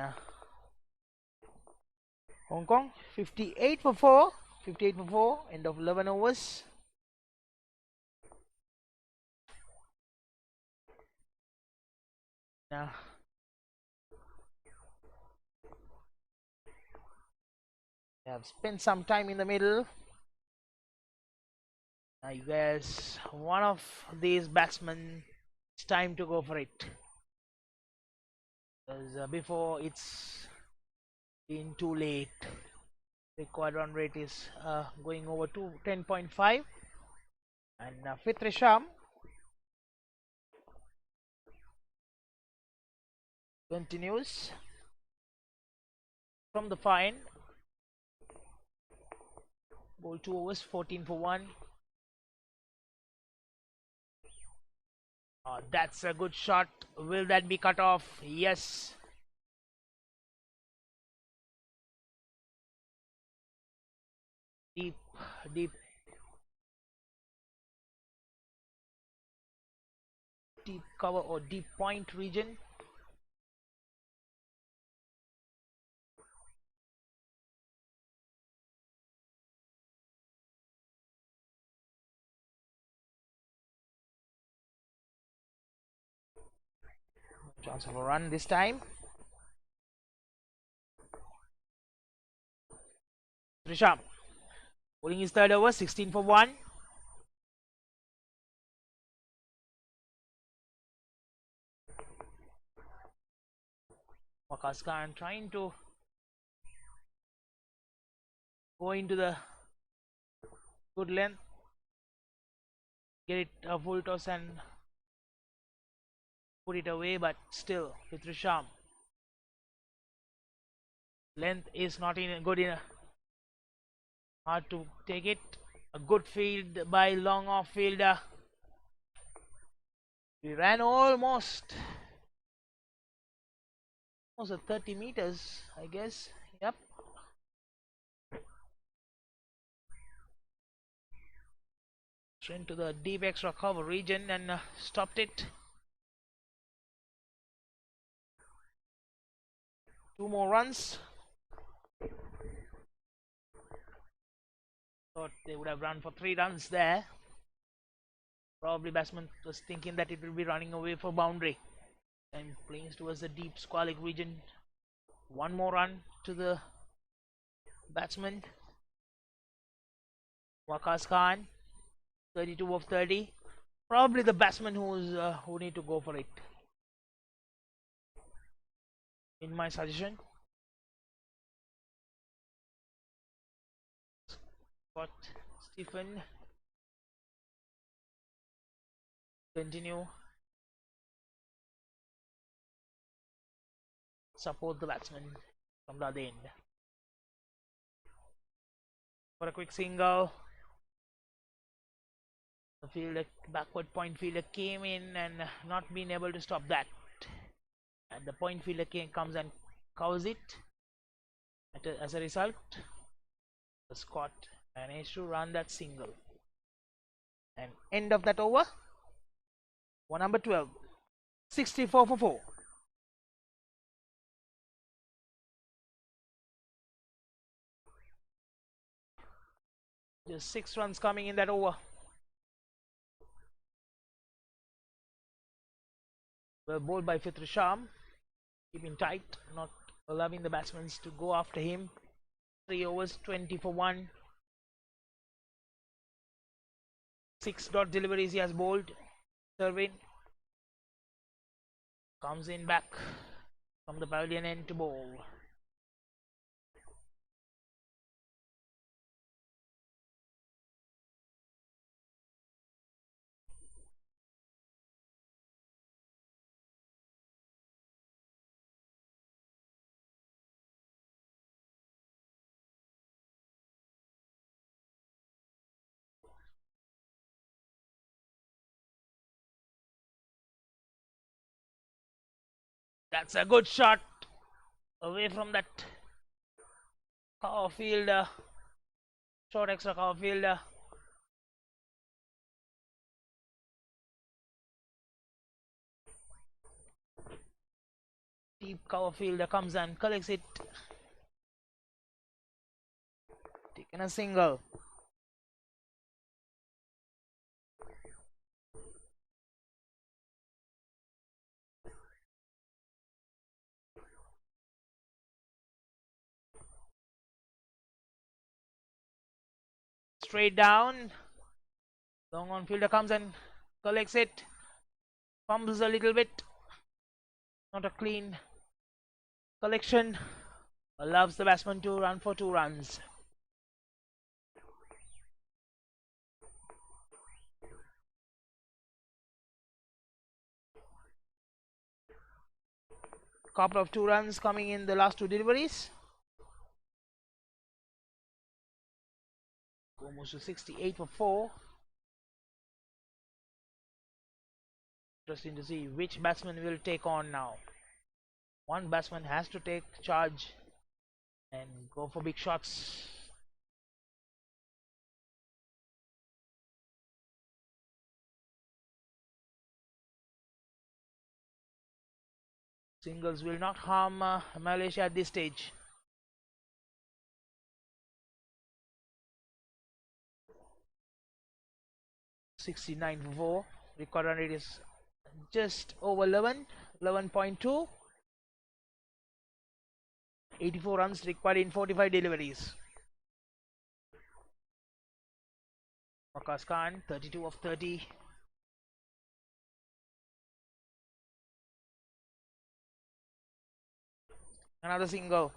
Hong Kong 58 for 4. 58 for 4. End of 11 overs. Now they have spent some time in the middle. I guess one of these batsmen, it's time to go for it. Because before it's been too late. Required run rate is going over to 10.5. And Fitri Sham continues from the fine. Ball 2 overs, 14 for 1. That's a good shot. Will that be cut off? Yes. Deep, deep, deep cover or deep point region. Chance of a run this time. Trisham bowling his third over, 16 for 1. Waqas Khan trying to go into the good length, get it a full toss and put it away, but still with Trisham. Length is not in good enough. Hard to take it. A good field by long off fielder. We ran almost 30 meters, I guess. Yep. Straight to the deep extra cover region and stopped it. 2 more runs. Thought they would have run for 3 runs there. Probably batsman was thinking that it will be running away for boundary. And playing towards the deep squalic region. 1 more run to the batsman. Waqas Khan, 32 of 30. Probably the batsman who need to go for it, in my suggestion. Scott Stephen continue support the batsman from the other end for a quick single. The fielder, backward point fielder came in and not been able to stop that, and the point fielder comes and covers it. As a result, the Scott managed to run that single. And end of that over. One number 12, 64 for 4. Just 6 runs coming in that over. Well bowled by Fitri Sham, keeping tight, not allowing the batsmen to go after him. 3 overs, 20 for 1. 6 dot deliveries he has bowled. Serving comes in back from the pavilion end to bowl. That's a good shot away from that cover fielder. Short extra cover fielder. Deep cover fielder comes and collects it. Taking a single. Straight down. Long on fielder comes and collects it. Fumbles a little bit. Not a clean collection. Allows the batsman to run for 2 runs. Couple of 2 runs coming in the last 2 deliveries. Almost to 68 for 4. Interesting to see which batsman will take on now. One batsman has to take charge and go for big shots. Singles will not harm Malaysia at this stage. .69 for 4. Record run rate is just over 11.2. 84 runs required in 45 deliveries. Waqas Khan, 32 of 30. Another single.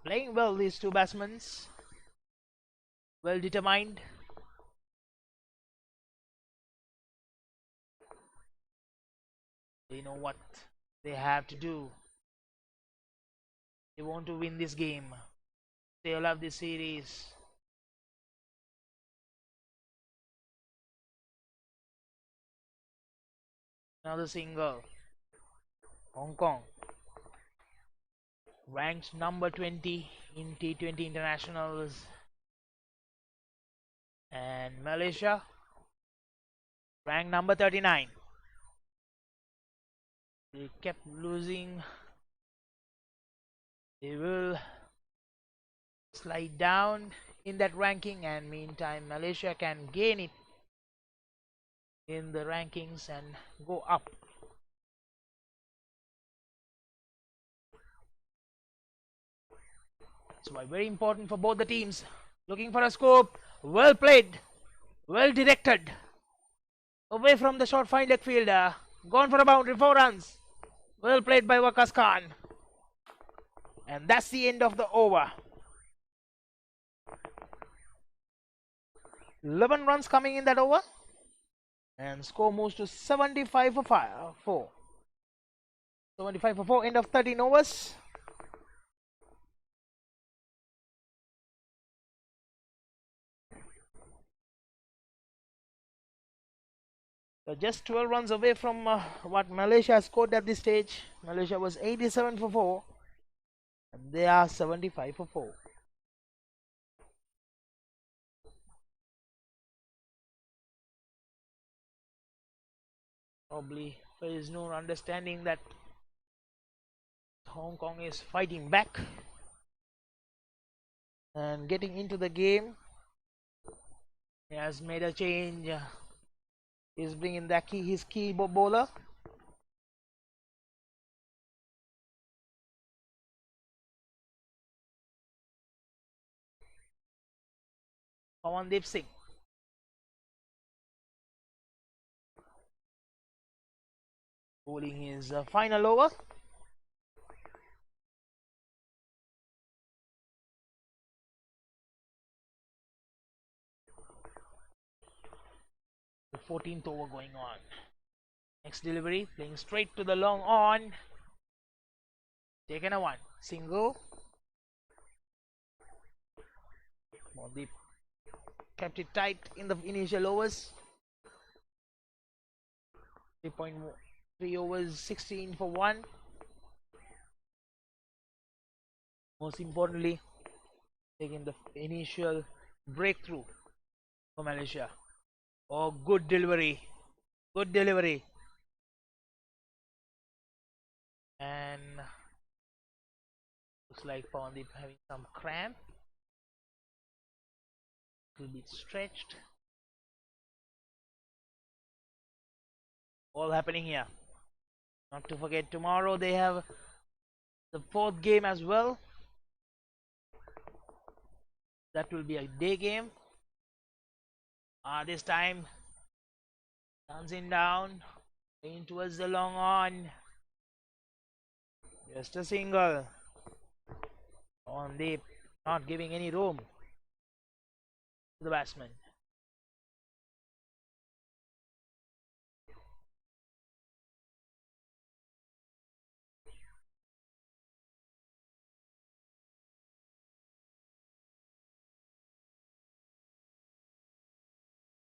Playing well, these 2 batsmen. Well determined. They know what they have to do. They want to win this game. They love this series. Another single. Hong Kong ranked number 20 in T20 internationals, and Malaysia ranked number 39. They kept losing. They will slide down in that ranking, and meantime Malaysia can gain it in the rankings and go up. That's why very important for both the teams. Looking for a scope. Well played. Well directed. Away from the short fine leg fielder. Gone for a boundary, 4 runs. Well played by Waqas Khan. And that's the end of the over. 11 runs coming in that over. And score moves to 75 for 4. 75 for 4, end of 13 overs. So just 12 runs away from what Malaysia scored at this stage. Malaysia was 87 for 4. And they are 75 for 4. Probably there is no understanding that Hong Kong is fighting back and getting into the game. He has made a change. He's bringing his key bowler. Pawandeep Singh. Bowling his final over. The 14th over going on. Next delivery, playing straight to the long on. Taken a 1. Single. Pawandeep kept it tight in the initial overs. 3 overs, 16 for 1. Most importantly, taking the initial breakthrough for Malaysia. Oh, good delivery. Good delivery. And looks like Pawandeep having some cramp. Will be stretched. All happening here. Not to forget, tomorrow they have the fourth game as well. That will be a day game. This time, dancing down, in towards the long on. Just a single. On deep, not giving any room to the batsman.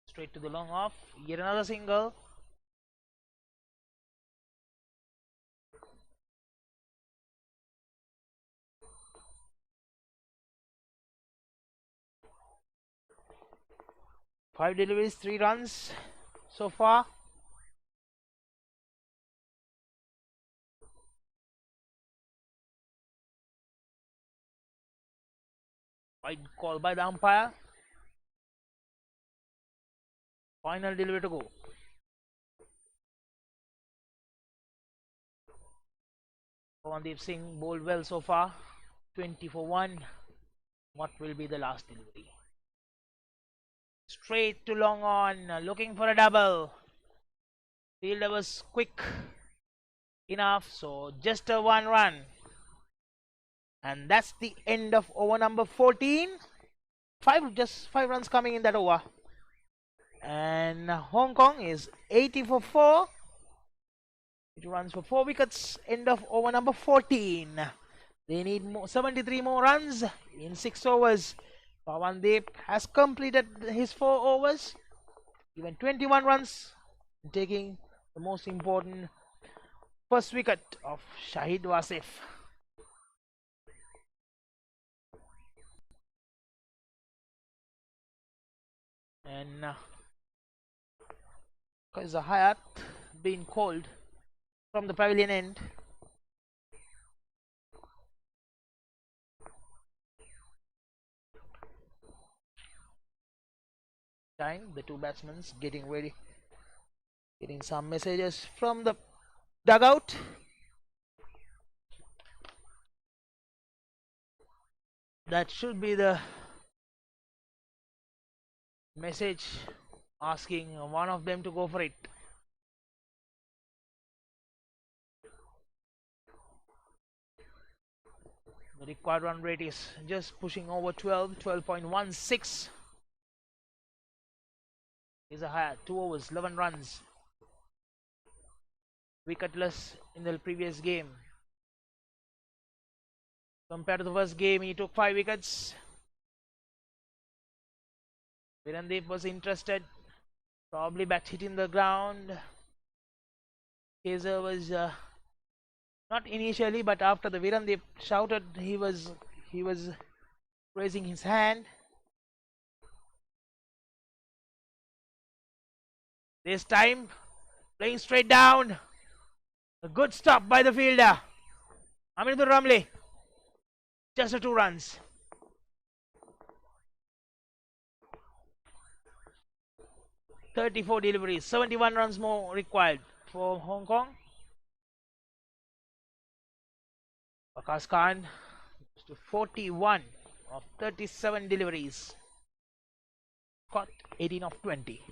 Straight to the long off. Yet another single. Five deliveries, 3 runs so far. Wide call by the umpire. Final delivery to go. Pawandeep Singh bowled well so far. 20 for 1. What will be the last delivery? Straight to long on, looking for a double. Fielder was quick enough, so just a 1 run. And that's the end of over number 14. Just 5 runs coming in that over. And Hong Kong is 80 for 4. 2 runs for 4 wickets. End of over number 14. They need 73 more runs in 6 overs. Pawandeep has completed his 4 overs, given 21 runs, taking the most important first wicket of Shahid Wasif. And Hayat being called from the pavilion end. Time the 2 batsmen getting ready, getting some messages from the dugout. That should be the message asking one of them to go for it. The required run rate is just pushing over 12.16. Is a higher 2 overs, 11 runs. Wicketless in the previous game. Compared to the first game, he took 5 wickets. Virandeep was interested, probably bat hitting the ground. Kaiser was not initially, but after the Virandeep shouted, he was raising his hand. This time, playing straight down. A good stop by the fielder, Aminuddin Ramli. Just a 2 runs. "34 deliveries, 71 runs more required for Hong Kong." Waqas Khan to 41 of 37 deliveries. Caught 18 of 20.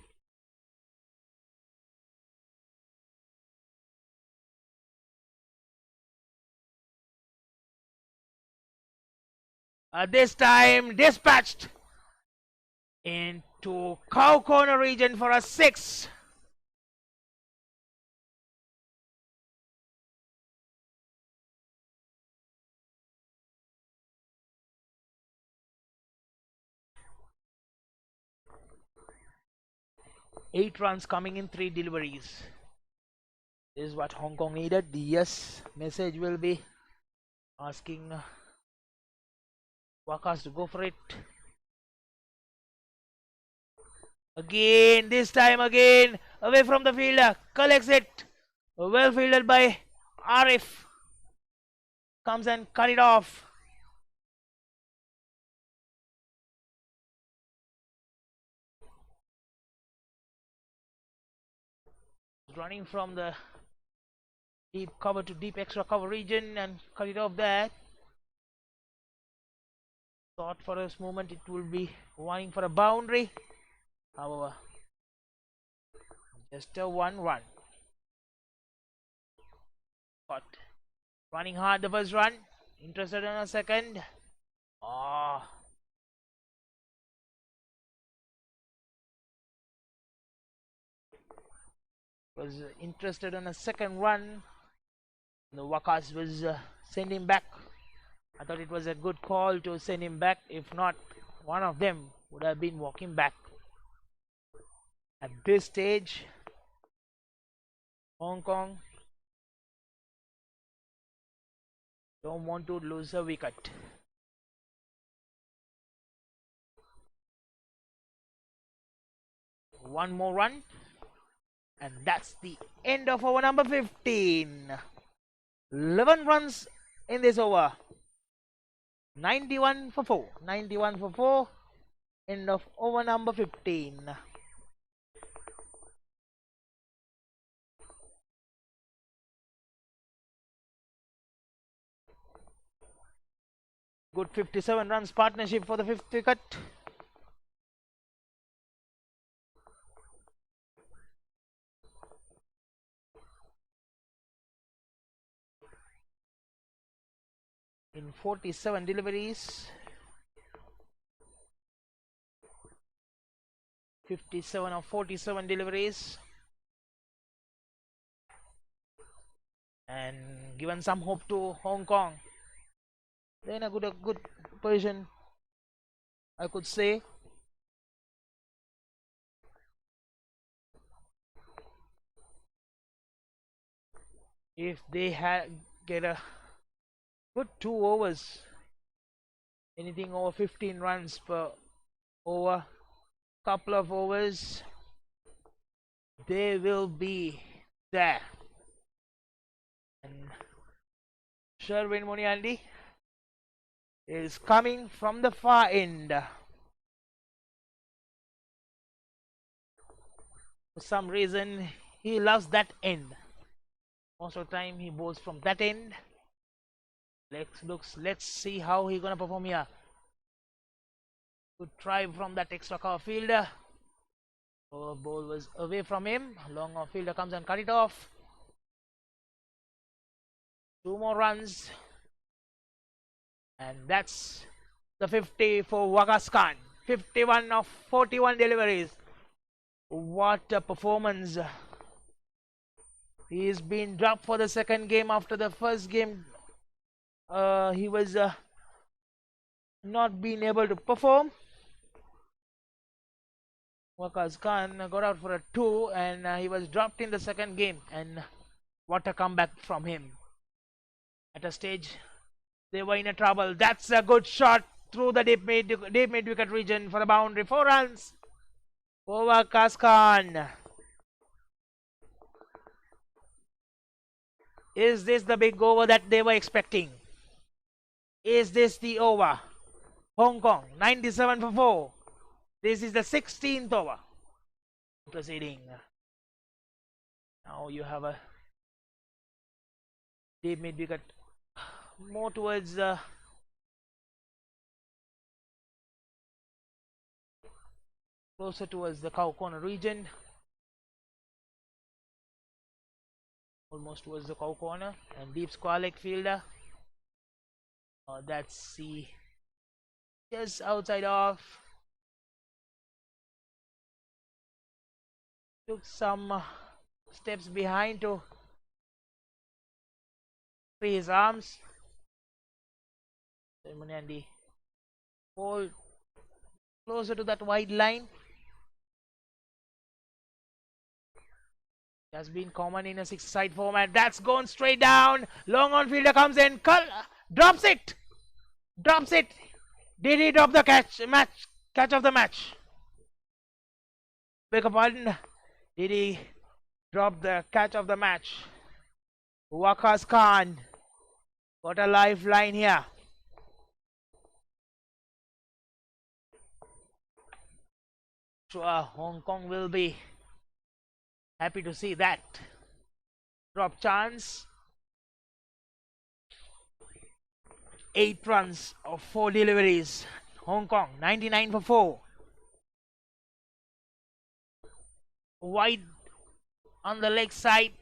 This time dispatched into cow corner region for a 6. Eight runs coming in 3 deliveries. This is what Hong Kong needed. The yes message will be asking Waqas to go for it. Again, this time again, away from the fielder, collects it. Well fielded by Arif. Comes and cut it off. Running from the deep cover to deep extra cover region and cut it off there. Thought for a moment it will be running for a boundary. However, just a 1 run. Caught. Running hard the first run. Interested in a second. Oh. Was interested in a second run. The Wakas was send him back. I thought it was a good call to send him back. If not, one of them would have been walking back. At this stage, Hong Kong don't want to lose a wicket. One more run, and that's the end of over number 15. 11 runs in this over. 91 for 4. 91 for 4. End of over number 15. Good 57 runs partnership for the fifth wicket. In 47 deliveries, 57 of 47 deliveries, and given some hope to Hong Kong. They're in a good position, I could say. If they get a good 2 overs, anything over 15 runs per over, couple of overs, they will be there. And Sherwin Muniandi is coming from the far end. For some reason, he loves that end. Most of the time, he bowls from that end. Let's see how he's gonna perform here. Good try from that extra cover fielder. Oh, ball was away from him. Long off fielder comes and cut it off. 2 more runs. And that's the 50 for Wagas Khan. 51 of 41 deliveries. What a performance. He's been dropped for the second game after the first game. He was not being able to perform. Wagas Khan got out for a 2 and he was dropped in the second game. And what a comeback from him. At a stage, they were in a trouble. That's a good shot through the deep mid wicket region for the boundary. 4 runs for Wagas Khan. Is this the big over that they were expecting? Is this the over? Hong Kong, 97 for 4. This is the 16th over. Proceeding. Now you have a deep mid wicket, more towards closer towards the cow corner region. Almost towards the cow corner, and deep square leg fielder. That's the just outside off. Took some steps behind to free his arms. Muniandi hold closer to that wide line. Has been common in a 6-side format. That's gone straight down. Long on fielder comes in. Drops it. Drops it. Did he drop the catch of the match? beg a pardon. Did he drop the catch of the match? Waqas Khan got a lifeline here. Sure, Hong Kong will be happy to see that. Drop chance. 8 runs of 4 deliveries. Hong Kong 99 for 4. Wide on the leg side.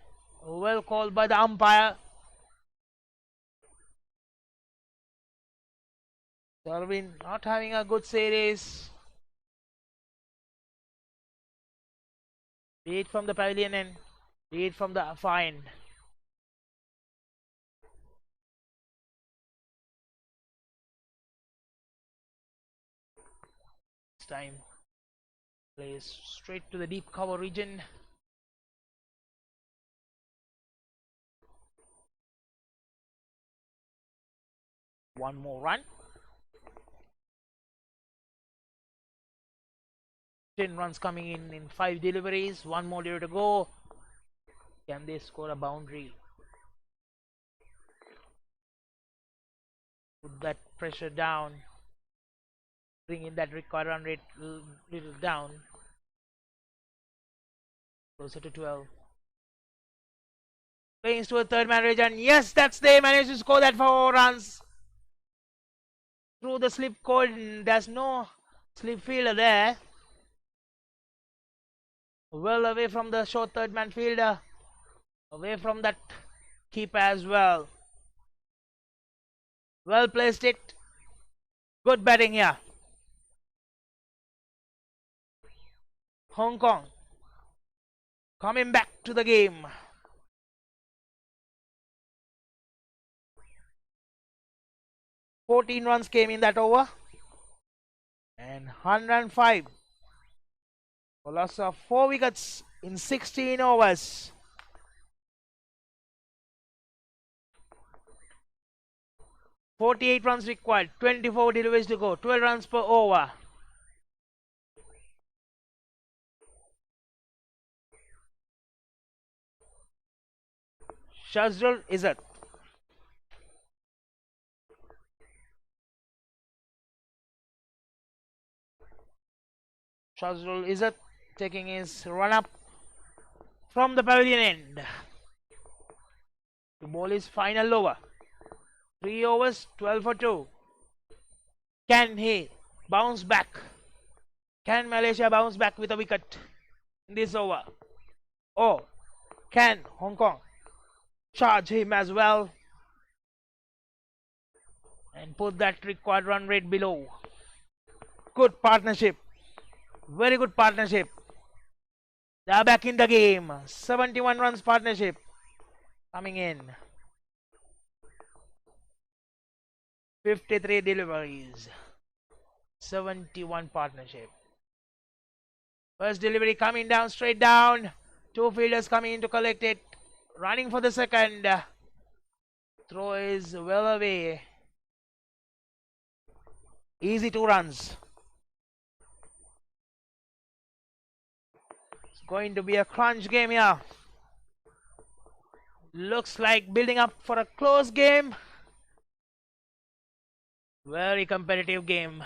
Well called by the umpire. Darwin not having a good series. Be it from the pavilion end, be it from the far end. This time plays straight to the deep cover region. One more run. 10 runs coming in 5 deliveries. One more delivery to go. Can they score a boundary? Put that pressure down. Bring in that required run rate little down. Closer to 12. Playing to a third man region. Yes, that's they managed to score that 4 runs. Through the slip code. There's no slip fielder there. Well away from the short third man fielder. Away from that keeper as well. Well placed it. Good batting here. Hong Kong coming back to the game. "14 runs came in that over. And 105. A loss of 4 wickets in 16 overs. "48 runs required, 24 deliveries to go, 12 runs per over. Shazrul Izzat. Shazrul Izzat taking his run up from the pavilion end to bowl his final over. 3 overs, 12 for 2. Can he bounce back? Can Malaysia bounce back with a wicket in this over? Or can Hong Kong charge him as well and put that required run rate below? Good partnership. Very good partnership. They are back in the game. 71 runs partnership coming in. 53 deliveries. 71 partnership. First delivery coming down, straight down. 2 fielders coming in to collect it. Running for the second. Throw is well away. Easy 2 runs. It's going to be a crunch game here. Looks like building up for a close game. Very competitive game.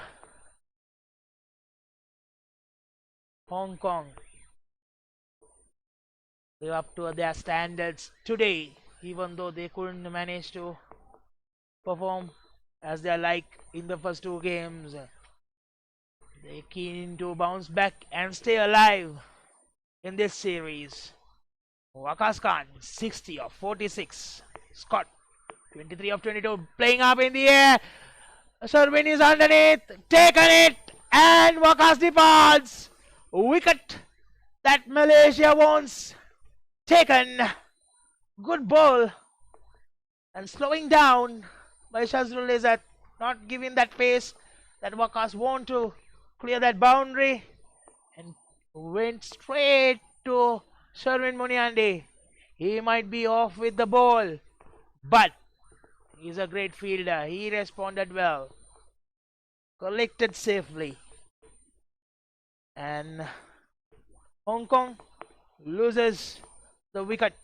Hong Kong live up to their standards today, even though they couldn't manage to perform as they like in the first 2 games. They're keen to bounce back and stay alive in this series. Waqas Khan 60 of 46. Scott 23 of 22. Playing up in the air. Sherwin is underneath. Taken it. And Waqas departs. Wicket that Malaysia wants. Taken. Good ball. And slowing down by Shazrul Izzat. Not giving that pace that Waqas want to clear that boundary. And went straight to Sherwin Muniandi. He might be off with the ball, but he's a great fielder. He responded well. Collected safely. And Hong Kong loses the wicket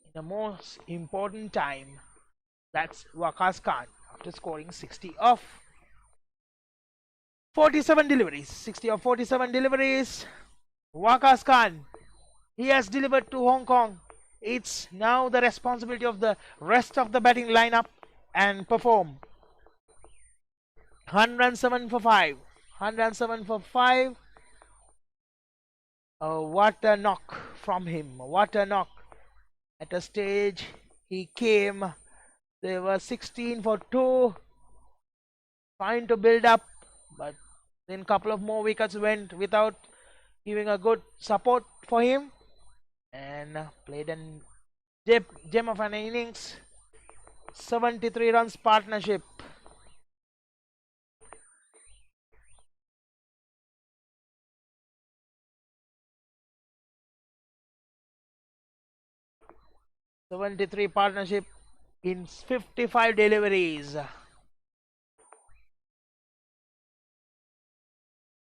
in the most important time. That's Waqas Khan after scoring 60 of 47 deliveries. 60 of 47 deliveries. Waqas Khan, he has delivered to Hong Kong. It's now the responsibility of the rest of the batting lineup and perform. 107 for 5. 107 for 5. What a knock from him. What a knock. At a stage he came. There were 16 for 2. Trying to build up. But then a couple of more wickets went without giving a good support for him. And played a gem of an innings. 73 runs partnership. Partnership in 55 deliveries.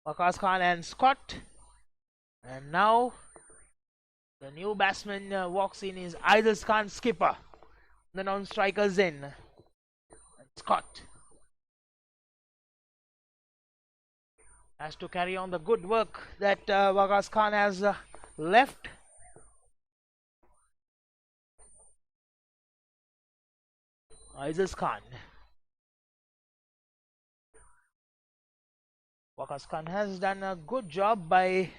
Waqas Khan and Scott. And now the new batsman walks in is Aizaz Khan, skipper. The non-strikers in. And Scott has to carry on the good work that Waqas Khan has left. Aizaz Khan. Waqas Khan has done a good job by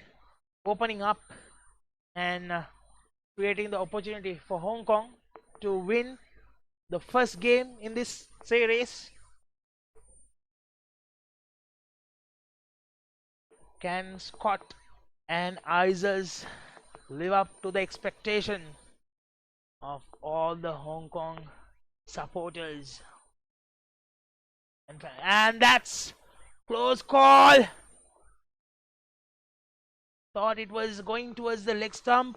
opening up and creating the opportunity for Hong Kong to win the first game in this series. Can Scott and Aizaz live up to the expectation of all the Hong Kong supporters? And that's close call. Thought it was going towards the leg stump.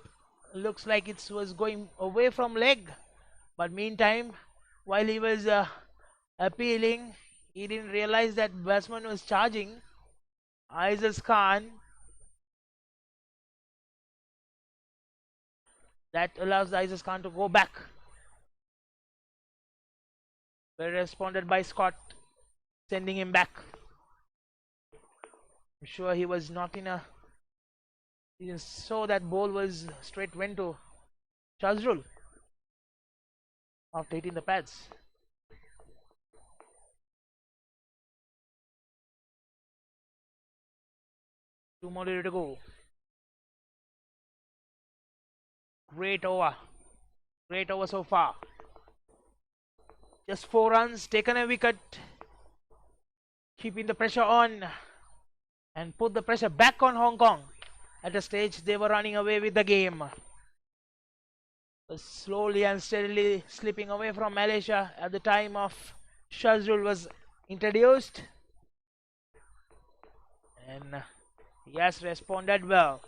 Looks like it was going away from leg. But meantime, while he was appealing, he didn't realize that batsman was charging. Aizaz Khan. That allows Aizaz Khan to go back. Well responded by Scott, sending him back. I'm sure he was not in a. He saw that ball was straight went to Shazrul after hitting the pads. Two more to go. Great over. Great over so far. Just 4 runs, taken a wicket. Keeping the pressure on. And put the pressure back on Hong Kong. At a stage they were running away with the game. Slowly and steadily slipping away from Malaysia at the time of Shazrul was introduced. And he has responded well.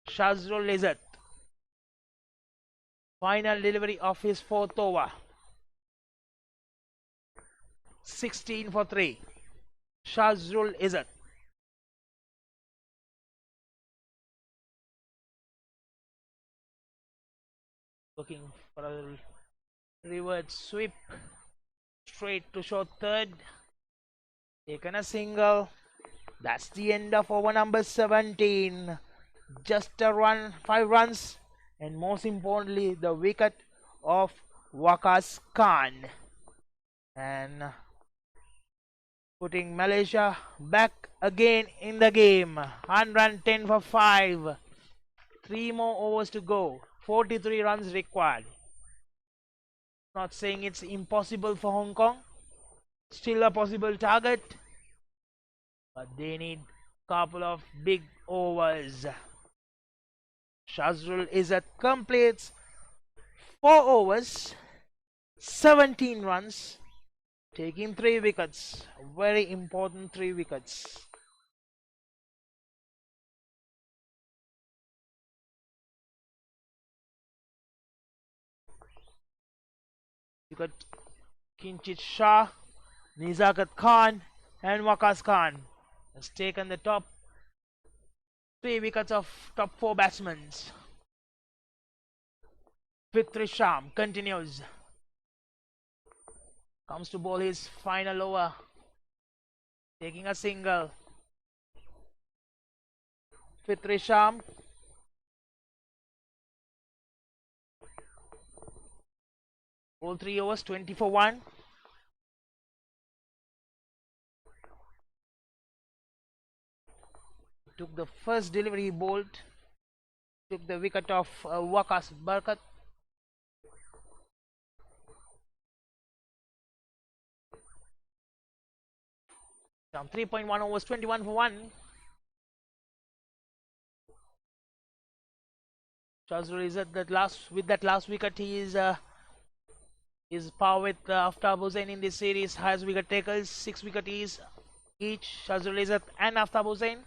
Shazrul Izzat. Final delivery of his 4th over. 16 for 3. Shazrul Izzat. Looking for a reverse sweep. Straight to short third. Taken a single. That's the end of over number 17. Just a run, 5 runs. And most importantly, the wicket of Waqas Khan. And putting Malaysia back again in the game. 110 for 5. 3 more overs to go. 43 runs required. Not saying it's impossible for Hong Kong. Still a possible target. But they need a couple of big overs. Shazrul Izzat completes 4 overs, 17 runs, taking 3 wickets. Very important 3 wickets. You got Kinchit Shah, Nizakat Khan and Waqas Khan has taken the top 3 wickets of top 4 batsmen. Fitri Sham continues. Comes to bowl his final over. Taking a single. Fitri Sham. All 3 overs, 20 for 1. Took the first delivery, he bowled. Took the wicket of Waqas Barkat. From 3.1 overs, 21 for 1. Shazul is at that last wicket. He is par with Aftab Hussain in this series. Highest wicket takers, 6 wickets each. Shazul Izzat and Aftab Hussain.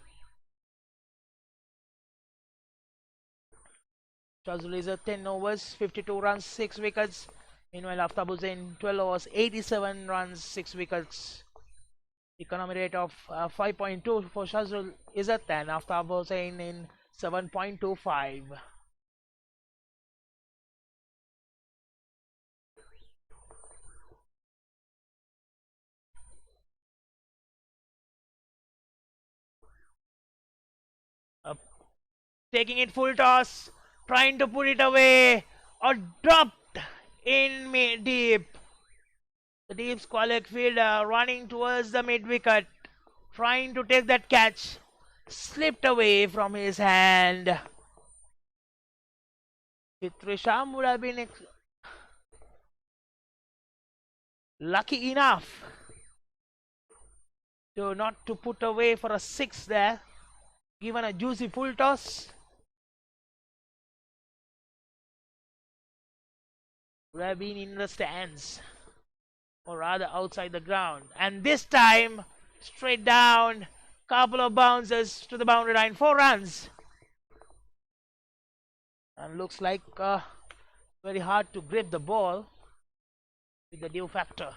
Shazul Izzat 10 overs, 52 runs, 6 wickets. Meanwhile, Aftab Hussain 12 overs, 87 runs, 6 wickets. Economy rate of 5.2 for Shazul Izzat and Aftab Hussain in 7.25. Taking it full toss, trying to put it away, or dropped in mid deep. The deep square fielder running towards the mid wicket, trying to take that catch, slipped away from his hand. Fitri Sham would have been lucky enough to not to put away for a 6 there, given a juicy full toss. Would have been in the stands, or rather outside the ground, and this time straight down, couple of bounces to the boundary line, 4 runs, and looks like very hard to grip the ball with the due factor.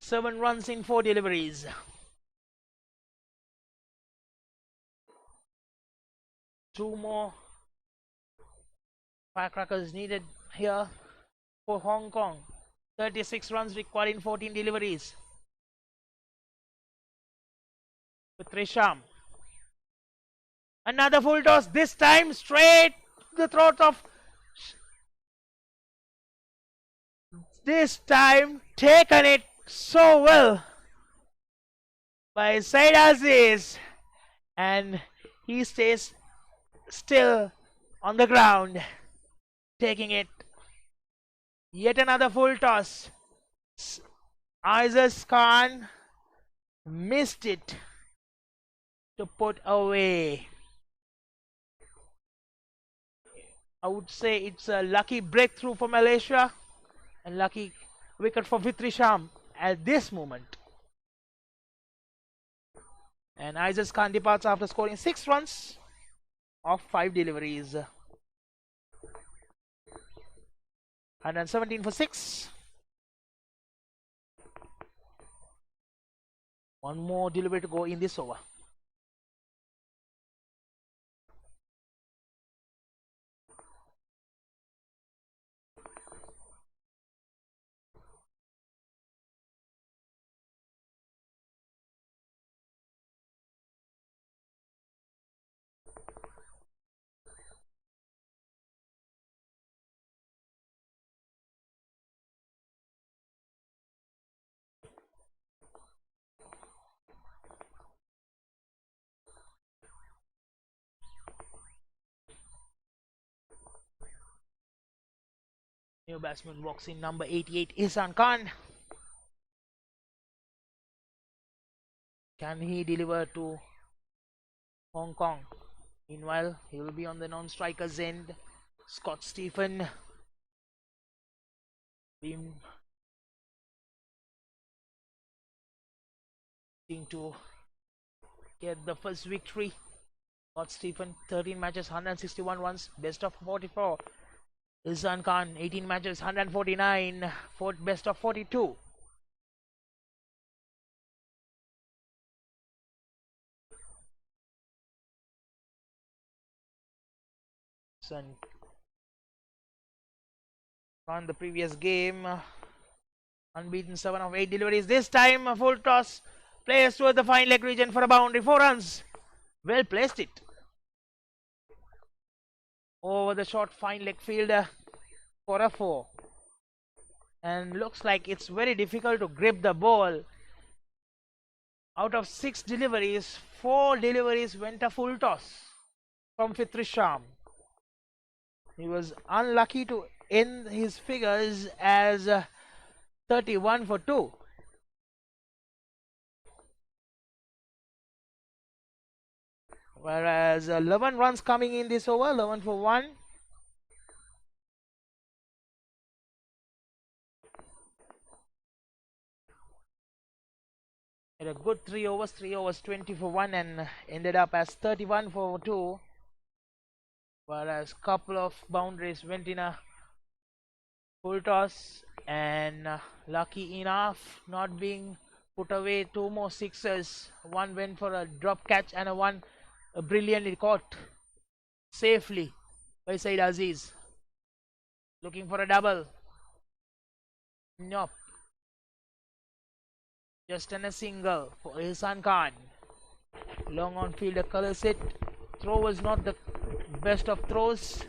7 runs in 4 deliveries. Two more firecrackers needed here for Hong Kong. 36 runs required in 14 deliveries. Fitri Sham. Another full toss, this time straight to the throat of. This time taken it so well by Said Aziz, and he stays still on the ground, taking it. Yet another full toss. Aziz Khan missed it to put away. I would say it's a lucky breakthrough for Malaysia and lucky wicket for Fitri Sham at this moment. And Aziz Khan departs after scoring 6 runs of 5 deliveries. 117 for 6. One more delivery to go in this over. New batsman walks in, number 88, Ihsan Khan. Can he deliver to Hong Kong? Meanwhile, he will be on the non-striker's end. Scott Stephen being to get the first victory. Scott Stephen, 13 matches, 161 runs, best of 44. Ihsan Khan, 18 matches, 149, best of 42. And on the previous game, unbeaten 7 of 8 deliveries. This time, a full toss. Players towards the fine leg region for a boundary. 4 runs. Well placed it. Over the short fine leg fielder for a 4. And looks like it's very difficult to grip the ball. Out of 6 deliveries, 4 deliveries went a full toss from Fitri Sham. He was unlucky to end his figures as 31 for 2. Whereas 11 runs coming in this over, 11 for 1. Had a good 3 overs, 20 for 1, and ended up as 31 for 2. Whereas couple of boundaries went in a full toss, and lucky enough not being put away. 2 more sixes. One went for a drop catch and one brilliantly caught safely by Said Aziz. Looking for a double. Nope. Just a single for Ihsan Khan. Long on fielder colors it. Throw was not the best of throws.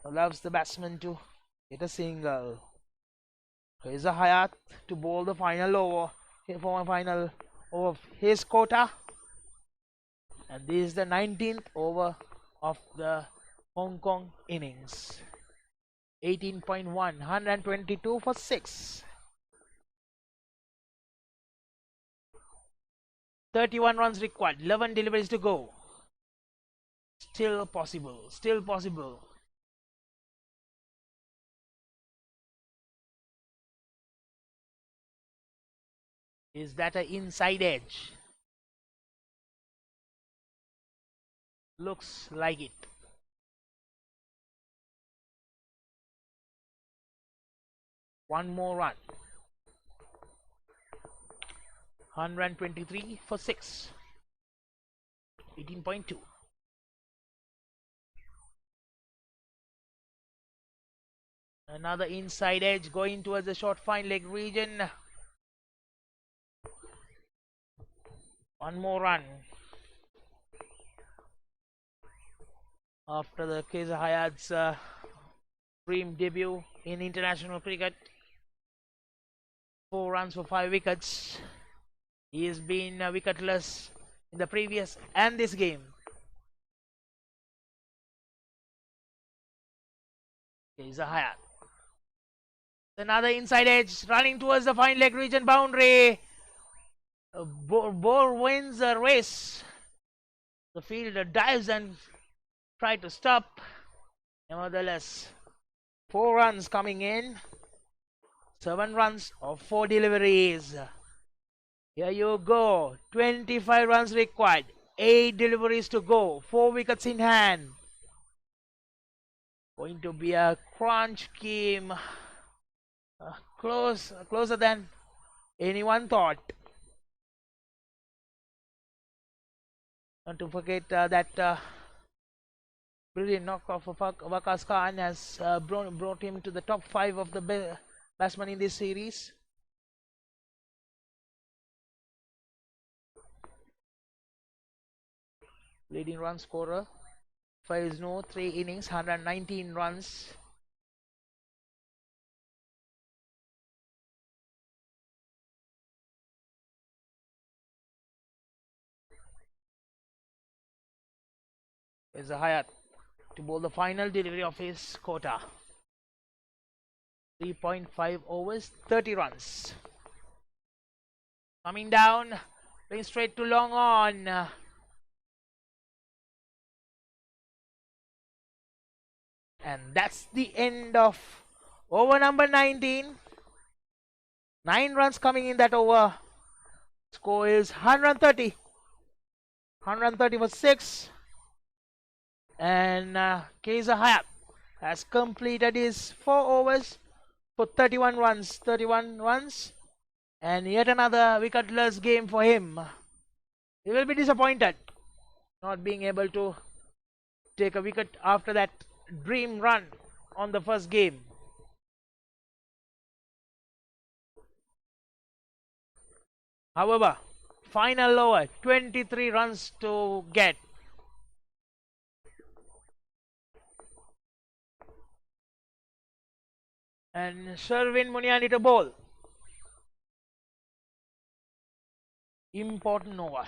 Allows the batsman to hit a single. Here's a Hayat to bowl the final over for a final over of his quota. And this is the 19th over of the Hong Kong innings. 18.1, 122 for 6. 31 runs required, 11 deliveries to go. Still possible, still possible. Is that an inside edge? Looks like it. One more run. 123 for 6. 18.2. Another inside edge going towards the short fine leg region. One more run. After the Kaiser Hayat's supreme debut in international cricket. 4 runs for 5 wickets. He has been wicketless in the previous and this game. Kaiser Hayat. Another inside edge running towards the fine leg region boundary. Ball wins a race. The fielder dives and tries to stop. Nevertheless, 4 runs coming in. 7 runs of 4 deliveries. Here you go. 25 runs required. 8 deliveries to go. 4 wickets in hand. Going to be a crunch game. Closer than anyone thought. Not to forget that brilliant knock of Waqas Khan has brought him to the top 5 of the batsmen in this series. Leading run scorer. Faizno, 3 innings, 119 runs. Is a Hayat to bowl the final delivery of his quota. 3.5 overs, 30 runs. Coming down, going straight to long on. And that's the end of over number 19. 9 runs coming in that over. Score is 130. 130 for 6. And Kaiser Hayat has completed his 4 overs for 31 runs. 31 runs. And yet another wicketless game for him. He will be disappointed not being able to take a wicket after that dream run on the first game. However, final over, 23 runs to get. And Sherwin Muniani to bowl. Important over.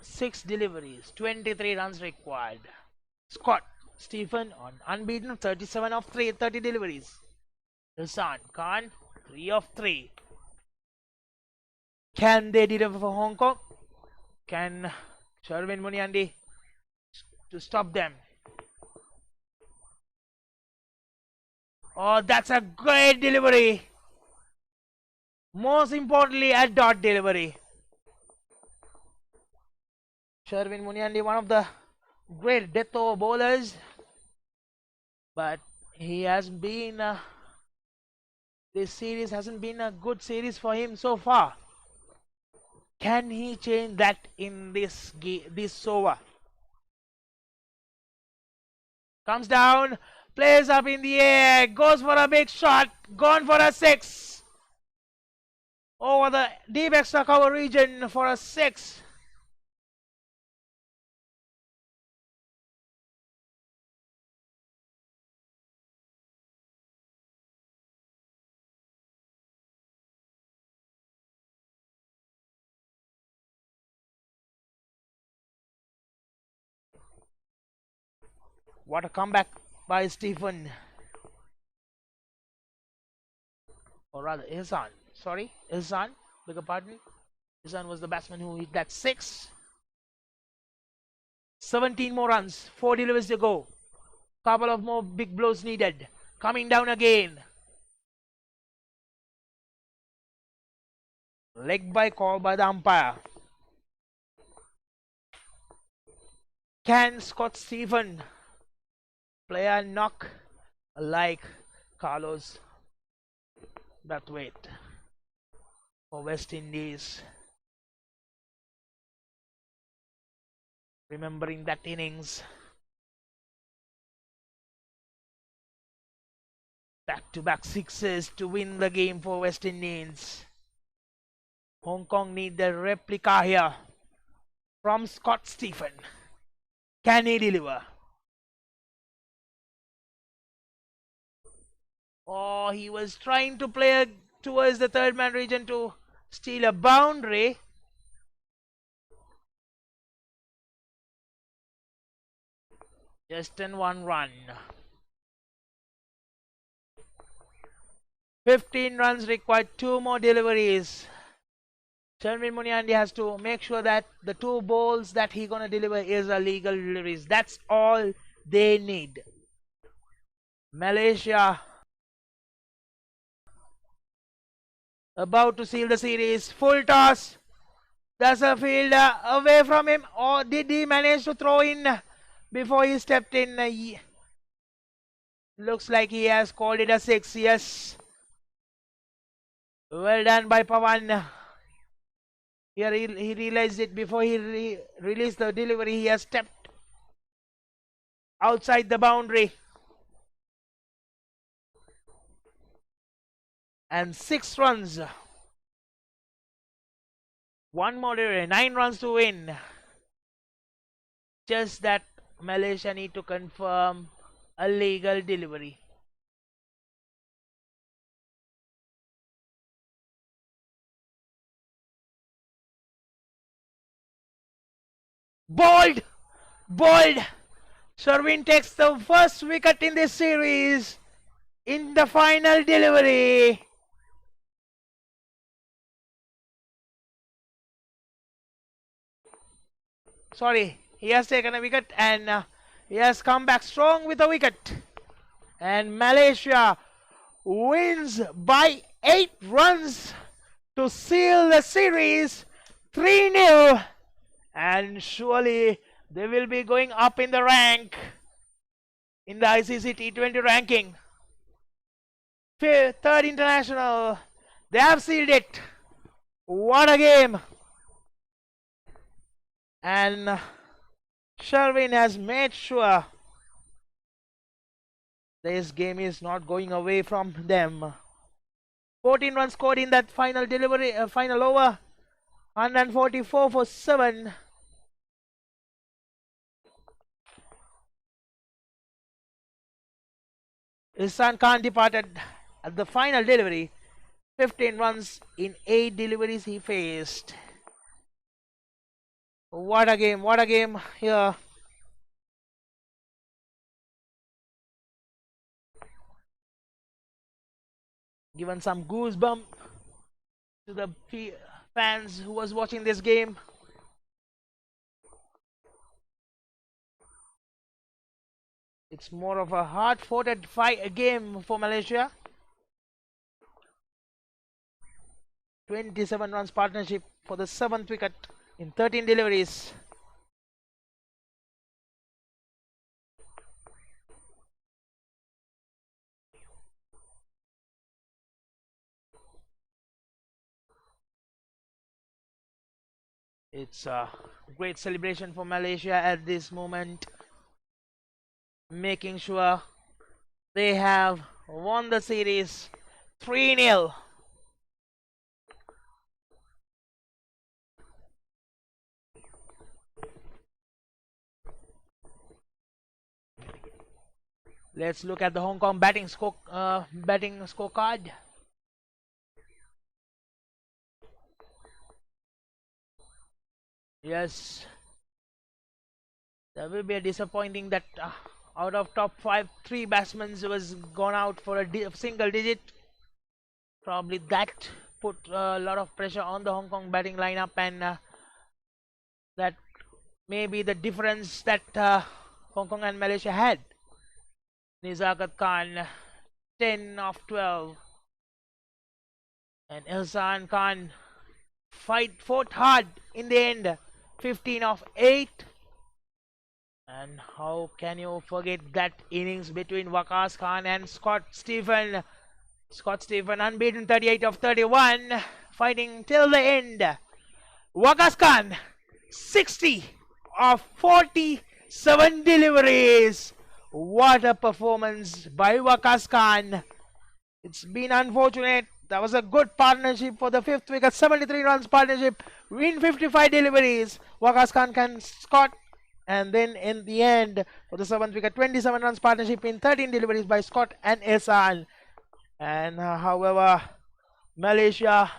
6 deliveries, 23 runs required. Scott Stephen on unbeaten, 37 of 30 deliveries. Hassan Khan, 3 of 3. Can they deliver for Hong Kong? Can Sherwin Muniandi to stop them? Oh, that's a great delivery. Most importantly, a dot delivery. Sherwin Muniandi, one of the great death over bowlers, but he has been this series hasn't been a good series for him so far. Can he change that in this over? Comes down, plays up in the air, goes for a big shot, gone for a 6. Over the deep extra cover region for a 6. What a comeback by Stephen. Or rather, Ihsan. Sorry, Ihsan. Beg your pardon. Ihsan was the batsman who hit that 6. 17 more runs. 4 deliveries to go. Couple of more big blows needed. Coming down again. Leg by call by the umpire. Can Scott Stephen play a knock like Carlos Brathwaite for West Indies? Remembering that innings, back-to-back sixes to win the game for West Indies. Hong Kong need the replica here from Scott Stephen. Can he deliver? Oh, he was trying to play towards the third man region to steal a boundary. Just in 1 run. 15 runs required, 2 more deliveries. Sherwin Muniandi has to make sure that the 2 balls that he gonna deliver is a legal deliveries. That's all they need. Malaysia about to seal the series. Full toss. There's a fielder away from him. Or did he manage to throw in before he stepped in? Looks like he has called it a 6. Yes. Well done by Pawan. Here he realized it before he released the delivery. He has stepped outside the boundary. And 6 runs. 1 more delivery. 9 runs to win. Just that Malaysia need to confirm a legal delivery. Bowled! Sherwin takes the first wicket in this series in the final delivery. Sorry, he has taken a wicket and he has come back strong with a wicket. And Malaysia wins by 8 runs to seal the series 3-0. And surely they will be going up in the rank in the ICC T20 ranking. 3rd international. They have sealed it. What a game. And Sherwin has made sure this game is not going away from them. 14 runs scored in that final delivery, final over. 144 for 7. Ihsan Khan departed at the final delivery. 15 runs in 8 deliveries he faced. What a game here. Given some goosebump to the fans who was watching this game. It's more of a hard-fought fight game for Malaysia. 27 runs partnership for the 7th wicket in 13 deliveries. It's a great celebration for Malaysia at this moment, making sure they have won the series 3-0. Let's look at the Hong Kong batting scorecard. Yes, that will be a disappointing that out of top 5, 3 batsmen was gone out for a single digit. Probably that put a lot of pressure on the Hong Kong batting lineup, and that may be the difference that Hong Kong and Malaysia had. Nizakat Khan 10 of 12, and Ihsan Khan fought hard in the end, 15 of 8. And how can you forget that innings between Waqas Khan and Scott Stephen? Scott Stephen unbeaten, 38 of 31, fighting till the end. Waqas Khan 60 of 47 deliveries. What a performance by Waqas Khan. It's been unfortunate. That was a good partnership for the 5th wicket, 73 runs partnership, win 55 deliveries. Waqas Khan can Scott, and then in the end for the 7th wicket, 27 runs partnership in 13 deliveries by Scott and Ihsan. And however, Malaysia,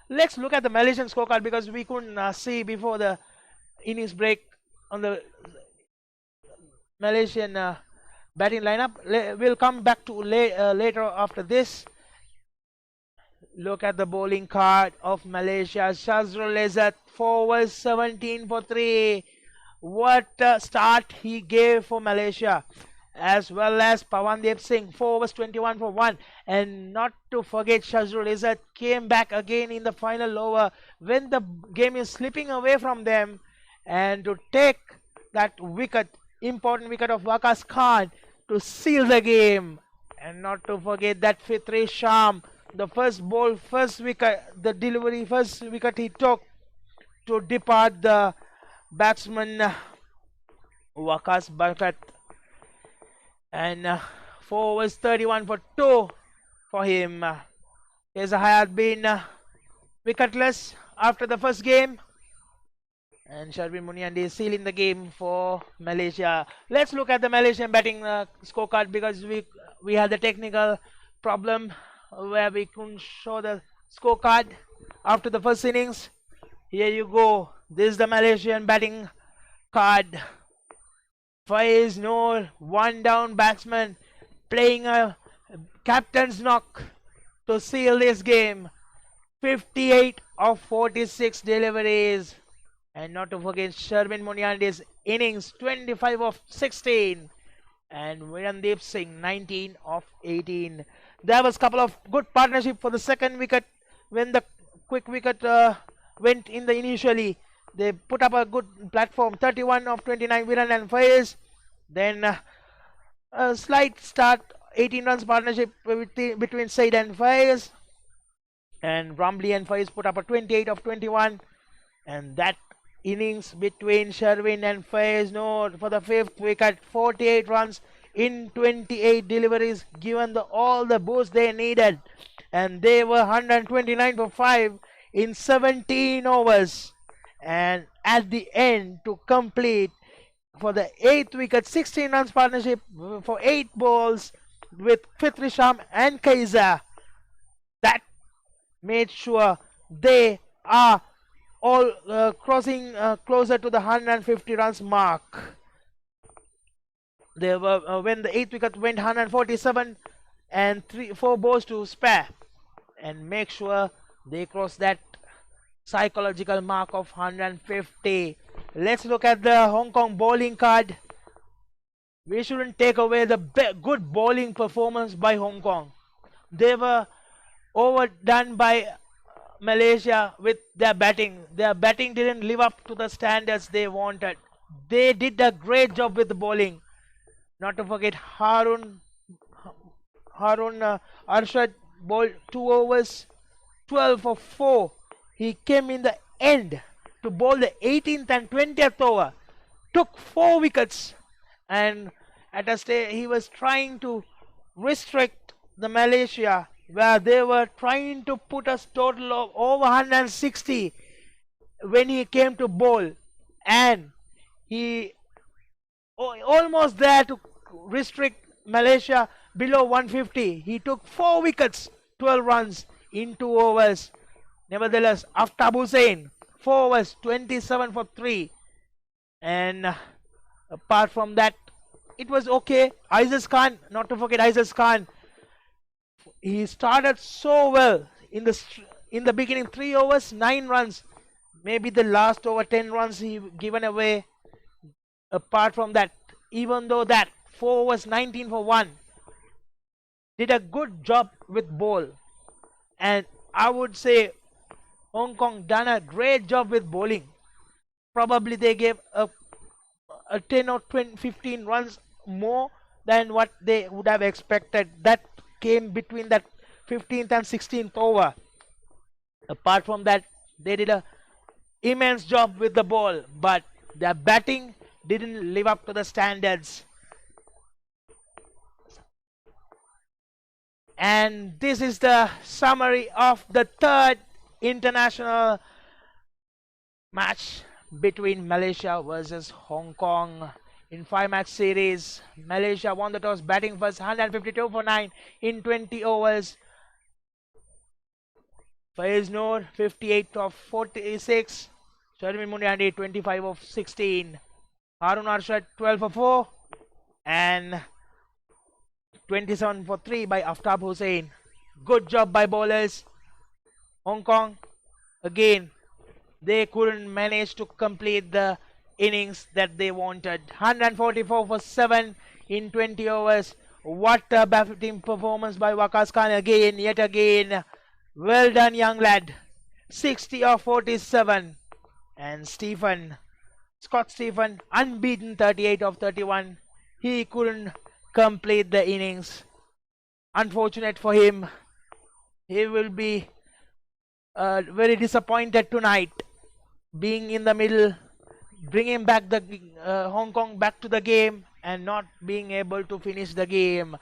let's look at the Malaysian scorecard because we couldn't see before the innings break on the Malaysian batting lineup. We'll come back to later after this. Look at the bowling card of Malaysia. Shazrul Izzat, 4 overs, 17 for 3. What a start he gave for Malaysia. As well as Pawandip Singh, 4 overs, 21 for 1. And not to forget, Shazrul Izzat came back again in the final over when the game is slipping away from them, and to take that wicket, important wicket of Waqas Khan to seal the game. And not to forget that Fitri Sham, the first wicket, the delivery, first wicket he took to depart the batsman Waqas Barkat. And 4 overs, 31 for 2 for him. His had been wicketless after the first game. And Sharvin Muniandi is sealing the game for Malaysia. Let's look at the Malaysian batting scorecard because we had the technical problem where we couldn't show the scorecard after the first innings. Here you go. This is the Malaysian batting card. Faiz Noor, 1 down batsman, playing a captain's knock to seal this game. 58 of 46 deliveries. And not to forget Sharvin Muniandi's innings, 25 of 16. And Virandeep Singh, 19 of 18. There was a couple of good partnership for the second wicket. When the quick wicket went in the initially, they put up a good platform, 31 of 29, Viran and Faiz. Then a slight start, 18 runs partnership between Said and Faiz. And Ramli and Faiz put up a 28 of 21. And that innings between Sherwin and Faiz Noor for the 5th wicket. 48 runs in 28 deliveries, given all the boost they needed. And they were 129 for 5 in 17 overs. And at the end, to complete for the 8th wicket, 16 runs partnership for 8 balls with Fitri Sham and Kaiser. That made sure they are all crossing closer to the 150 runs mark. They were when the 8th wicket went 147 and 4 balls to spare, and make sure they cross that psychological mark of 150. Let's look at the Hong Kong bowling card. We shouldn't take away the good bowling performance by Hong Kong. They were overdone by Malaysia with their batting. Their batting didn't live up to the standards they wanted. They did a great job with the bowling. Not to forget Harun Arshad bowled 2 overs, 12 for 4. He came in the end to bowl the 18th and 20th over. Took 4 wickets, and at a stage he was trying to restrict the Malaysia, where they were trying to put a total of over 160 when he came to bowl, and he almost there to restrict Malaysia below 150. He took 4 wickets, 12 runs in 2 overs. Nevertheless, Aftab Hussain, 4 overs, 27 for 3. And apart from that, it was okay. Aizaz Khan, not to forget Aizaz Khan, he started so well in the beginning. 3 overs, 9 runs. Maybe the last over 10 runs he given away. Apart from that, even though that 4 overs, 19 for 1, did a good job with ball. And I would say Hong Kong done a great job with bowling. Probably they gave a 10 or 20, 15 runs more than what they would have expected. That came between that 15th and 16th over. Apart from that, they did a immense job with the ball, but their batting didn't live up to the standards. And this is the summary of the 3rd international match between Malaysia versus Hong Kong. In 5-match series, Malaysia won the toss, batting first, 152 for 9 in 20 overs. Faiz Noor, 58 of 46. Sharmin Muniandi, 25 of 16. Harun Arshad, 12 for 4. And 27 for 3 by Aftab Hussain. Good job by bowlers. Hong Kong, again, they couldn't manage to complete the innings that they wanted. 144 for 7 in 20 overs. What a batting performance by Waqas Khan again, yet again. Well done, young lad. 60 of 47. And Scott Stephen, unbeaten, 38 of 31. He couldn't complete the innings. Unfortunate for him. He will be very disappointed tonight, being in the middle, bringing back the Hong Kong back to the game and not being able to finish the game.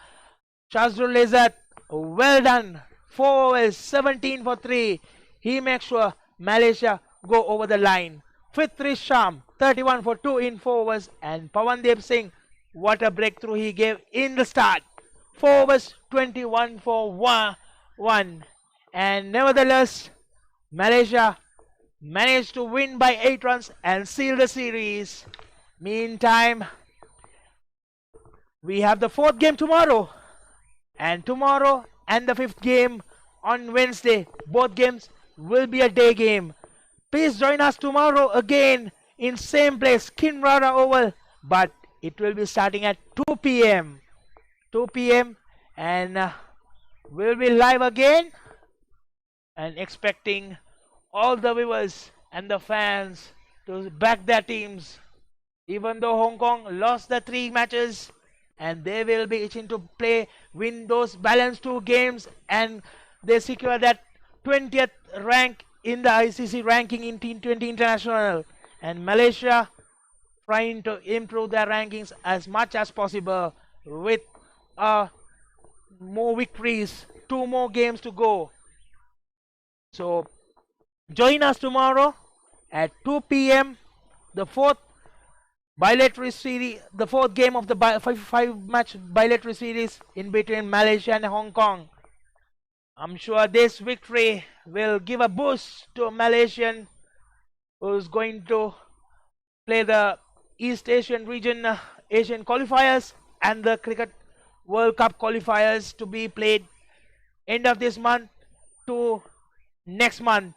Shazrul Izzat, well done. 4 overs, 17 for 3. He makes sure Malaysia go over the line. Fitri Sham, 31 for 2 in 4 overs. And Pawandip Singh, what a breakthrough he gave in the start. 4 overs, 21 for 1. And nevertheless, Malaysia managed to win by 8 runs and seal the series. Meantime, we have the 4th game tomorrow. And tomorrow and the 5th game on Wednesday. Both games will be a day game. Please join us tomorrow again in same place, Kinrara Oval. But it will be starting at 2 p.m. 2 p.m. and we'll be live again. And expecting all the viewers and the fans to back their teams. Even though Hong Kong lost the 3 matches, and they will be itching to win those balanced 2 games, and they secure that 20th rank in the ICC ranking in T20 International. and Malaysia trying to improve their rankings as much as possible with more victories, 2 more games to go. So join us tomorrow at 2 p.m. the fourth bilateral series, the fourth game of the 5-match bilateral series in between Malaysia and Hong Kong. I'm sure this victory will give a boost to a Malaysian who's going to play the East Asian region Asian qualifiers and the Cricket World Cup qualifiers to be played end of this month to next month.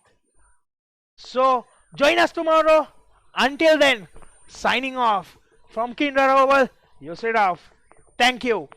So join us tomorrow. Until then, signing off from Kinder Oval, Yusuf. Thank you.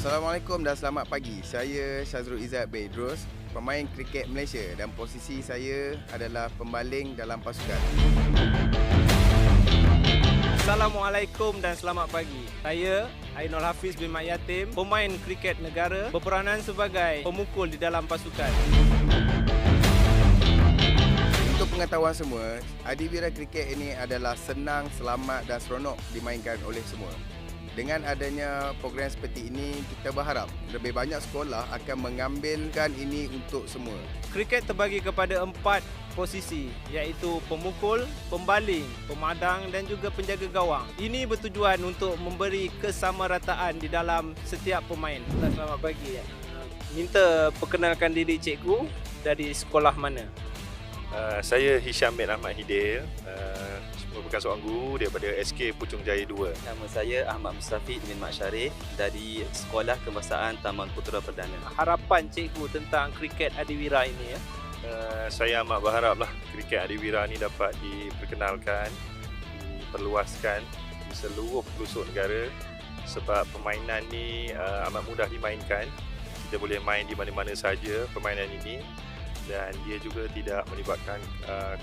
Assalamualaikum dan selamat pagi. Saya Syazrul Izzat Bedros, pemain kriket Malaysia, dan posisi saya adalah pembaling dalam pasukan. Assalamualaikum dan selamat pagi. Saya Ainul Hafiz bin Mat Yatim, pemain kriket negara berperanan sebagai pemukul di dalam pasukan. Untuk pengetahuan semua, adiwira kriket ini adalah senang, selamat dan seronok dimainkan oleh semua. Dengan adanya program seperti ini, kita berharap lebih banyak sekolah akan mengambilkan ini untuk semua. Kriket terbagi kepada 4 posisi, iaitu pemukul, pembaling, pemadang dan juga penjaga gawang. Ini bertujuan untuk memberi kesamarataan di dalam setiap pemain. Selamat pagi. Minta perkenalkan diri cikgu, dari sekolah mana? Saya Hisham bin Ahmad Hidil, merupakan seorang guru daripada SK Puchong Jaya 2. Nama saya Ahmad Mustafid bin Mat Syarif dari Sekolah Kebangsaan Taman Putera Perdana. Harapan cikgu tentang kriket adiwira ini ya? Saya amat berharaplah kriket adiwira ni dapat diperkenalkan, diperluaskan di seluruh pelosok negara, sebab permainan ni amat mudah dimainkan. Kita boleh main di mana-mana saja permainan ini, dan dia juga tidak melibatkan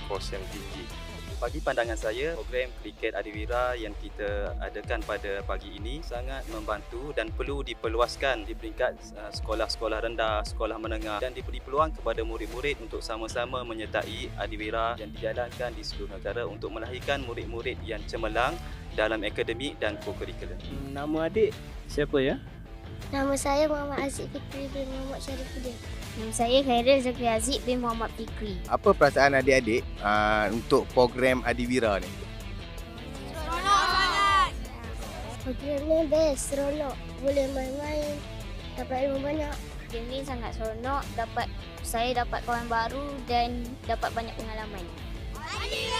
kos yang tinggi. Bagi pandangan saya, program kriket adiwira yang kita adakan pada pagi ini sangat membantu dan perlu diperluaskan di peringkat sekolah-sekolah rendah, sekolah menengah, dan diberi peluang kepada murid-murid untuk sama-sama menyertai adiwira yang dijalankan di seluruh negara untuk melahirkan murid-murid yang cemerlang dalam akademik dan co-curriculum. Nama adik siapa ya? Nama saya Muhammad Aziz Fikri bin Muhammad Syarifuddin. Nama saya Khairil Zakri Aziz bin Muhammad Fikri. Apa perasaan adik-adik untuk program adiwira ni? Seronok sangat! Program ni best, seronok. Boleh main-main, dapat ilmu banyak. Game ni sangat seronok, saya dapat kawan baru dan dapat banyak pengalaman. Adiwira!